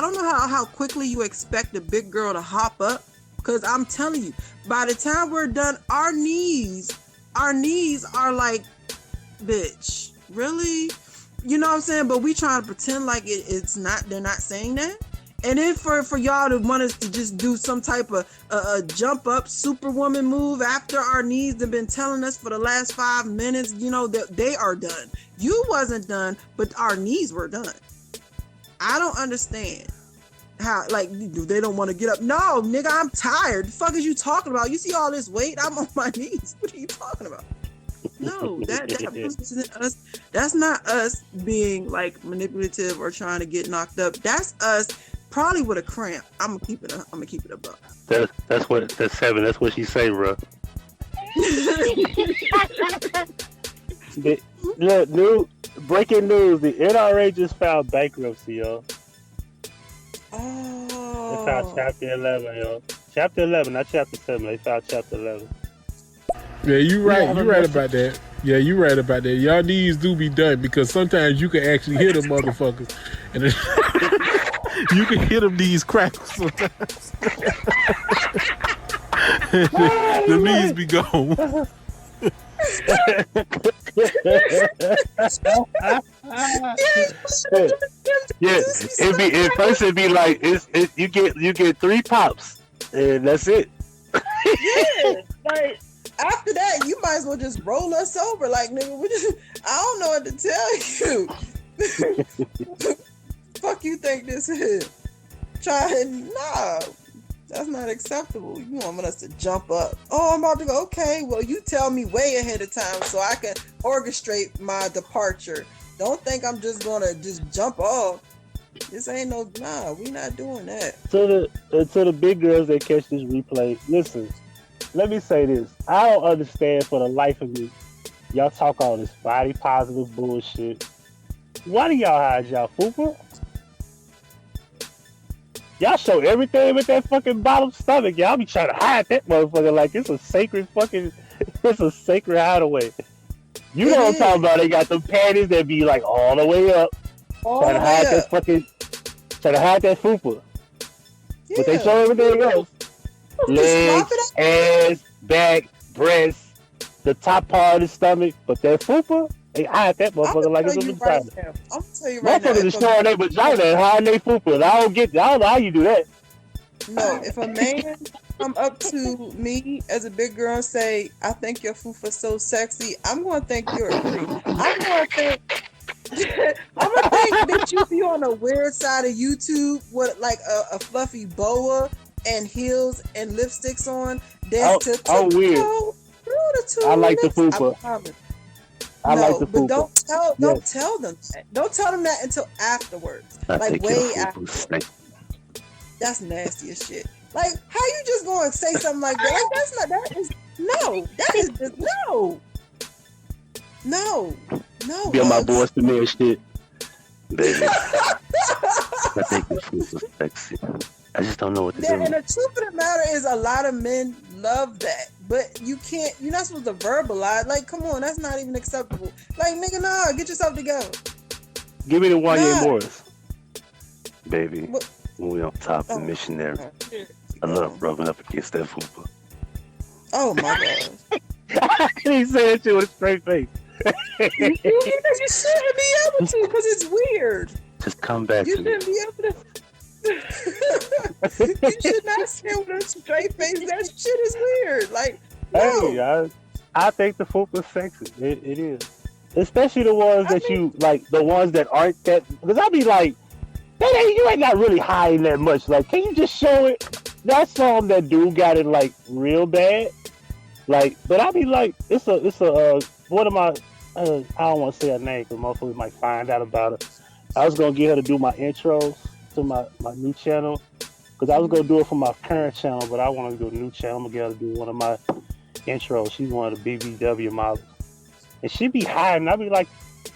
don't know how quickly you expect a big girl to hop up, because I'm telling you, by the time we're done, our knees are like, bitch, really? You know what I'm saying? But we trying to pretend like it's not. They're not saying that. And then for y'all to want us to just do some type of jump up superwoman move after our knees have been telling us for the last 5 minutes, that they are done. You wasn't done, but our knees were done. I don't understand how, like, they don't want to get up. No, nigga, I'm tired. The fuck is you talking about? You see all this weight? I'm on my knees. What are you talking about? No, that isn't us. That's not us being like manipulative or trying to get knocked up. That's us probably with a cramp. I'm gonna keep it above. That's 7. That's what she say, bro. Look, breaking news: the NRA just filed bankruptcy, yo. Oh. They filed Chapter 11, yo. Chapter 11, not Chapter 7. They filed Chapter 11. Yeah, you right. You right about that. Yeah, you right about that. Y'all knees do be done because sometimes you can actually hit them motherfuckers, and you can hit them knees crackles sometimes. The knees be gone. Yeah, it'd be like you get 3 pops, and that's it. Yeah, like after that, you might as well just roll us over. Like, nigga, I don't know what to tell you. Fuck you think this is? Nah, that's not acceptable. You want us to jump up. Oh, I'm about to go. Okay, well, you tell me way ahead of time so I can orchestrate my departure. Don't think I'm just gonna just jump off. This ain't we not doing that. To the big girls that catch this replay, listen. Let me say this. I don't understand for the life of me. Y'all talk all this body positive bullshit. Why do y'all hide y'all fupa? Y'all show everything with that fucking bottom stomach. Y'all be trying to hide that motherfucker like it's a sacred hideaway. You know what I'm talking about? They got them panties that be like all the way up. Trying to hide that fupa. Yeah. But they show everything else. Legs, ass, back, breasts, the top part of the stomach, but that fupa, they hide that motherfucker like it's a vagina. I'm gonna tell you right now. Motherfuckers is showing their vagina and hiding their fupa. I don't know how you do that. No, if a man come up to me as a big girl and say, "I think your fufa's so sexy," I'm gonna think you're a creep. I'm gonna think I'm gonna think that you be on a weird side of YouTube with like a fluffy boa and heels and lipsticks on. I'm weird. I like the fupa. I like the fupa. But don't tell them that. Don't tell them that until afterwards. Like way after. That's nasty as shit. Like, how you just going to say something like that? Like, that is just no. Get my boys to me and shit. Baby. I think the food was sexy. I just don't know what to do. And the truth of the matter is a lot of men love that. But you're not supposed to verbalize. Like, come on, that's not even acceptable. Like, nigga, nah, get yourself together. Give me the 1 year boys. Baby. What? When we on top of the missionary, I love rubbing up against that fupa. Oh my god! He said it to with a straight face. You shouldn't be able to because it's weird. Just come back. You shouldn't be able to. You should not say with a straight face. That shit is weird. Like, no. Hey, I think the fupa's sexy. It is, especially the ones that you like, the ones that aren't that. Because I be like. You ain't not really hiding that much. Like, can you just show it? That's some that dude got it like real bad. Like, but I be like, it's a one of my I don't want to say her name because motherfuckers might find out about it. I was gonna get her to do my intros to my new channel because I was gonna do it for my current channel, but I want to do a new channel. I'm gonna get her to do one of my intros. She's one of the BBW models, and she be hiding. I be like.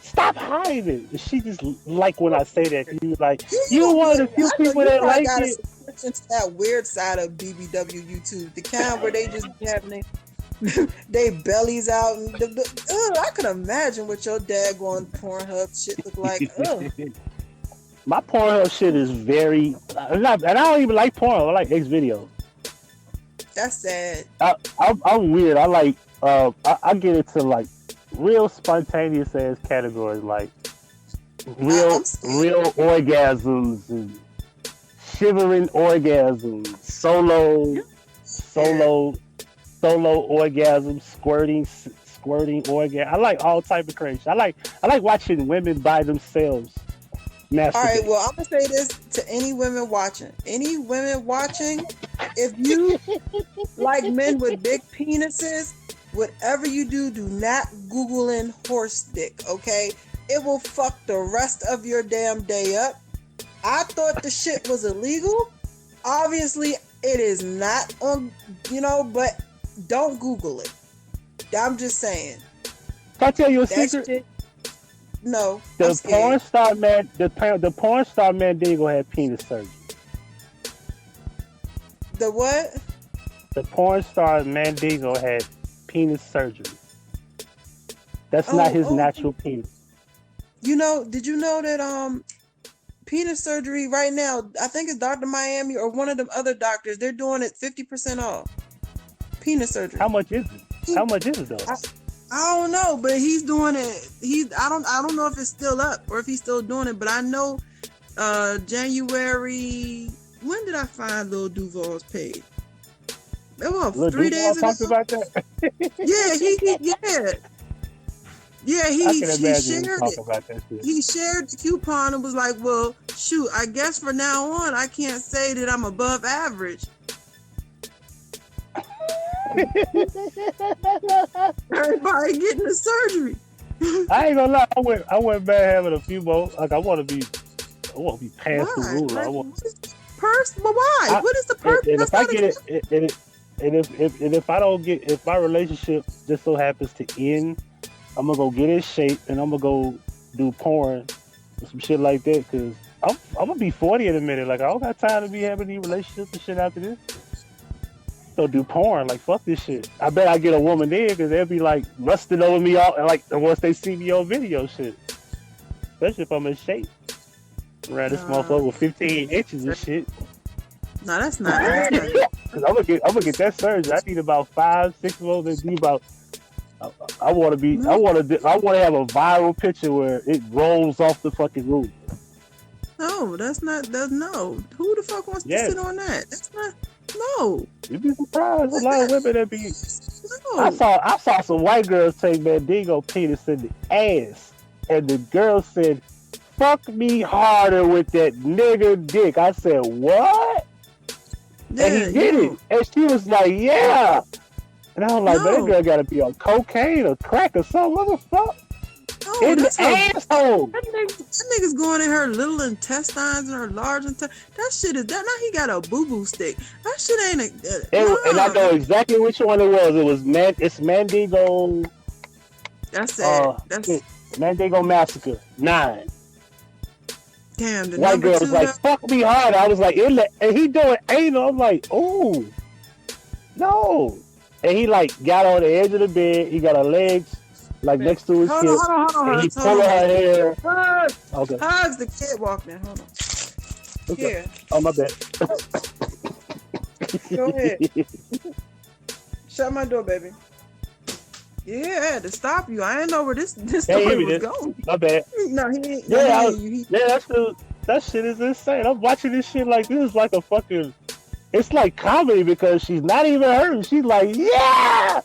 Stop hiding. She just like when I say that. You like you one of the few people that like it. Into that weird side of BBW YouTube, the kind where they just be having they bellies out and I could imagine what your daggone Pornhub shit look like. My Pornhub shit is very and I don't even like porn. I like X videos. That's sad. I'm weird. I like I get into like real spontaneous ass categories like real orgasms and shivering orgasms, solo orgasms, squirting orgasm. I like all type of crazy. I like watching women by themselves. Masturbate. All right, well, I'm gonna say this to any women watching. Any women watching, if you like men with big penises, whatever you do not Google in horse dick, okay? It will fuck the rest of your damn day up. I thought the shit was illegal. Obviously, it is not on, but don't Google it. I'm just saying. Can I tell you a secret? Shit, no. The porn star man, the porn star Mandingo had penis surgery. The what? The porn star Mandingo had penis surgery. That's not his natural penis. Did you know that penis surgery right now, I think it's Dr. Miami or one of them other doctors, they're doing it 50% off. Penis surgery. How much is it? How much is it though? I don't know, but he's doing it. I don't know if it's still up or if he's still doing it, but I know January. When did I find Lil Duval's page? Well, 3 days ago. Talked about that. He shared it. He shared the coupon and was like, "Well, shoot, I guess for now on, I can't say that I'm above average." Everybody getting the surgery. I ain't gonna lie, I went back having a few more. Like I want to be past the rule. Like, purse, but why? What is the purse? And if I get it, and if I don't get, if my relationship just so happens to end, I'm gonna go get in shape and I'm gonna go do porn or some shit like that. Cause I'm gonna be 40 in a minute. Like I don't got time to be having any relationships and shit after this. So do porn, like fuck this shit. I bet I get a woman there because they'll be like rusting over me all, and like once they see me on video shit. Especially if I'm in shape. Around this motherfucker with 15 inches and shit. No, that's not. Cause I'm gonna get that surgery. I need about 5-6 months. And about. I want to have a viral picture where it rolls off the fucking roof. No, that's not. No. Who the fuck wants to Yes. sit on that? That's not. No. You'd be surprised. A lot of women that be. No. I saw some white girls take Mandingo penis in the ass, and the girl said, "Fuck me harder with that nigga dick." I said, "What?" Yeah, And he did it, and she was like, "Yeah." And I was like, "Man, that girl gotta be on cocaine or crack or something. What the fuck?" No, In the that's her. asshole. That nigga's going in her little intestines and her large intestines. That shit is that. Now he got a boo boo stick. That shit ain't a. And I know exactly which one it was. It was It's Mandingo. That's sad. That's Mandingo Massacre 9. damn. The White number girl two. was like, "Fuck me hard." I was like, and he doing anal. I'm like, "Oh, no." And he like got on the edge of the bed. He got her legs like next to his Hold hip. on. And he Hugs, pulling her hair. Hugs. Okay. Hugs, the kid walking. Hold on. Okay. Here, Oh, my bad. go ahead. Shut my door, baby. Yeah, I had to stop you. I didn't know where this story was going. My bad. No, he ain't. Yeah, Yeah, that shit is insane. I'm watching this shit like this is like a fucking. It's like comedy because she's not even hurting. She's like, "Yeah,"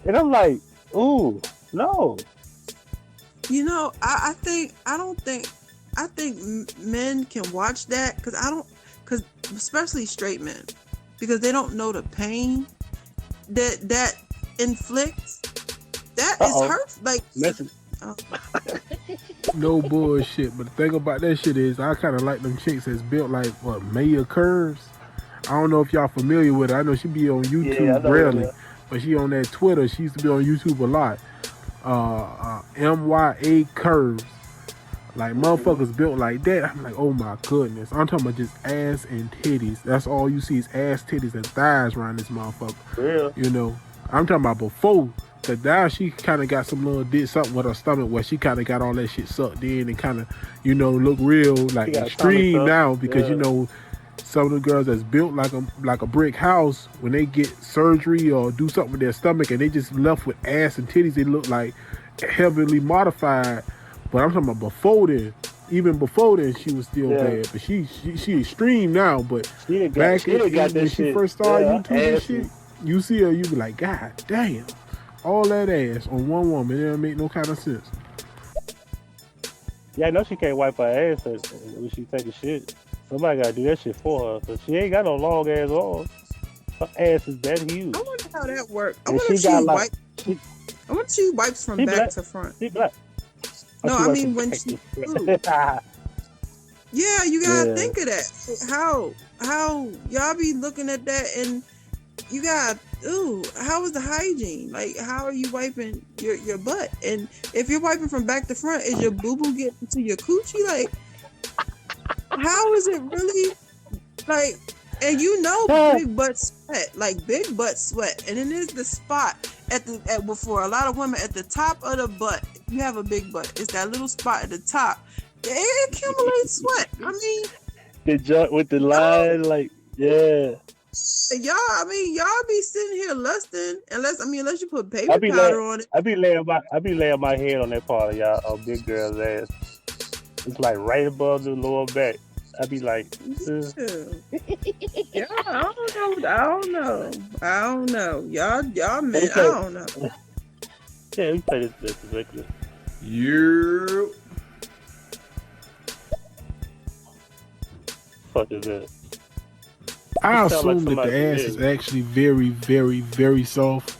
and I'm like, "Ooh, no." You know, I think men can watch that because especially straight men, because they don't know the pain that inflicts. That is hurt. Like, No bullshit. But the thing about that shit is, I kind of like them chicks that's built like what Maya Curves. I don't know if y'all familiar with her. I know she be on YouTube rarely, but she on that Twitter. She used to be on YouTube a lot. MYA Curves. Like motherfuckers built like that. I'm like, oh my goodness. I'm talking about just ass and titties. That's all you see is ass, titties, and thighs around this motherfucker. Real. You know, I'm talking about before. Cause now she kind of got some little did something with her stomach where she kind of got all that shit sucked in and kind of, you know, look real like extreme now because you know some of the girls that's built like a brick house, when they get surgery or do something with their stomach and they just left with ass and titties, they look like heavily modified. But I'm talking about before then. Even before then, she was still bad. But she extreme now. But back when she first started YouTube and shit, you see her, you be like, God damn. All that ass on one woman, it don't make no kind of sense. Yeah, I know she can't wipe her ass when she take a shit. Somebody gotta do that shit for her, cause she ain't got no long ass arms. Her ass is that huge. I wonder how that works. I And wonder if she she got, wipes. I wonder if she wipes from She back black. to front. She black. No, she I wipes mean from when back she. to front. Yeah, you gotta Yeah. think of that. How y'all be looking at that and you got how is the hygiene? Like, how are you wiping your butt? And if you're wiping from back to front, is your boo boo getting to your coochie? Like, how is it really? Like, and you know, big butt sweat, like big butt sweat, and it is the spot before a lot of women at the top of the butt. If you have a big butt, it's that little spot at the top. It accumulates sweat. I mean, The joint with the line, like, yeah. y'all be sitting here lusting unless you put baby powder on it. I be laying my head on that part of y'all big girl's ass. It's like right above the lower back. I be like, Yeah, I don't know. Y'all men, I don't know. Yeah, we play this regular. You. Fuck is that? I It sound assume like that the somebody ass is. is actually very, very, very soft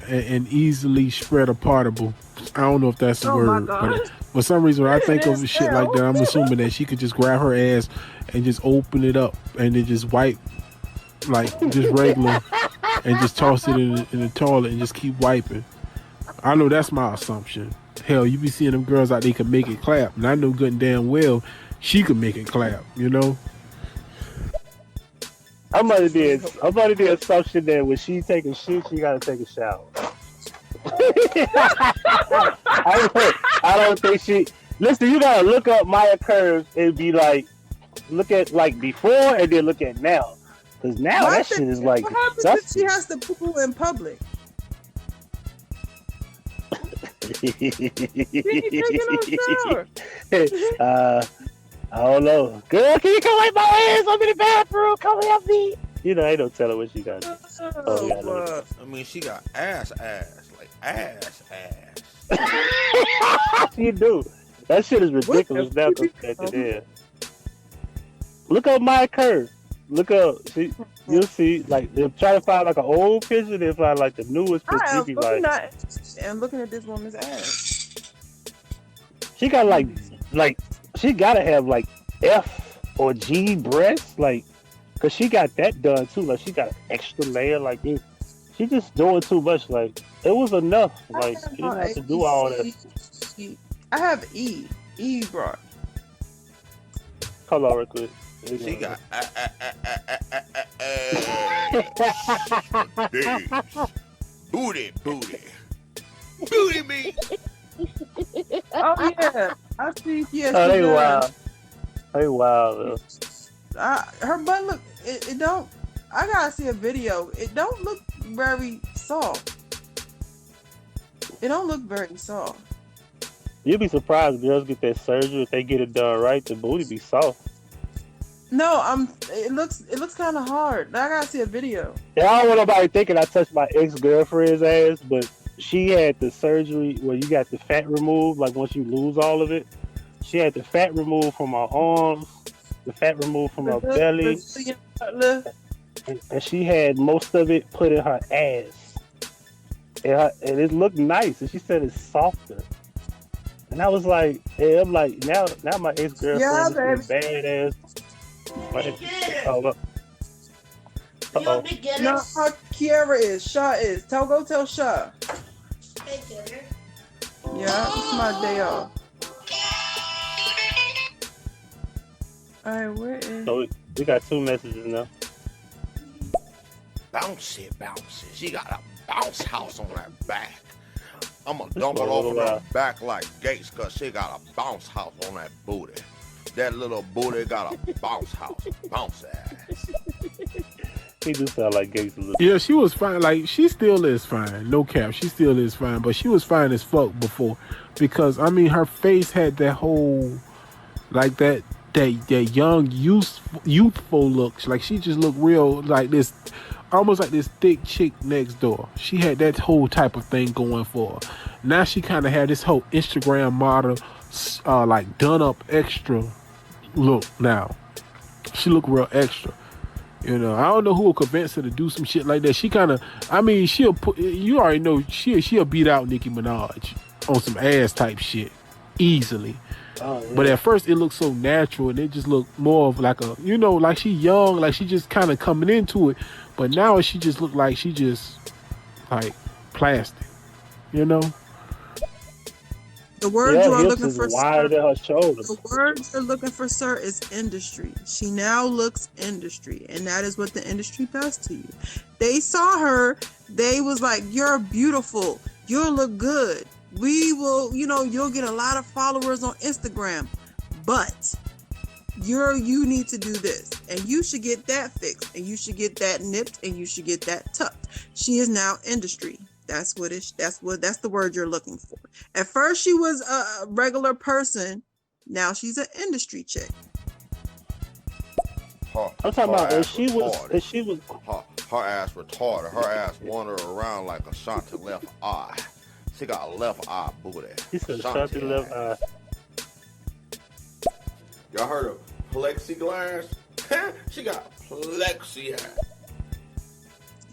and easily spread-apartable. I don't know if that's the Oh my word, God. but for some reason when I think of It shit like that, I'm assuming that she could just grab her ass and just open it up and then just wipe like just regular and just toss it in the toilet and just keep wiping. I know that's my assumption. Hell, you be seeing them girls out there can make it clap, and I know good and damn well she could make it clap, you know? I'm under the assumption that when she taking shit, she gotta take a shower. I don't think she. Listen, you gotta look up Maya Curves and be like, look at like before and then look at now, because now that shit is like. What happens if she has to poo in public? She ain't taking no shower. I don't know. Girl, can you come wipe my hands? I'm in the bathroom. Come help me. You know, ain't no telling what she got. Oh, yeah, but I mean, she got ass, like ass. you do. That shit is ridiculous now compared to there. Look up my curve. Look up. See, you'll see. Like, they'll try to find like an old picture. They'll find like the newest picture. I am Be looking like, and looking at this woman's ass. she got like she gotta have like F or G breasts, like, cause she got that done too. Like, she got an extra layer. Like, she just doing too much. Like, it was enough. Like, you didn't have to do all that. I have E brought. Hold on, real quick. She got booty me. Oh yeah, I see. Yeah, Oh, she they does. wild. They wild. Her butt look. It don't. I gotta see a video. It don't look very soft. It don't look very soft. You'd be surprised girls get that surgery if they get it done right. The booty be soft. No, it looks kind of hard. I gotta see a video. Yeah, I don't want nobody thinking I touched my ex-girlfriend's ass, but she had the surgery where you got the fat removed, like once you lose all of it. She had the fat removed from her arms, the fat removed from her belly, and she had most of it put in her ass. And it looked nice, and she said it's softer. And I was like, yeah, I'm like, now my ex-girlfriend is badass. Uh-oh. No, how Kiara is. Shaw is. Go tell Shaw. Yeah, it's my day off. Alright, where is... So we got 2 messages now. Bouncy. She got a bounce house on her back. I'm gonna dump it over her back like Gates, cause she got a bounce house on that booty. That little booty got a bounce house. Bounce ass. He do sound like Gates a little. Yeah, she was fine. Like, she still is fine. No cap. She still is fine. But she was fine as fuck before. Because, I mean, her face had that whole, like, that young, youthful look. Like, she just looked real, like this, almost like this thick chick next door. She had that whole type of thing going for her. Now she kind of had this whole Instagram model, like, done up extra look now. She look real extra. You know, I don't know who will convince her to do some shit like that. She kind of, I mean, she'll put, you already know, she'll beat out Nicki Minaj on some ass type shit easily. Oh, yeah. But at first it looked so natural and it just looked more of like a, you know, like she young, like she just kind of coming into it. But now she just looked like she just like plastic, you know? The word you are looking for, sir, the word you're looking for, sir, is industry. She now looks industry, and that is what the industry does to you. They saw her, they was like, you're beautiful, you'll look good. We will, you know, you'll get a lot of followers on Instagram, but you need to do this, and you should get that fixed, and you should get that nipped, and you should get that tucked. She is now industry. That's the word you're looking for. At first she was a regular person. Now she's an industry chick. I'm talking about her ass retarded. Her ass wander around like Ashanti left eye. She got a left eye booty. She said Ashanti left eye. Y'all heard of plexiglass? She got plexi ass.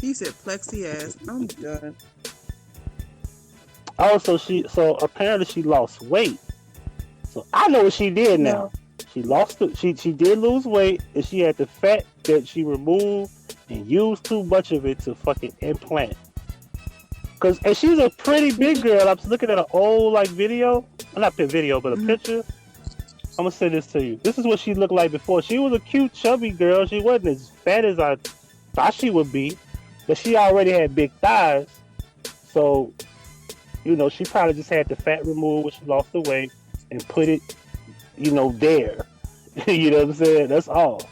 He said plexi ass. I'm done. Oh, so apparently she lost weight. So I know what she did now. She did lose weight, and she had the fat that she removed and used too much of it to fucking implant. And she's a pretty big girl. I was looking at an old video, not a video, but a picture. I'm gonna say this to you. This is what she looked like before. She was a cute, chubby girl. She wasn't as fat as I thought she would be, but she already had big thighs. So, you know, she probably just had the fat removed when she lost the weight and put it, you know, there. You know what I'm saying? That's all.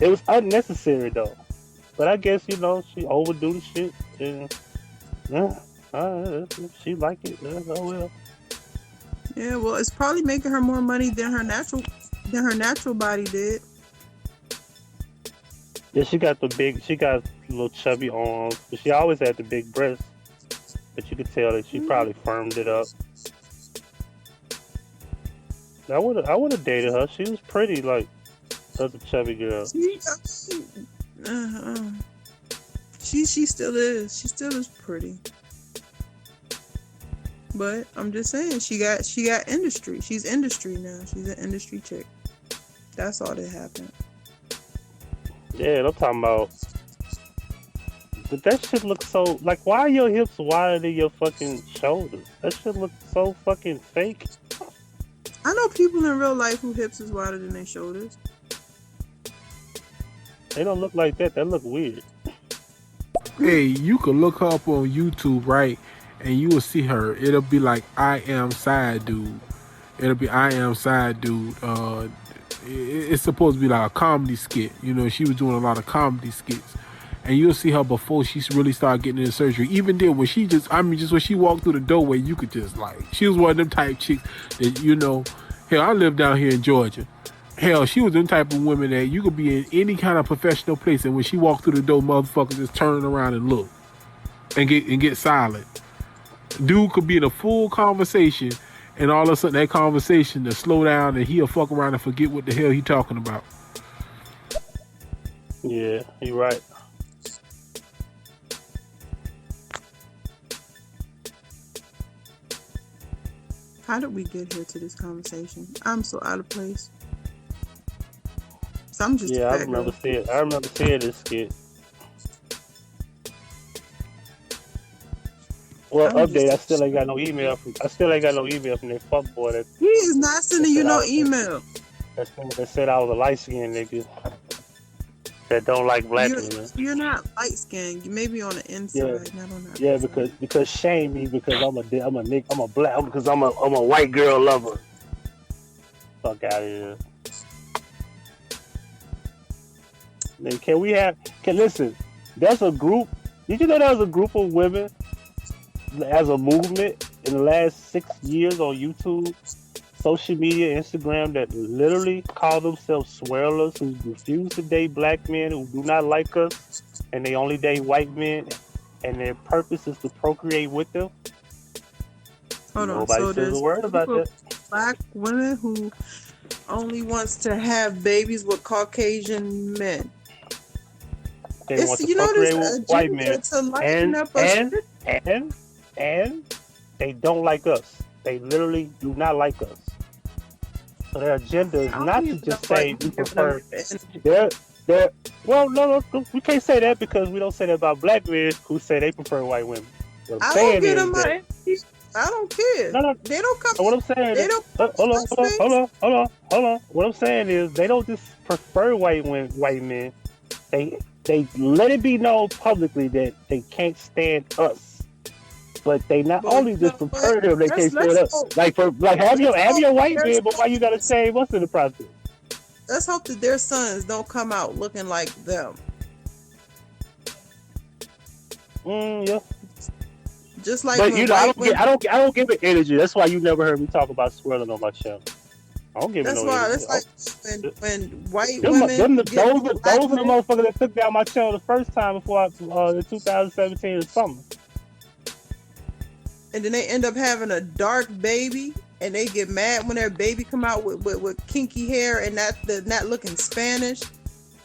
It was unnecessary though. But I guess, you know, she overdo the shit. And she liked it. Oh well. Yeah, well, it's probably making her more money than her natural Then her natural body did. Yeah, she got little chubby arms, but she always had the big breasts. But you could tell that she probably firmed it up. I would have dated her. She was pretty, like, as a chubby girl. She still is. She still is pretty. But I'm just saying, she got industry. She's industry now. She's an industry chick. That's all that happened. Yeah, I'm talking about. But that shit looks so, like, why are your hips wider than your fucking shoulders? That shit looks so fucking fake. I know people in real life whose hips is wider than their shoulders. They don't look like that. That look weird. Hey, you can look her up on YouTube, right? And you will see her. It'll be like, I am side dude. It'll be I am side dude. It's supposed to be like a comedy skit. You know, she was doing a lot of comedy skits. And you'll see her before she really started getting into surgery. Even then, when she just when she walked through the doorway, you could just like, she was one of them type chicks that, you know, hell, I live down here in Georgia. Hell, she was them type of women that you could be in any kind of professional place, and when she walked through the door, motherfuckers just turn around and look and get silent. Dude could be in a full conversation, and all of a sudden that conversation to slow down, and he'll fuck around and forget what the hell he talking about. Yeah, you're right. How did we get here to this conversation? I'm so out of place. So I'm just I remember seeing this skit. Well, update. I still ain't got no email from that fuckboy. He is not sending you no email. That said I was a light skinned nigga that don't like black women. You're not light skinned. You may be on the inside, not on the outside. Yeah, because shame me because I'm a nigga, I'm a black, because I'm a white girl lover. Fuck out of here. Man, listen, there's a group. Did you know there's a group of women as a movement in the last 6 years on YouTube, social media, Instagram, that literally call themselves swirlers, who refuse to date black men, who do not like us, and they only date white men, and their purpose is to procreate with them? Hold on. Nobody So says a word about that. Black women who only wants to have babies with Caucasian men. They want to procreate with white men, and they don't like us. They literally do not like us. So their agenda is not to just say we prefer. Well, no, we can't say that, because we don't say that about black men who say they prefer white women. What I'm saying is I don't care. No. They don't come. What I'm saying is, hold on. What I'm saying is, they don't just prefer white men. They let it be known publicly that they can't stand us. But they not only just prefer them, they can't stand us. Have your white man, but why you gotta shame us in the process? Let's hope that their sons don't come out looking like them. Yeah. Just like, but I don't give it energy. That's why you never heard me talk about swirling on my channel. I don't give it no energy. That's like when white women. Those are the motherfuckers that took down my channel the first time before in 2017 or something. And then they end up having a dark baby, and they get mad when their baby come out with kinky hair and not looking Spanish,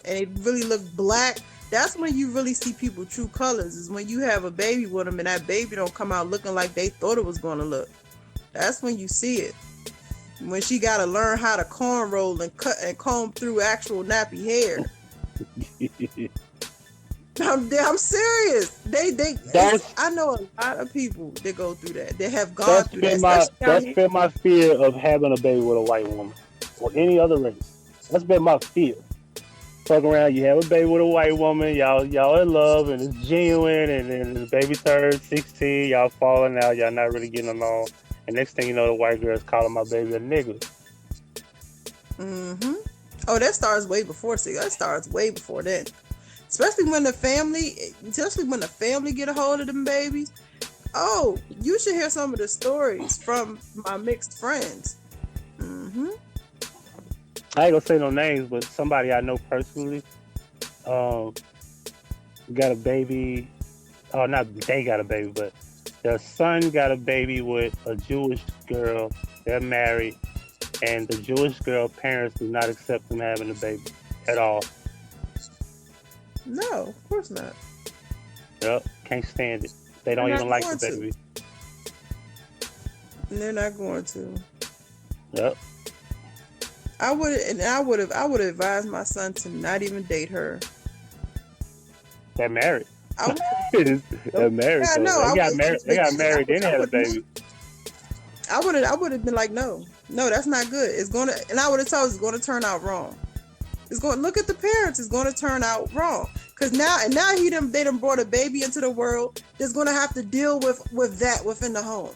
and they really look black. That's when you really see people true colors, is when you have a baby with them and that baby don't come out looking like they thought it was going to look. That's when you see it. When she got to learn how to cornroll and cut and comb through actual nappy hair. I'm serious. I know a lot of people that go through that. They have gone through that. That's been my fear of having a baby with a white woman or any other race. That's been my fear. Fuck around, you have a baby with a white woman, y'all in love, and it's genuine, and then the baby turns 16, y'all falling out, y'all not really getting along, and next thing you know, the white girl's calling my baby a nigga. Mm-hmm. Oh, that starts way before that. Especially when the family get a hold of them babies. Oh, you should hear some of the stories from my mixed friends. Mm-hmm. I ain't gonna say no names, but somebody I know personally, got a baby. Oh, not they got a baby, but their son got a baby with a Jewish girl. They're married, and the Jewish girl parents do not accept them having a baby at all. No, of course not. Yep, can't stand it. They don't even like the baby. And they're not going to. Yep. I would have advised my son to not even date her. They're married. They're married. Yeah, though. no, They got married. Then they had a baby. I would have been like, no, that's not good. And I would have told it's going to turn out wrong. Look at the parents. It's going to turn out wrong. Cause now they done brought a baby into the world that's going to have to deal with that within the home.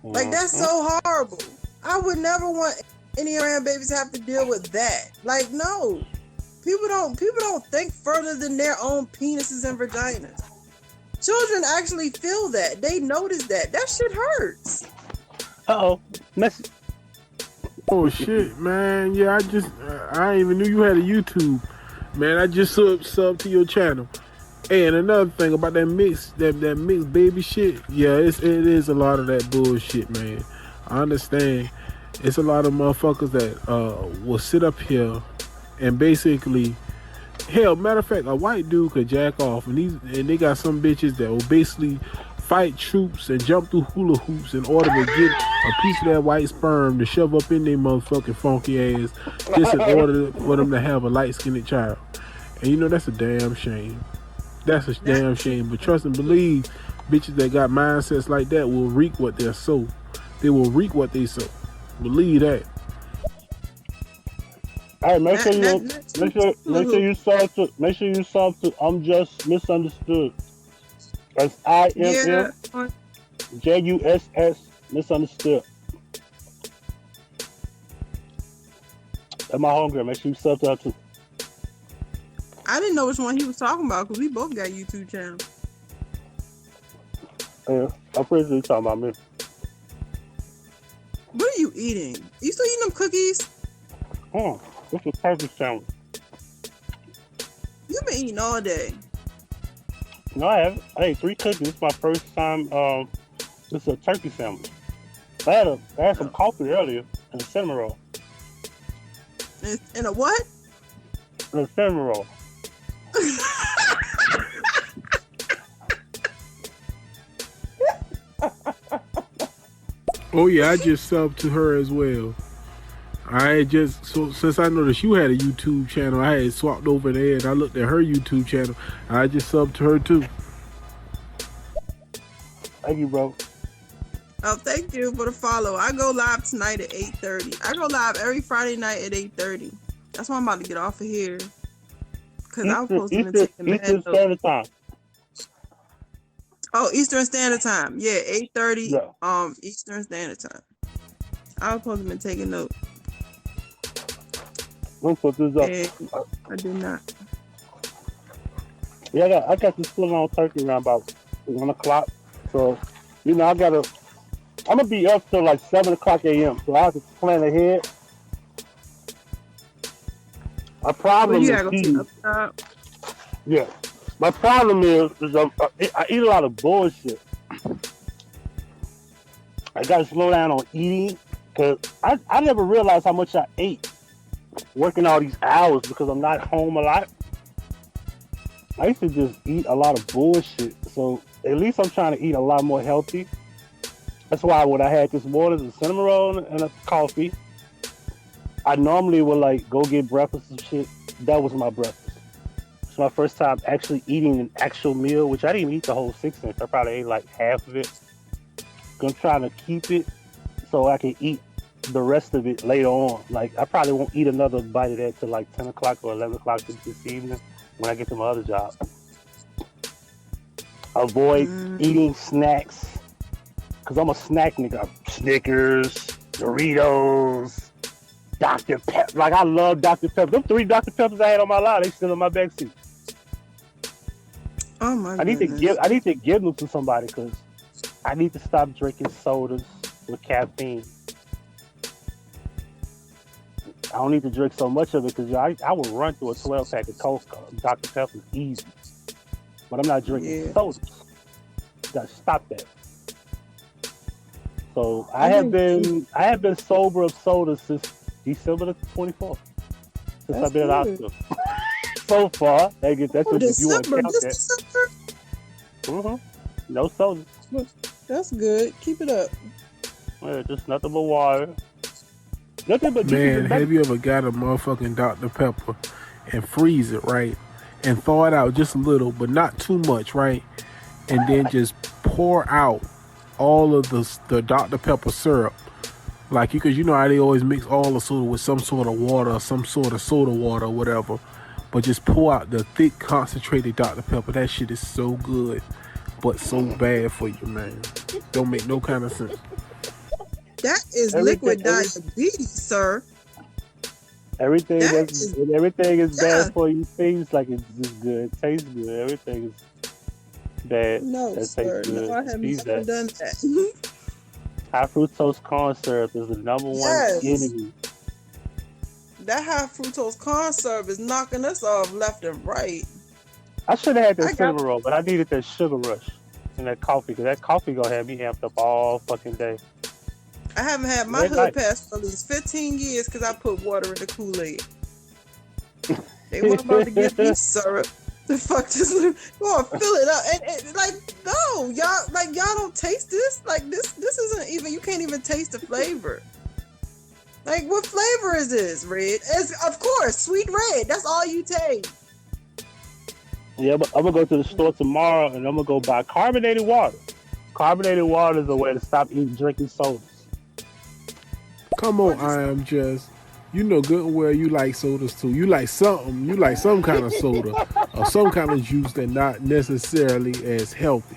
Like, that's so horrible. I would never want any grandbabies to have to deal with that. Like, no. People don't think further than their own penises and vaginas. Children actually feel that. They notice that. That shit hurts. Uh-oh. Message. Oh shit, man. Yeah, I didn't even knew you had a YouTube. Man, I just sub to your channel. And another thing about that mixed baby shit, yeah, it is a lot of that bullshit, man. I understand. It's a lot of motherfuckers that will sit up here and basically, hell, matter of fact, a white dude could jack off, and they got some bitches that will basically fight troops and jump through hula hoops in order to get a piece of that white sperm to shove up in their motherfucking funky ass, just in order for them to have a light-skinned child. And you know, that's a damn shame. That's a damn shame. But trust and believe, bitches that got mindsets like that will reap what they sow. They will reap what they sow. Believe that. All right, make sure you solve to I'm just misunderstood. That's IMMJUSS misunderstood. That's my homegirl. Make sure you sub to her too. I didn't know which one he was talking about because we both got YouTube channels. Yeah, I'm pretty sure you're talking about me. What are you eating? You still eating them cookies? What's a turkey sandwich? You've been eating all day. No, I haven't. I ate 3 cookies. This is my first time. This is a turkey sandwich. I had some coffee earlier and a cinnamon roll. And a what? And a cinnamon roll. Oh yeah, I just subbed to her as well. Since I noticed you had a YouTube channel, I had swapped over there and I looked at her YouTube channel. I just subbed to her too. Thank you, bro. Oh, thank you for the follow. I go live tonight at 8:30. I go live every Friday night at 8:30. That's why I'm about to get off of here. Because I'm supposed to be taking Eastern Standard Time. Oh, Eastern Standard Time. Yeah, 8:30 Yeah. Eastern Standard Time. I was supposed to be taking notes. Let's put this up. I did not. Yeah, I got this split on turkey around about 1 o'clock. So, you know, I'm gonna be up till like 7 o'clock a.m. So I have to plan ahead. My problem is yeah. My problem is I eat a lot of bullshit. I gotta slow down on eating because I never realized how much I ate working all these hours because I'm not home a lot. I used to just eat a lot of bullshit. So at least I'm trying to eat a lot more healthy. That's why when I had this water, the cinnamon roll, and a coffee, I normally would like go get breakfast and shit. That was my breakfast. It's my first time actually eating an actual meal, which I didn't even eat the whole 6 inch. I probably ate like half of it. I'm trying to keep it so I can eat the rest of it later on. Like I probably won't eat another bite of that till like 10 o'clock or 11 o'clock this evening when I get to my other job. Avoid eating snacks because I'm a snack nigga. Snickers, Doritos, Dr. Pepper. Like I love Dr. Pepper. Them 3 Dr. Peppers I had on my line, they still in my backseat. Oh my I need to give them to somebody because I need to stop drinking sodas with caffeine. I don't need to drink so much of it because I would run through a 12-pack of Coke, Dr. Pepper easy. But I'm not drinking sodas. You gotta stop that. So I have been sober of soda since December the 24th. Since I've been in the hospital. So far, that's if you want to count that. No soda. That's good. Keep it up. Yeah, just nothing but water. Nothing but man, have you ever got a motherfucking Dr. Pepper and freeze it, right? And thaw it out just a little, but not too much, right? And then just pour out all of the Dr. Pepper syrup. Like, because you know how they always mix all the soda with some sort of water or some sort of soda water or whatever. But just pour out the thick, concentrated Dr. Pepper. That shit is so good, but so bad for you, man. Don't make no kind of sense. That is liquid diabetes, sir. Everything is bad for you. Seems like it's just good. It tastes good. Everything is bad. No, sir. No, I have never done that. High fructose corn syrup is the number one enemy. That high fructose corn syrup is knocking us off left and right. I should have had that cinnamon roll, but I needed that sugar rush and that coffee, because that coffee gonna have me amped up all fucking day. I haven't had my hood pass for at least 15 years because I put water in the Kool-Aid. They weren't about to give me syrup. The fuck this? Go on, fill it up, and like no, y'all don't taste this. Like this isn't even. You can't even taste the flavor. Like what flavor is this? Red? It's of course sweet red. That's all you taste. Yeah, but I'm gonna go to the store tomorrow and I'm gonna go buy carbonated water. Carbonated water is a way to stop drinking sodas. Come on, I am just. You know good and well you like sodas too. You like something. You like some kind of soda or some kind of juice that not necessarily as healthy.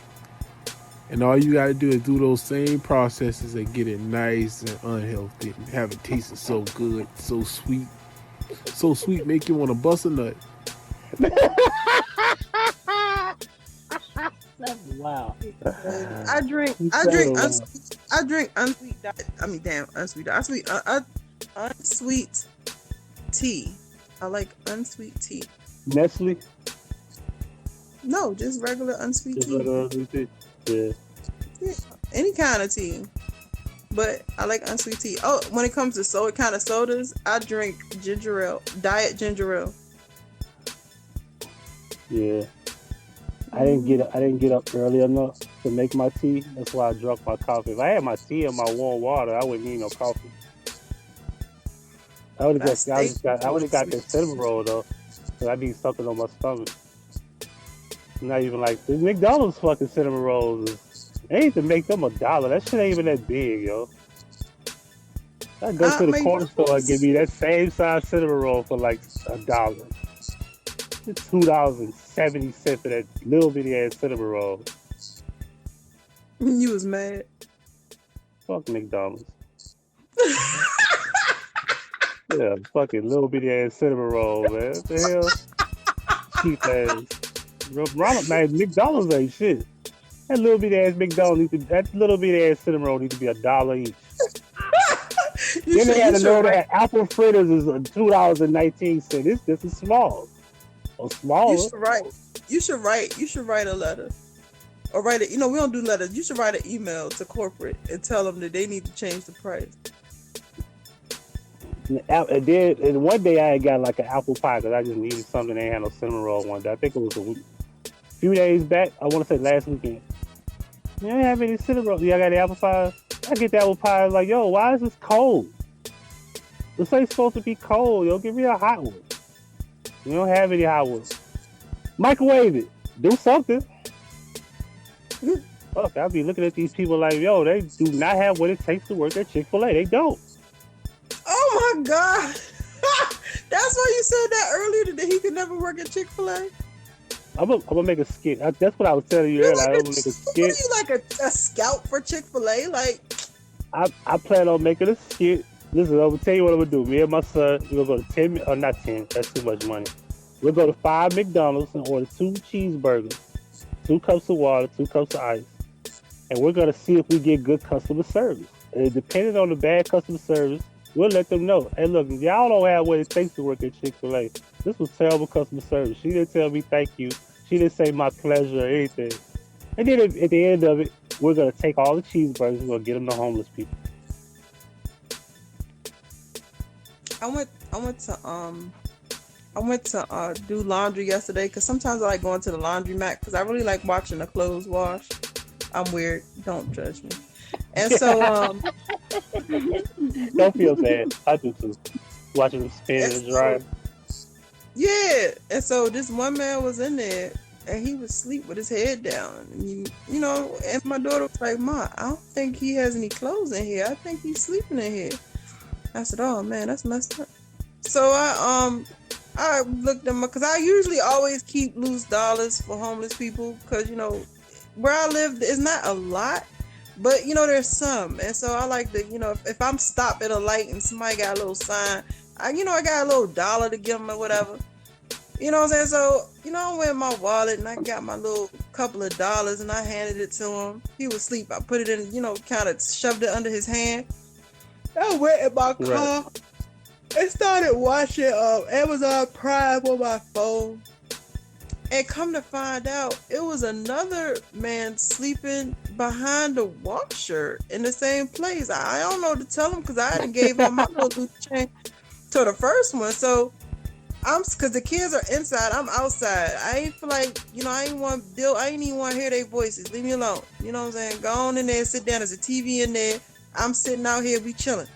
And all you gotta do is do those same processes and get it nice and unhealthy and have it tasting so good, so sweet. So sweet, make you want to bust a nut. Wow. I drink unsweet tea. I like unsweet tea. Nestle? No, just regular unsweet tea. Regular unsweet tea. Yeah. Yeah, any kind of tea. But I like unsweet tea. Oh, when it comes to kind of sodas, I drink ginger ale, diet ginger ale. Yeah. I didn't get up early enough to make my tea. That's why I drank my coffee. If I had my tea and my warm water, I wouldn't need no coffee. I would have got that cinnamon roll though, because I need something on my stomach. Not even like the McDonald's fucking cinnamon rolls. They need to make them $1. That shit ain't even that big, yo. I go to the corner store and give me that same size cinnamon roll for like $1. It's $2.70 for that little bitty ass cinnamon roll. You was mad. Fuck McDonald's. Yeah, fucking little bitty ass cinnamon roll, man. What the hell? Cheap ass. Ronald, man, McDonald's ain't shit. That little bitty ass that little bitty ass cinnamon roll needs to be $1 each. Then they had to know that apple fritters is $2.19. This is small. Or smaller. You should write a letter. Or write it. You know, we don't do letters. You should write an email to corporate and tell them that they need to change the price. And one day I had got like an apple pie because I just needed something. They ain't had no cinnamon roll one day. I think it was a few days back. I want to say last weekend. You don't have any cinnamon rolls. Y'all got the apple pie? I get the apple pie. Like, yo, why is this cold? This ain't supposed to be cold. Yo, give me a hot one. You don't have any hot ones. Microwave it. Do something. Fuck, I'll be looking at these people like, yo, they do not have what it takes to work at Chick-fil-A. They don't. Oh my God. That's why you said that earlier, that he could never work at Chick-fil-A? I'm gonna make a skit. That's what I was telling you earlier. I'm gonna make a skit. What are you, like a scout for Chick-fil-A? Like, I plan on making a skit. Listen, I'm gonna tell you what I'm gonna do. Me and my son, we're gonna go to not 10, that's too much money. We'll go to 5 McDonald's and order 2 cheeseburgers, 2 cups of water, 2 cups of ice. And we're gonna see if we get good customer service. And depending on the bad customer service, we'll let them know. Hey, look, y'all don't have what it takes to work at Chick-fil-A. This was terrible customer service. She didn't tell me thank you. She didn't say my pleasure or anything. And then at the end of it, we're gonna take all the cheeseburgers. We're gonna get them to homeless people. I went to do laundry yesterday because sometimes I like going to the laundromat because I really like watching the clothes wash. I'm weird. Don't judge me. And so don't feel bad. I do too. Watching them spin and dry. Yeah. And so this one man was in there and he was asleep with his head down. And you know, and my daughter was like, "Ma, I don't think he has any clothes in here. I think he's sleeping in here." I said, "Oh man, that's messed up." So I looked at because I usually always keep loose dollars for homeless people because, you know, where I live is not a lot, but, you know, there's some. And so I like to, you know, if I'm stopped at a light and somebody got a little sign, I got a little dollar to give them or whatever. You know what I'm saying? So, you know, I went in my wallet and I got my little couple of dollars and I handed it to him. He was asleep. I put it in, you know, kind of shoved it under his hand. I went in my car. Right. I started watching Amazon Prime on my phone. And come to find out, it was another man sleeping behind the washer in the same place. I don't know what to tell him because I hadn't gave him my little loose change to the first one. So because the kids are inside, I'm outside. I ain't feel like, you know, I ain't even want to hear their voices. Leave me alone. You know what I'm saying? Go on in there, sit down. There's a TV in there. I'm sitting out here, we chilling.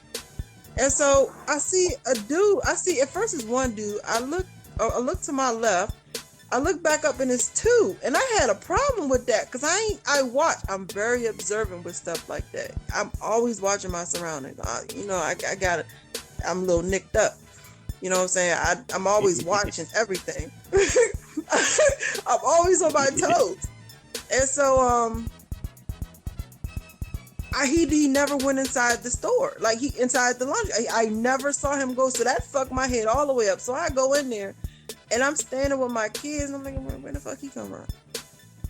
And so I see a dude. At first it's one dude. I look to my left. I look back up and it's two. And I had a problem with that because I'm very observant with stuff like that. I'm always watching my surroundings. You know, I'm a little nicked up. You know what I'm saying? I'm always watching everything. I'm always on my toes. And so he never went inside the store, like inside the laundry. I never saw him go, so that fucked my head all the way up. So I go in there, and I'm standing with my kids, and I'm like, where the fuck he come from?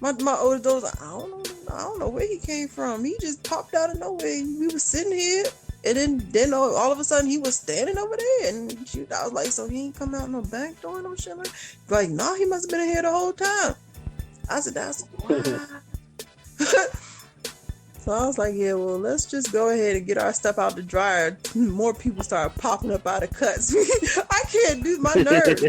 My oldest daughter's like, I don't know where he came from. He just popped out of nowhere. We was sitting here, and then all of a sudden he was standing over there, and I was like, so he ain't come out no back door, no shit like, no, he must have been in here the whole time. I said, that's why. So I was like, yeah, well, let's just go ahead and get our stuff out the dryer. More people start popping up out of cuts. I can't do my nerves.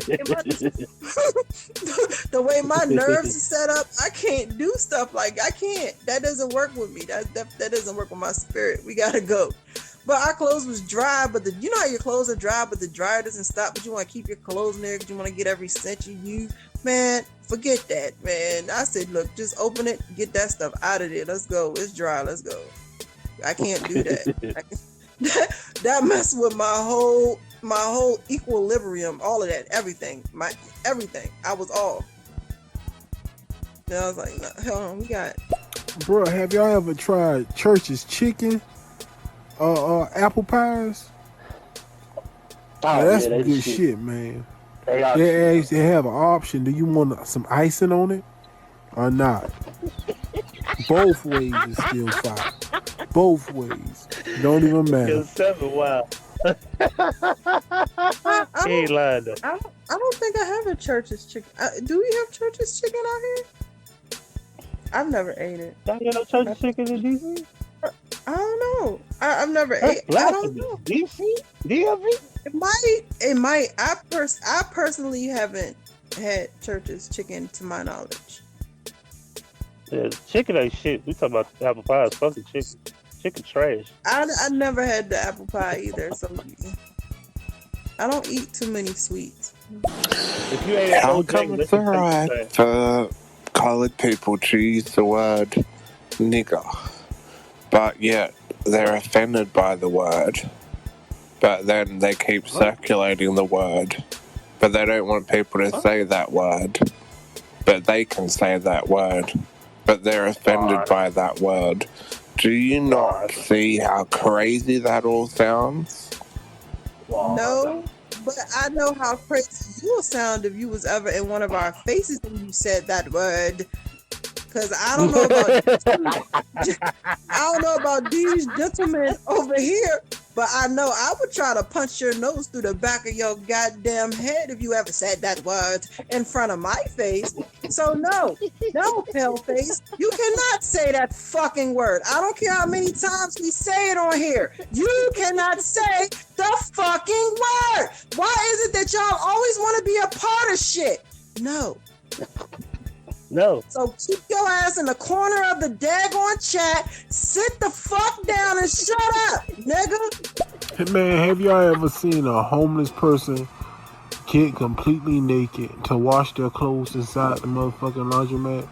The way my nerves are set up, I can't do stuff like I can't. That doesn't work with me. That doesn't work with my spirit. We gotta go. But our clothes was dry, but you know how your clothes are dry, but the dryer doesn't stop, but you want to keep your clothes in there because you want to get every cent you use. Man, forget that, man. I said, look, just open it, get that stuff out of there. Let's go. It's dry. Let's go. I can't do that. That messed with my whole equilibrium, all of that, everything. Everything. I was off. And I was like, no, hold on, we got. Bro, have y'all ever tried Church's chicken? Apple pies? That's some good shit, man. They have an option. Do you want some icing on it or not? Both ways is still fine. Both ways. Don't even matter. Wow. He ain't lying though. I don't think I have a Church's chicken. Do we have Church's chicken out here? I've never ate it. Don't you know Church's chicken in DC? I don't know. I've never ate. I don't know. DC? DMV? It might. I personally haven't had Church's chicken to my knowledge. Yeah, chicken ain't shit. We talking about apple pie. Fucking chicken. Chicken trash. I never had the apple pie either, so I don't eat too many sweets. If you ain't how come it's alright for colored people to use the word nigger, but yet they're offended by the word, but then they keep circulating the word, but they don't want people to say that word, but they can say that word, but they're offended by that word. Do you not see how crazy that all sounds? No, but I know how crazy you will sound if you was ever in one of our faces and you said that word. Cause I don't know about these gentlemen over here. But I know I would try to punch your nose through the back of your goddamn head if you ever said that word in front of my face. So no, pale face, you cannot say that fucking word. I don't care how many times we say it on here. You cannot say the fucking word. Why is it that y'all always want to be a part of shit? No. No. So keep your ass in the corner of the daggone chat. Sit the fuck down and shut up, nigga. Hey man, have y'all ever seen a homeless person get completely naked to wash their clothes inside the motherfucking laundromat?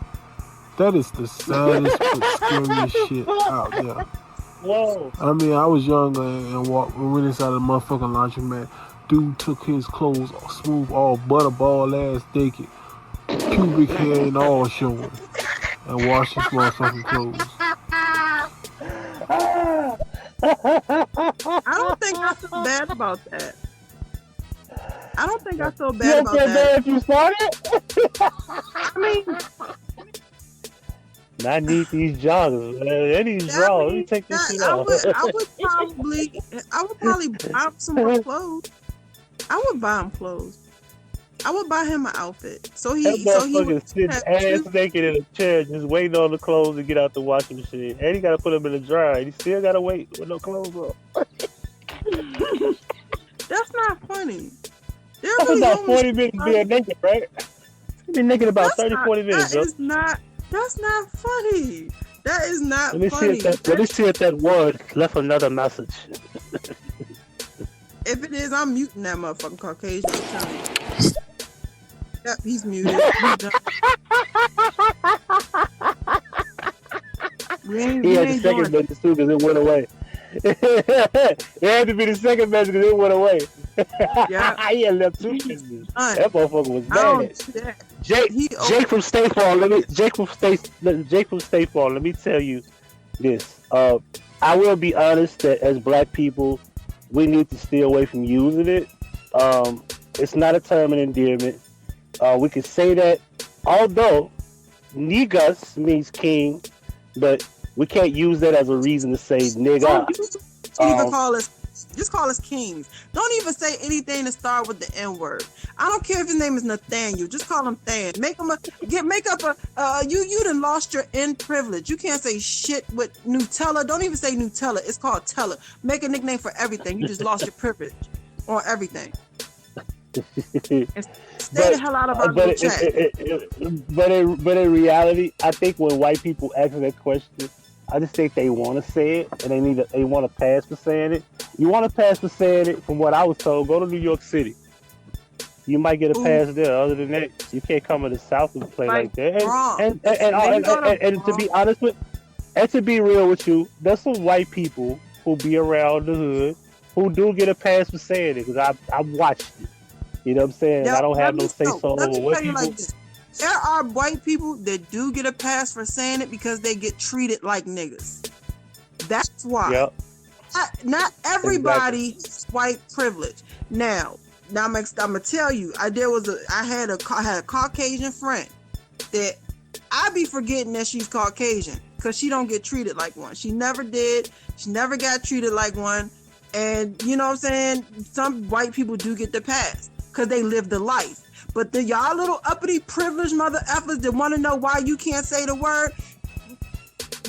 That is the saddest but scariest shit out there. Whoa. I mean, I was younger and went inside the motherfucking laundromat. Dude took his clothes smooth, all butterball ass naked, pubic hair and all showing, and washed his motherfucking clothes. I don't think I feel bad about that. I don't think I feel bad about that. You bad if you started? I mean, I need these joggers, man. I need these drawers. Let me take this shit off. I would probably buy him some more clothes. I would buy him clothes. I would buy him an outfit. So he would sit ass naked in a chair, just waiting on the clothes to get out the washing machine. And he got to put them in the dryer. And he still got to wait with no clothes on. That's not funny. That's about 40 minutes being naked, right? He'll be naked about 30-40 minutes, bro. That's not funny. That is not funny. Let me see if that word left another message. If it is, I'm muting that motherfucking Caucasian. I'm telling you. Yep, he's muted. He had the second message too because it went away. It had to be the second message because it went away. Yeah, he had left two messages. That motherfucker was bad. Jake from State Farm. Jake from State Farm. Let me tell you this. I will be honest that as black people, we need to stay away from using it. It's not a term of endearment. We could say that, although niggas means king, but we can't use that as a reason to say nigga. Just call us kings. Don't even say anything to start with the N word. I don't care if his name is Nathaniel. Just call him Than. Make up a you done lost your N privilege. You can't say shit with Nutella. Don't even say Nutella. It's called Tella. Make a nickname for everything. You just lost your privilege on everything. Stay the hell out of our chat. But in reality, I think when white people ask that question, I just think they want to say it and they want to pass for saying it. You want to pass for saying it, from what I was told, go to New York City. You might get a pass there. Other than that, you can't come to the South and play like that. And to be honest to be real with you, there's some white people who be around the hood who do get a pass for saying it because I watched it. You know what I'm saying? I don't have no say so over what people. There are white people that do get a pass for saying it because they get treated like niggas. That's why. Yep. Not everybody white privilege. Now I'm gonna tell you, I had a Caucasian friend that I be forgetting that she's Caucasian because she don't get treated like one. She never did. She never got treated like one. And you know what I'm saying? Some white people do get the pass because they live the life. But the y'all little uppity privileged mother effers that want to know why you can't say the word,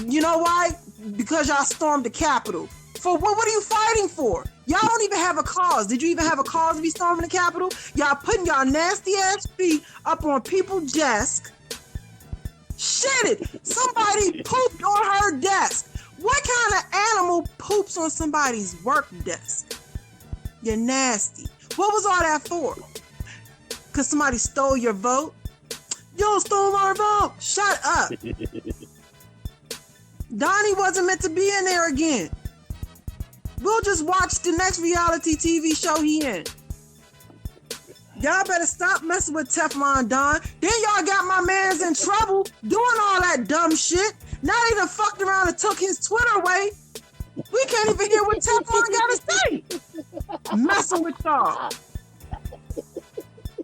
you know why? Because y'all stormed the Capitol. For what are you fighting for? Y'all don't even have a cause. Did you even have a cause to be storming the Capitol? Y'all putting y'all nasty ass feet up on people's desk. Shit it! Somebody pooped on her desk. What kind of animal poops on somebody's work desk? You're nasty. What was all that for? Because somebody stole your vote? You stole our vote. Shut up. Donnie wasn't meant to be in there again. We'll just watch the next reality TV show he in. Y'all better stop messing with Teflon Don. Then y'all got my mans in trouble doing all that dumb shit. Now they done fucked around and took his Twitter away. We can't even hear what Teflon got to say. Messing with y'all.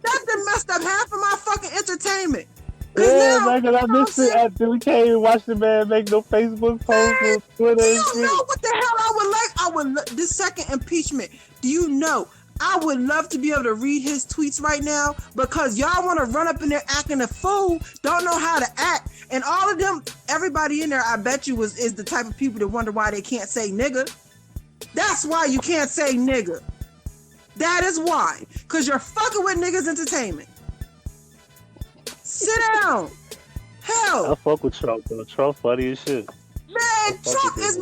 That done messed up half of my fucking entertainment. Yeah, man, because I missed it after we can't even watch the man make no Facebook posts or Twitter. You know what the hell I this second impeachment, do you know, I would love to be able to read his tweets right now because y'all want to run up in there acting a fool, don't know how to act. And all of them, everybody in there, I bet you is the type of people that wonder why they can't say nigga. That's why you can't say nigga. That is why. Because you're fucking with niggas entertainment. Sit down. Hell. I fuck with Trump, though. Trump funny as shit. Man, Trump is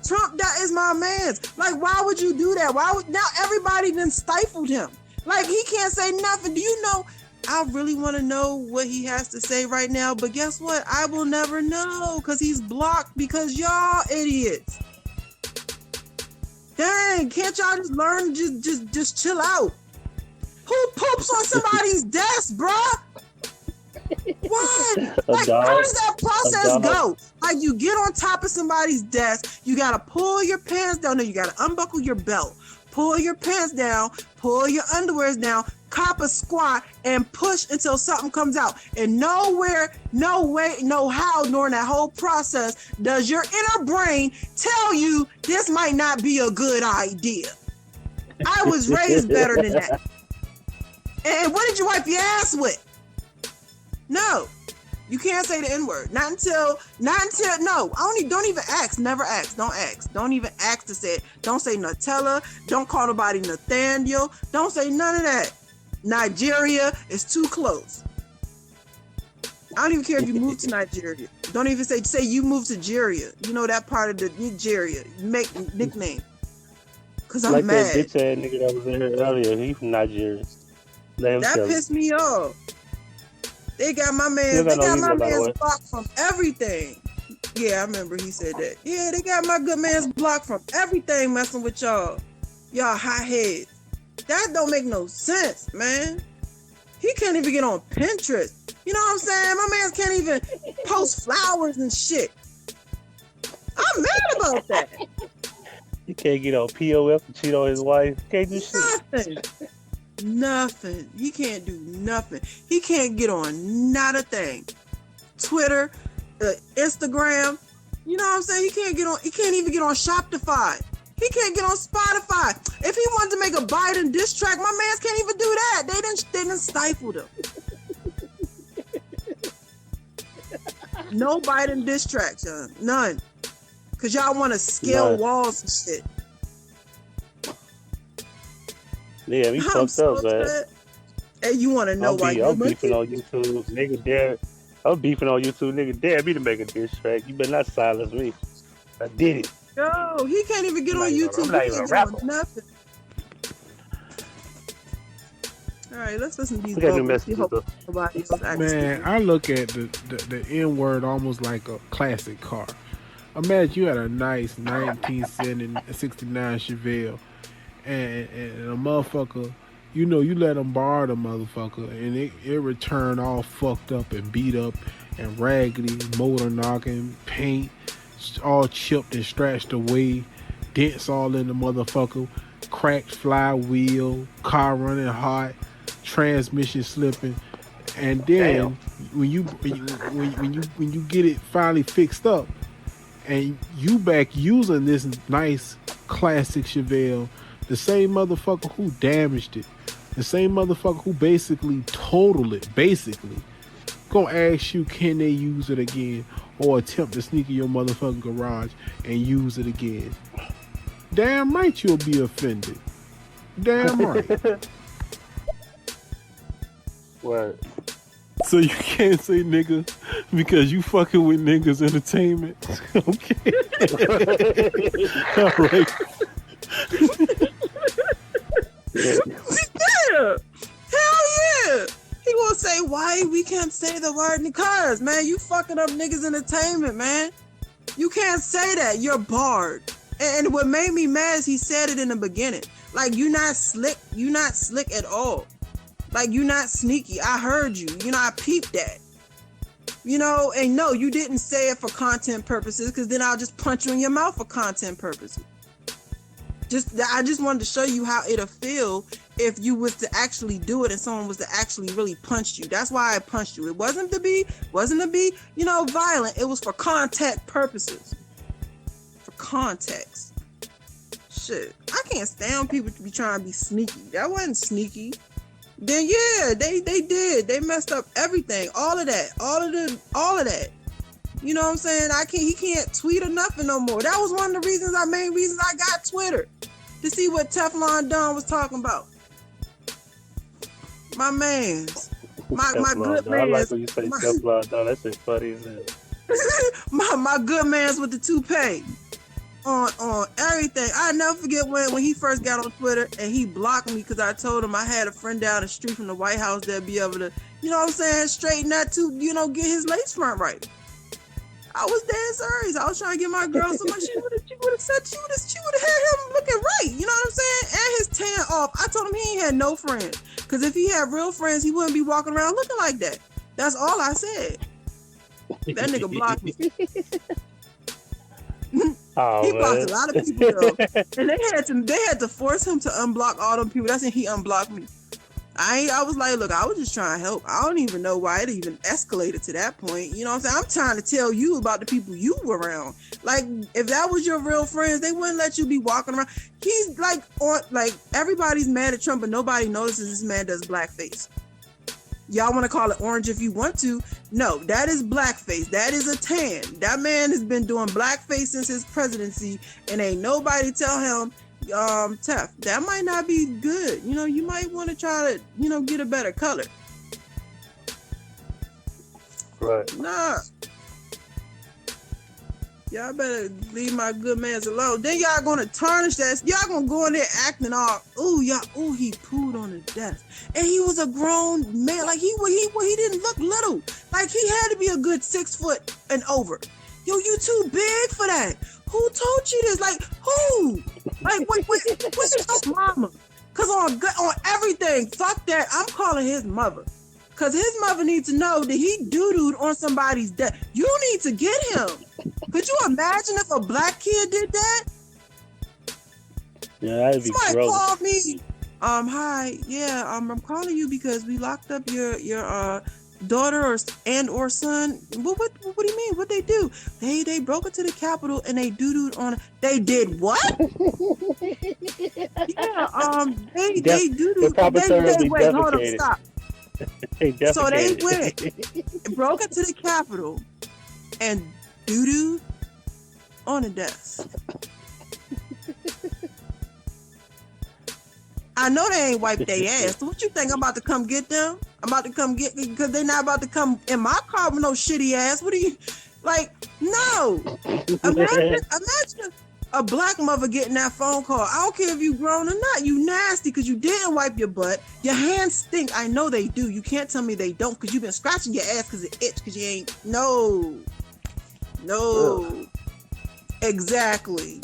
Trump, that is my man's. Like, why would you do that? Now everybody then stifled him. Like, he can't say nothing. Do you know, I really want to know what he has to say right now, but guess what? I will never know because he's blocked because y'all idiots. Dang, can't y'all just learn, just chill out? Who poops on somebody's desk, bruh? What? Like, how does that process go? Like, you get on top of somebody's desk, you gotta pull your pants down, no, you gotta unbuckle your belt, pull your pants down, pull your underwears down, cop a squat, and push until something comes out. And nowhere, no way, no how during that whole process does your inner brain tell you this might not be a good idea. I was raised better than that. And what did you wipe your ass with? No, you can't say the N-word. Not until, no, don't even ask, never ask, don't ask. Don't even ask to say it. Don't say Nutella, don't call nobody Nathaniel, don't say none of that. Nigeria is too close. I don't even care if you move to Nigeria. Don't even say you moved to Nigeria. You know that part of the Nigeria. Make nickname. Cause I'm like mad. That bitch ass nigga that was in here earlier. He from Nigeria. That pissed me off. They got my man's blocked from everything. Yeah, I remember he said that. Yeah, they got my good man's blocked from everything messing with y'all. Y'all hot heads. That don't make no sense, man. He can't even get on Pinterest. You know what I'm saying? My man can't even post flowers and shit. I'm mad about that. He can't get on POF and cheat on his wife. Can't do shit. Nothing. He can't do nothing. He can't get on not a thing. Twitter, Instagram. You know what I'm saying? He can't even get on Shopify. He can't get on Spotify. If he wanted to make a Biden diss track, my man can't even do that. They didn't stifle him. No Biden diss tracks, none. Cause y'all want to scale walls and shit. Yeah, we fucked up, man. Hey, you want to know why I'm beefing on YouTube, nigga. Dare. I'm beefing on YouTube, nigga. Dare me to make a diss track. You better not silence me. I did it. No, he can't even get on YouTube. He can't get on nothing. All right, let's listen to these messages. Man, I look at the N-word almost like a classic car. Imagine you had a nice 1969 Chevelle, and a motherfucker, you know, you let them borrow the motherfucker, and it returned all fucked up and beat up and raggedy, motor knocking, paint all chipped and scratched away, dents all in the motherfucker, cracked flywheel, car running hot, transmission slipping, and then when you get it finally fixed up, and you back using this nice classic Chevelle, the same motherfucker who damaged it, the same motherfucker who basically totaled it, gonna ask you, can they use it again, or attempt to sneak in your motherfucking garage and use it again. Damn right you'll be offended. Damn right. Word. So you can't say nigga because you fucking with niggas entertainment. Okay. All right. Yeah. Hell yeah. He gonna say why we can't say the word because, man, you fucking up niggas entertainment, man. You can't say that. You're barred. And what made me mad is he said it in the beginning. Like, you not slick. You not slick at all. Like, you not sneaky. I heard you. You know, I peeped that. You know, and no, you didn't say it for content purposes, because then I'll just punch you in your mouth for content purposes. I just wanted to show you how it'll feel if you was to actually do it and someone was to actually really punch you. That's why I punched you. It wasn't to be, you know, violent. It was for contact purposes. For context. shit. I can't stand people to be trying to be sneaky. That wasn't sneaky. Then yeah, they did. They messed up everything. All of that. You know what I'm saying? He can't tweet or nothing no more. That was one of the main reasons I got Twitter. To see what Teflon Don was talking about. My man's. My good man. I like man's. when you say Teflon Don. That shit funny as hell. my good man's with the toupee. On everything. I never forget when he first got on Twitter and he blocked me because I told him I had a friend down the street from the White House that'd be able to, you know what I'm saying, straighten that to, get his lace front right. I was dead serious. I was trying to get my girl so much she would have had him looking right. You know what I'm saying? And his tan off. I told him he ain't had no friends. Because if he had real friends, he wouldn't be walking around looking like that. That's all I said. That nigga blocked me. Oh, he man. blocked a lot of people though. And they had to force him to unblock all them people. That's when he unblocked me. I was like, look, I was just trying to help. I don't even know why it even escalated to that point. You know what I'm saying? I'm trying to tell you about the people you were around. Like, if that was your real friends, they wouldn't let you be walking around. He's like, everybody's mad at Trump, but nobody notices this man does blackface. Y'all want to call it orange if you want to. No, that is blackface. That is a tan. That man has been doing blackface since his presidency, and ain't nobody tell him, Tef, that might not be good. You might want to try to, get a better color. Right. Nah. Y'all better leave my good mans alone. Then y'all gonna tarnish that. Y'all gonna go in there acting all, he pooed on the desk. And he was a grown man. Like he didn't look little. Like he had to be a good 6 foot and over. Yo, you too big for that. Who told you this? Like, who? Like, what's your mama? Cause on everything, fuck that. I'm calling his mother. Cause his mother needs to know that he doo-dooed on somebody's desk. You need to get him. Could you imagine if a black kid did that? Yeah, that'd be Somebody gross. called me. Hi, yeah, I'm calling you because we locked up your daughter or son. What do you mean? What they do? They broke into the Capitol and they doo-dooed on. They did what? Yeah, they doo-dooed. They're probably Wait, hold up, stop. So they defecated. went, broke into the Capitol, and doo-doo on the desk. I know they ain't wiped their ass. So what you think? I'm about to come get them? I'm about to come get, because they're not about to come in my car with no shitty ass. What do you, like, no. Imagine a black mother getting that phone call. I don't care if you grown or not. You nasty because you didn't wipe your butt. Your hands stink. I know they do. You can't tell me they don't because you've been scratching your ass because it itch because you ain't. No. Ugh. Exactly.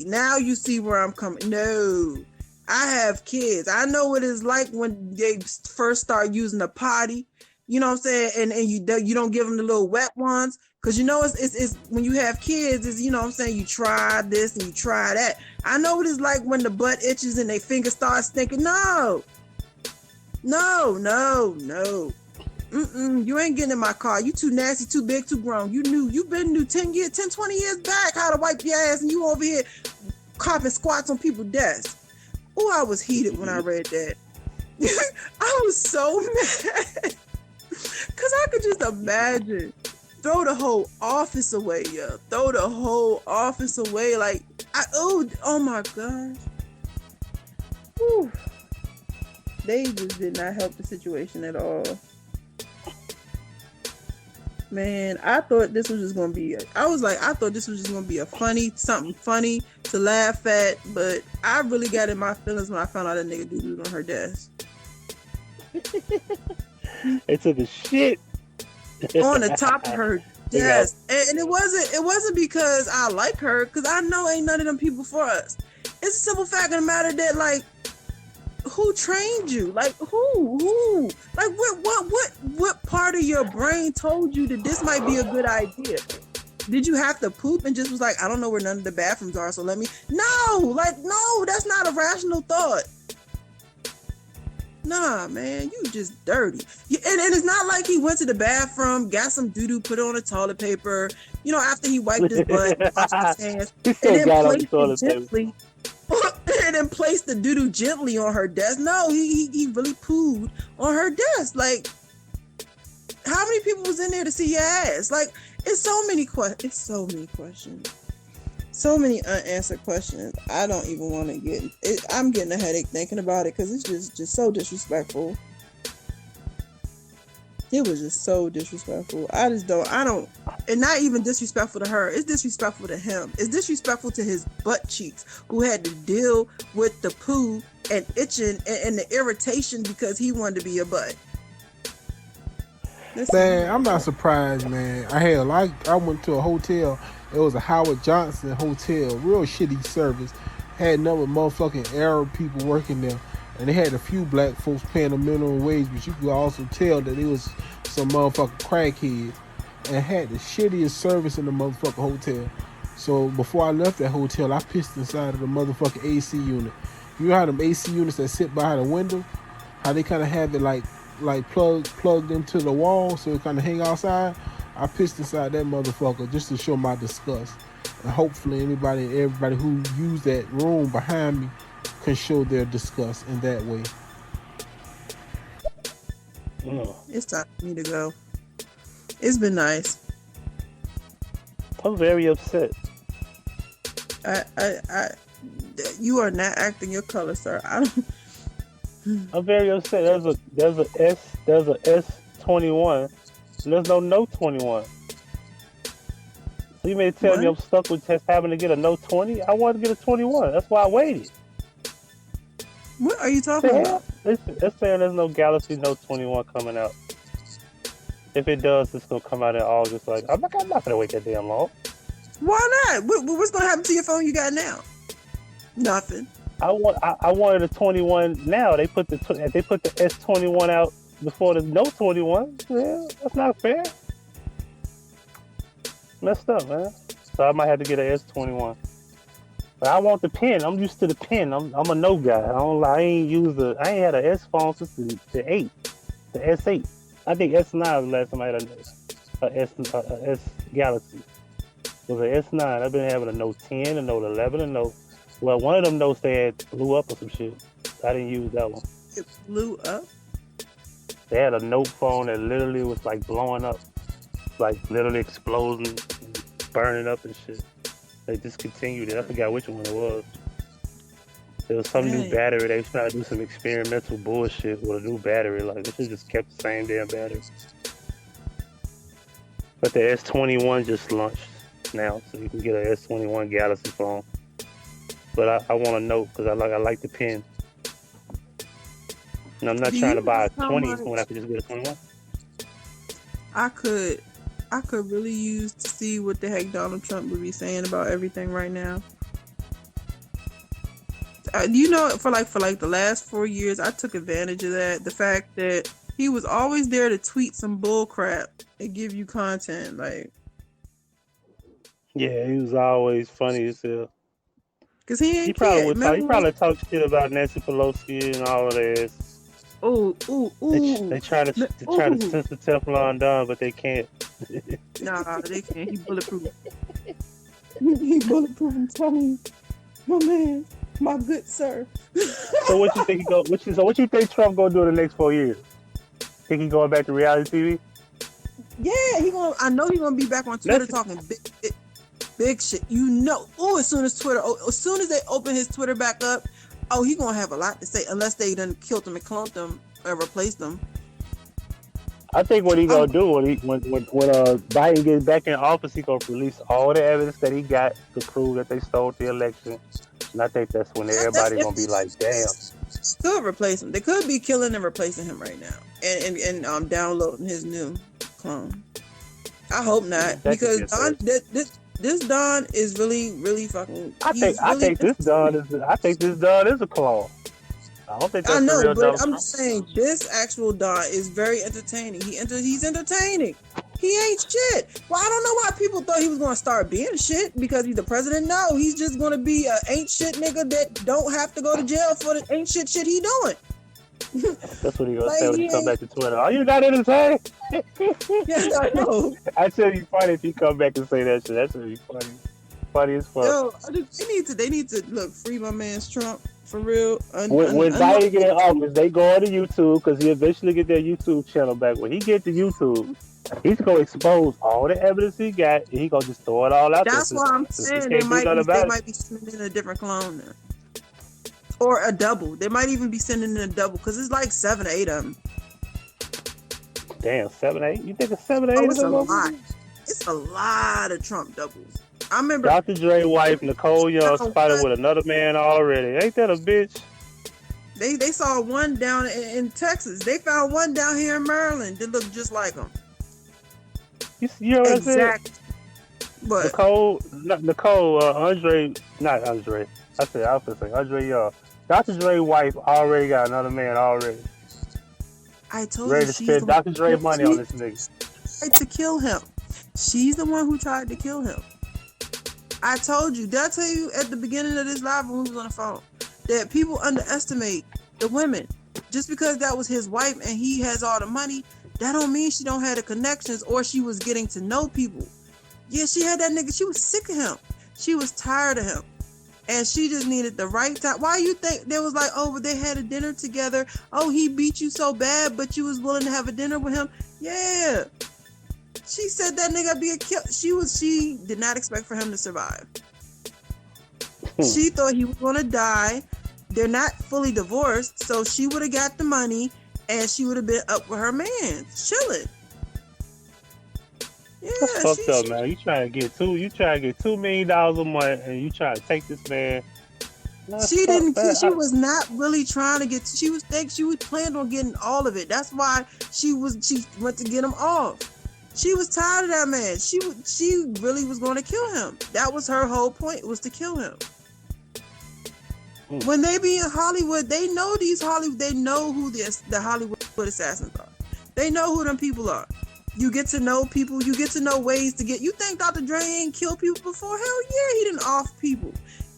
Now you see where I'm coming. No. I have kids. I know what it's like when they first start using the potty. You know what I'm saying? And you don't give them the little wet ones. Cause it's when you have kids, is you know what I'm saying, you try this and you try that. I know what it's like when the butt itches and they fingers start stinking. No. You ain't getting in my car. You too nasty, too big, too grown. You knew 10, 20 years back how to wipe your ass, and you over here coughing squats on people's desks. Oh, I was heated when I read that. I was so mad. Cause I could just imagine. Throw the whole office away, yo. Throw the whole office away. Like, oh my gosh. Whew. They just did not help the situation at all. Man, I thought this was just gonna be something funny to laugh at, but I really got in my feelings when I found out that nigga doo-dooed on her desk. They took a shit on the top of her desk. And it wasn't because I like her, because I know ain't none of them people for us. It's a simple fact of the matter that, like, who trained you? Like, who? Like, what part of your brain told you that this might be a good idea? Did you have to poop and just was like, I don't know where none of the bathrooms are, so let me... No, that's not a rational thought. Nah, man, you just dirty. And it's not like he went to the bathroom, got some doo-doo, put it on the toilet paper, you know, after he wiped his butt, washed his hands, He and still then got on the placed toilet it paper. gently. And then placed the doo-doo gently on her desk. No, he really pooed on her desk. Like, how many people was in there to see your ass? Like, it's so many questions. So many unanswered questions. I don't even want to get it. I'm getting a headache thinking about it because it's just so disrespectful. It was just so disrespectful. I don't, and not even disrespectful to her. It's disrespectful to him. It's disrespectful to his butt cheeks, who had to deal with the poo and itching and the irritation because he wanted to be a butt. Man, I'm not surprised, man. I went to a hotel. It was a Howard Johnson hotel, real shitty service. Had nothing but motherfucking Arab people working there. And they had a few black folks paying the minimum wage, but you could also tell that it was some motherfucking crackheads. And had the shittiest service in the motherfucking hotel. So before I left that hotel, I pissed inside of the motherfucking AC unit. You know how them AC units that sit behind the window? How they kind of have it like plugged into the wall so it kind of hang outside? I pissed inside that motherfucker just to show my disgust. And hopefully everybody who used that room behind me can show their disgust in that way. It's time for me to go. It's been nice. I'm very upset. You are not acting your color, sir. I'm very upset. There's a S21. There's no Note 21. So you may tell me I'm stuck with just having to get a Note 20? I wanted to get a 21. That's why I waited. What are you talking about? It's saying there's no Galaxy Note 21 coming out. If it does, it's going to come out in August. Like, I'm not going to wait that damn long. Why not? What's going to happen to your phone you got now? Nothing. I wanted a 21 now. They put the S21 out before the Note 21. Yeah, that's not fair. Messed up, man. So I might have to get an S21. But I want the pen. I'm used to the pen. I'm a Note guy. I ain't had an S phone since the 8, the S8. I think S9 was the last time I had a S Galaxy. It was an S9. I've been having a Note 10, a Note 11, a Note. Well, one of them notes they had blew up or some shit. I didn't use that one. It blew up? They had a Note phone that literally was like blowing up. Like literally exploding, burning up and shit. They discontinued it. I forgot which one it was. There was some new battery. They was trying to do some experimental bullshit with a new battery. Like, they should just kept the same damn battery. But the S21 just launched now, so you can get an S21 Galaxy phone. But I want a Note because I like the pen. And I'm not trying to buy a 20 when I could just get a 21. I could really use to see what the heck Donald Trump would be saying about everything right now. You know, for the last 4 years, I took advantage of that. The fact that he was always there to tweet some bull crap and give you content. Like, yeah, he was always funny as hell. Cause he probably talk shit about Nancy Pelosi and all of that. They try to sense the Teflon Don, but they can't. Nah, they can't. He bulletproof. He bulletproof. I'm telling you, my man, my good sir. So what you think what you think Trump gonna do in the next 4 years? Think he going back to reality TV? Yeah, I know he's gonna be back on Twitter talking big shit. You know. As soon as they open his Twitter back up, he gonna have a lot to say unless they done killed him and cloned him or replaced him. I think what he gonna do when Biden gets back in office, he gonna release all the evidence that he got to prove that they stole the election. And I think that's when everybody gonna be like, damn. Could replace him. They could be killing and replacing him right now, and downloading his new clone. I hope not, because this Don is really fucking. I think this Don is a clone. I don't think that's I know, real but Don. I'm just saying this actual Don is very entertaining. He's entertaining. He ain't shit. Well, I don't know why people thought he was gonna start being shit because he's the president. No, he's just gonna be a ain't shit nigga that don't have to go to jail for the ain't shit he doing. That's what he gonna Like, say when he he come back ain't. to Twitter. Are you not entertained? Yes, I know. I tell you, funny if he come back and say that shit. That's gonna be funny. Funny as fuck. Yo, they need to look free my man's Trump for real. When Biden get in office, they go on to YouTube because he eventually get their YouTube channel back. When he get to YouTube, he's gonna expose all the evidence he got, and he gonna just throw it all out there. That's why I'm saying they might be sending a different clone now. Or a double. They might even be sending in a double because it's like 7 or 8 of them. Damn, 7, 8? You think it's 7, 8? Oh, it's a lot. It's a lot of Trump doubles. I remember Dr. Dre's wife, Nicole Young's fighting with another man already. Ain't that a bitch? They saw one down in Texas. They found one down here in Maryland that looked just like him. You know what exactly. But Andre, not Andre. I was going to say Andre Young. Dr. Dre's wife already got another man already. I told ready you to spend Dr. Dre money on this nigga. Tried to kill him. She's the one who tried to kill him. I told you. Did I tell you at the beginning of this live when we was on the phone that people underestimate the women? Just because that was his wife and he has all the money, that don't mean she don't have the connections or she was getting to know people. Yeah, she had that nigga. She was sick of him. She was tired of him. And she just needed the right time. Why you think they was like, oh, but they had a dinner together. Oh, he beat you so bad, but you was willing to have a dinner with him. Yeah. She said that nigga be a kill. She did not expect for him to survive. She thought he was gonna die. They're not fully divorced, so she would have got the money and she would have been up with her man, chilling. Yeah, that's fucked up, man. You trying to get $2 million a month, and you trying to take this man. She was not really trying to get. She was planned on getting all of it. That's why she went to get him off. She was tired of that man. She really was going to kill him. That was her whole point, was to kill him. When they be in Hollywood, they know they know who the Hollywood assassins are. They know who them people are. You get to know people. You get to know ways to get. You think Dr. Dre ain't killed people before? Hell yeah, he didn't off people.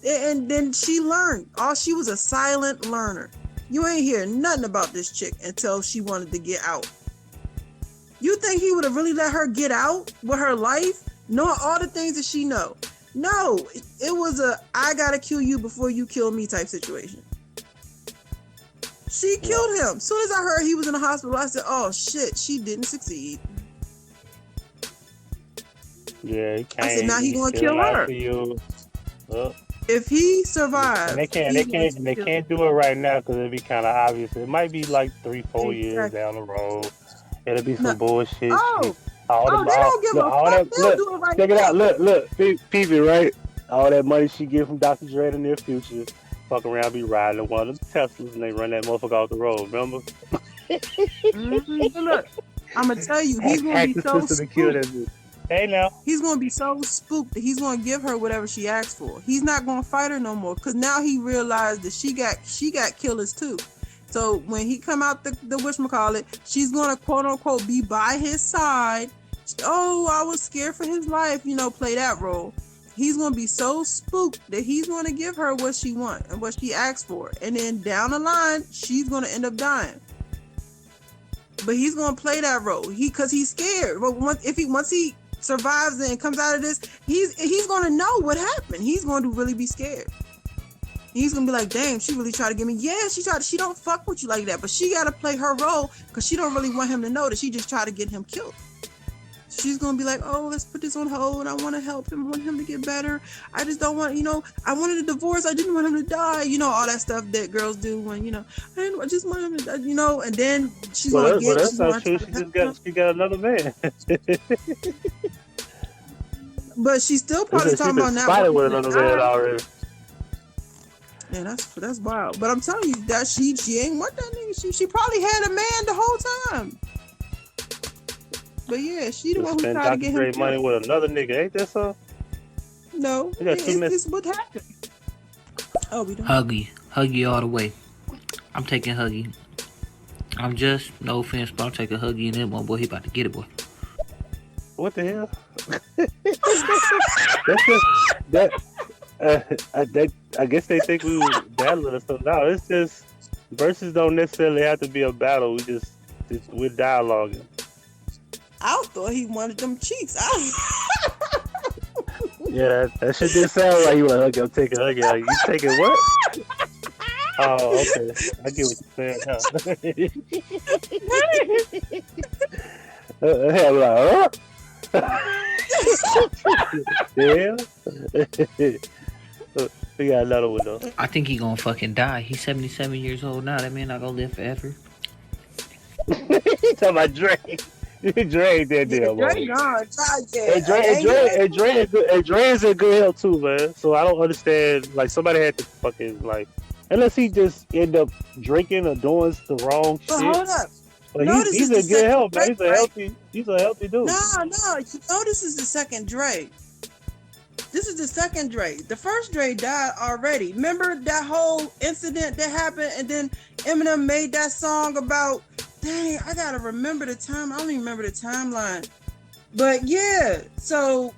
And then she learned. She was a silent learner. You ain't hear nothing about this chick until she wanted to get out. You think he would have really let her get out with her life, knowing all the things that she know? No, it was I gotta kill you before you kill me type situation. She killed him. As soon as I heard he was in the hospital, I said, oh shit, she didn't succeed. Yeah, he can't. I said, now he gonna kill her. If he survives, and they can't do it right now because it'd be kind of obvious. It might be like 3-4 years down the road. It'll be some bullshit. They don't give a fuck. They'll do it right now. Check it out. Look, Phoebe, right? All that money she get from Dr. Dre in the near future, fuck around, be riding one of them Teslas, and they run that motherfucker off the road. Remember? Look, I'm gonna tell you, he's gonna be so spooked. Hey now. He's gonna be so spooked that he's gonna give her whatever she asks for. He's not gonna fight her no more because now he realized that she got killers too. So when he come out the whatchamacallit, she's gonna quote unquote be by his side. Oh, I was scared for his life, play that role. He's gonna be so spooked that he's gonna give her what she wants and what she asked for, and then down the line she's gonna end up dying. But he's gonna play that role. Because he's scared. But once he survives and comes out of this, he's gonna know what happened. He's going to really be scared. He's gonna be like, damn, she really tried to get me. Yeah, she don't fuck with you like that, but she gotta play her role because she don't really want him to know that she just tried to get him killed. She's gonna be like, oh, let's put this on hold. I want to help him. I want him to get better. I just don't want, I wanted a divorce. I didn't want him to die. All that stuff that girls do when, I just want him to die, and then she's gonna get. That's not true. She got another man. But she's still probably talking about now. With another man already. Yeah, that's wild. But I'm telling you that she ain't want that nigga. She probably had a man the whole time. But yeah, she the one who tried to get him money with another nigga. Ain't that so? No, it's what happened. Oh, we don't. Huggie all the way. I'm taking Huggie. I'm just, no offense, but I'm taking Huggie and him, boy. He about to get it, boy. What the hell? That's just I guess they think we were battling or something. No, it's just Verses don't necessarily have to be a battle. We're dialoguing. I thought he wanted them cheeks. Yeah, that shit did sound like you want to hug. I'm taking huggy. Like, you taking what? Oh, okay. I get what you're saying now. I'm like, yeah. We got another one though. I think he gonna fucking die. He's 77 years old now. That man not gonna live forever. He talking about Dre. Dre ain't that deal, man. Dre is in good health too, man. So I don't understand. Like somebody had to fucking like, unless he just end up drinking or doing the wrong shit. Hold up. But he's in good health, man. He's a healthy dude. No. You know this is the second Dre. This is the second Dre. The first Dre died already. Remember that whole incident that happened, and then Eminem made that song about. Dang, I gotta remember the time. I don't even remember the timeline. But yeah, so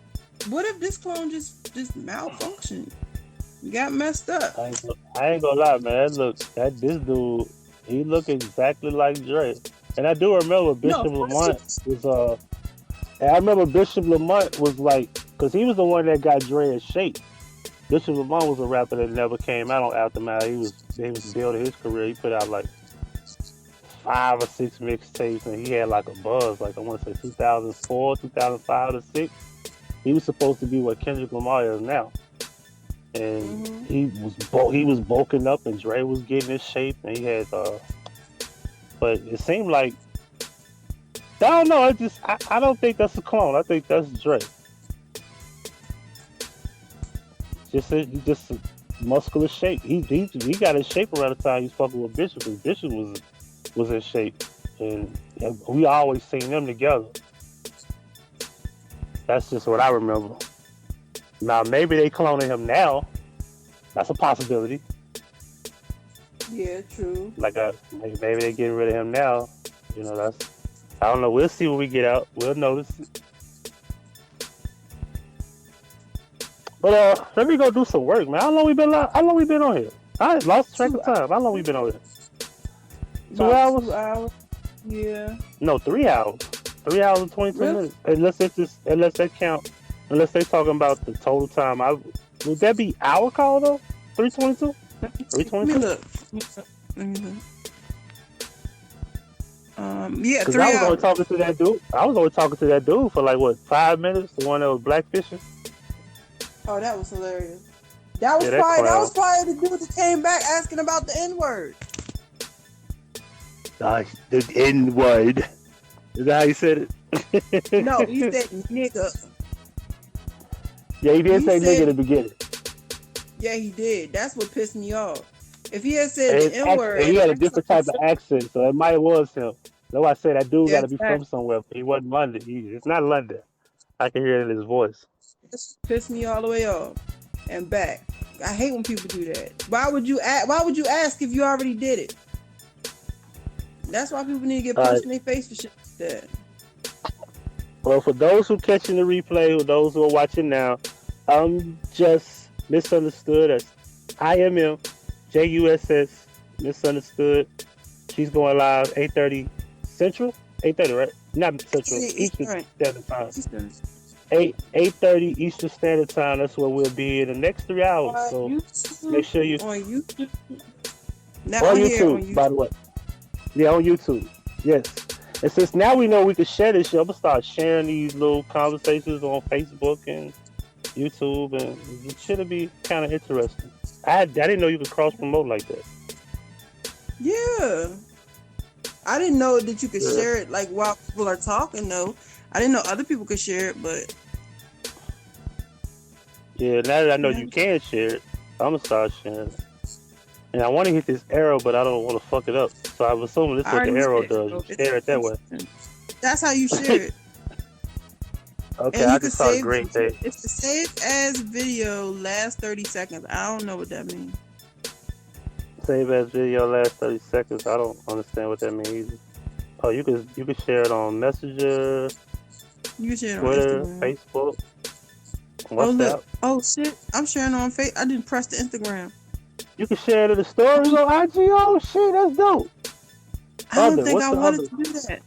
what if this clone just malfunctioned? Got messed up. I ain't gonna lie, man. This dude, he look exactly like Dre. And I do remember Bishop Lamont was and I remember Bishop Lamont was like, because he was the one that got Dre in shape. Bishop Lamont was a rapper that never came out on Aftermath. He was building his career. He put out like 5 or 6 mixtapes, and he had like a buzz. Like I want to say 2004, 2005 to 6. He was supposed to be what Kendrick Lamar is now. And he was bulking up, and Dre was getting his shape, and he had but it seemed like, I don't know, I don't think that's a clone. I think that's Dre. Just a muscular shape. He got his shape around the time he was fucking with Bishop, because Bishop was in shape, and we always seen them together. That's just what I remember. Now maybe they cloning him now. That's a possibility. Yeah, true. Like maybe they getting rid of him now. You know, I don't know. We'll see when we get out. We'll notice it. But let me go do some work, man. How long we been on here? I lost track of time. How long we been on here? 2 hours? 2 hours. Yeah. No, 3 hours. 3 hours and 22 minutes. Unless they talking about the total time. Would that be our call though? 322? 322? Let me look. Yeah, 3 I hours. was only talking to that dude. I was only talking to that dude for like what, 5 minutes? The one that was blackfishing. Oh, that was hilarious. That was probably the dude that came back asking about the N-word. The N-word. Is that how you said it? No, he said nigga. Yeah, he did say nigga in the beginning. Yeah, he did. That's what pissed me off. If he had said the N-word, he had a different type of accent, so it might have was him. That's why I said that dude got to be from somewhere. But he wasn't London. It's not London. I can hear it in his voice. This pissed me all the way off and back. I hate when people do that. Why would you ask if you already did it? That's why people need to get punched in their face for shit like that. Well, for those who catching the replay, or those who are watching now, I'm just misunderstood as IMM JUSS misunderstood. She's going live 8:30 Central, 8:30 right? Not Central, Eastern Standard Time. 8:30 Eastern Standard Time. That's where we'll be in the next 3 hours. So make sure you on YouTube. On YouTube, by the way. Yeah, on YouTube. Yes. And since now we know we can share this shit, I'm gonna start sharing these little conversations on Facebook and YouTube, and it should be kind of interesting. I didn't know you could cross promote like that. Yeah, I didn't know that you could share it like while people are talking. Though I didn't know other people could share it, but yeah, now that I know you can share it, I'm gonna start sharing it. And I want to hit this arrow, but I don't want to fuck it up. So I'm assuming this is what the arrow does. You share it that way. That's how you share it. Okay, I just saw a great day. It's the save as video last 30 seconds. I don't know what that means. Save as video last 30 seconds. I don't understand what that means either. Oh, you can share it on Messenger, you can share it Twitter, on Instagram, Facebook, WhatsApp. Oh shit! I'm sharing on Facebook. I didn't press the Instagram. You can share it in the stories on IG. Oh shit, that's dope. I don't Other, think what's I the wanted other? to do that.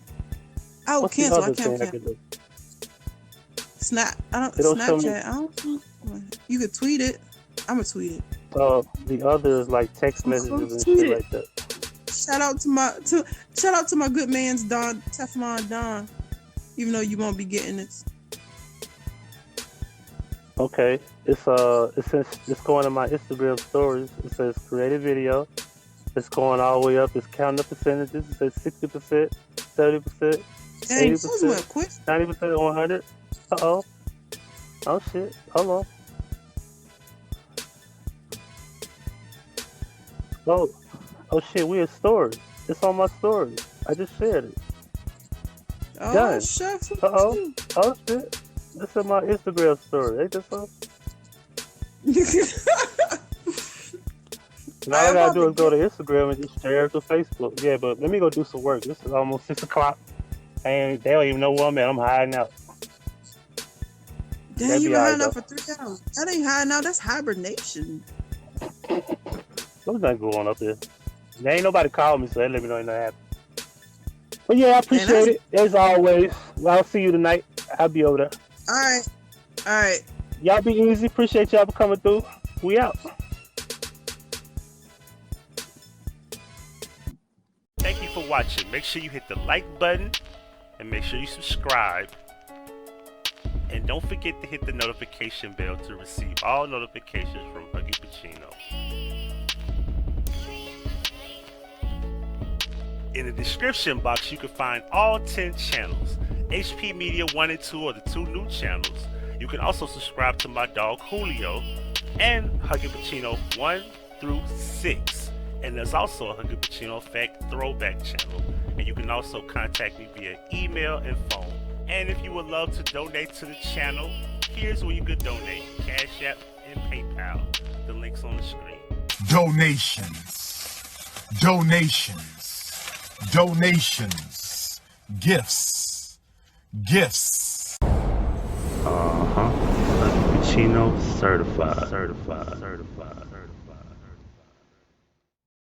Oh, What's the cancel. I other can't thing I cancel. can do? Snap. I don't It don't show me. Snapchat. I don't. You could tweet it. I'm gonna tweet it. The other is like text I'm messages gonna and tweet shit it. like that. Shout out to my good man's Don Teflon Don. Even though you won't be getting this. Okay, it's going in my Instagram stories. It says creative video. It's going all the way up. It's counting the percentages. It says 60%, 70%, Dang, those 80%, went quick. 90%, 100. Uh-oh. Oh shit. Hold on. Oh shit. We in stories. It's on my stories. I just shared it. Oh, Done. shucks. Uh-oh. Oh shit. This is my Instagram story. Ain't this so? Now all I gotta do is go to Instagram and just share it to Facebook. Yeah, but let me go do some work. This is almost 6 o'clock. And they don't even know where I'm at. I'm hiding out. Damn, you been hiding out for 3 hours. That ain't hiding out. That's hibernation. There's nothing going up there. There ain't nobody called me, so they let me know ain't nothing happened. But yeah, I appreciate it. As always. Well, I'll see you tonight. I'll be over there. All right. Y'all be easy. Appreciate y'all for coming through. We out. Thank you for watching. Make sure you hit the like button and make sure you subscribe. And don't forget to hit the notification bell to receive all notifications from Huggie Pacino. In the description box, you can find all 10 channels. HP Media 1 and 2 are the 2 new channels. You can also subscribe to my dog Julio and Huggie Pacino 1 through 6. And there's also a Huggie Pacino Effect throwback channel. And you can also contact me via email and phone. And if you would love to donate to the channel, here's where you could donate. Cash App and PayPal. The link's on the screen. Donations. Gifts. Huggie Pacino certified.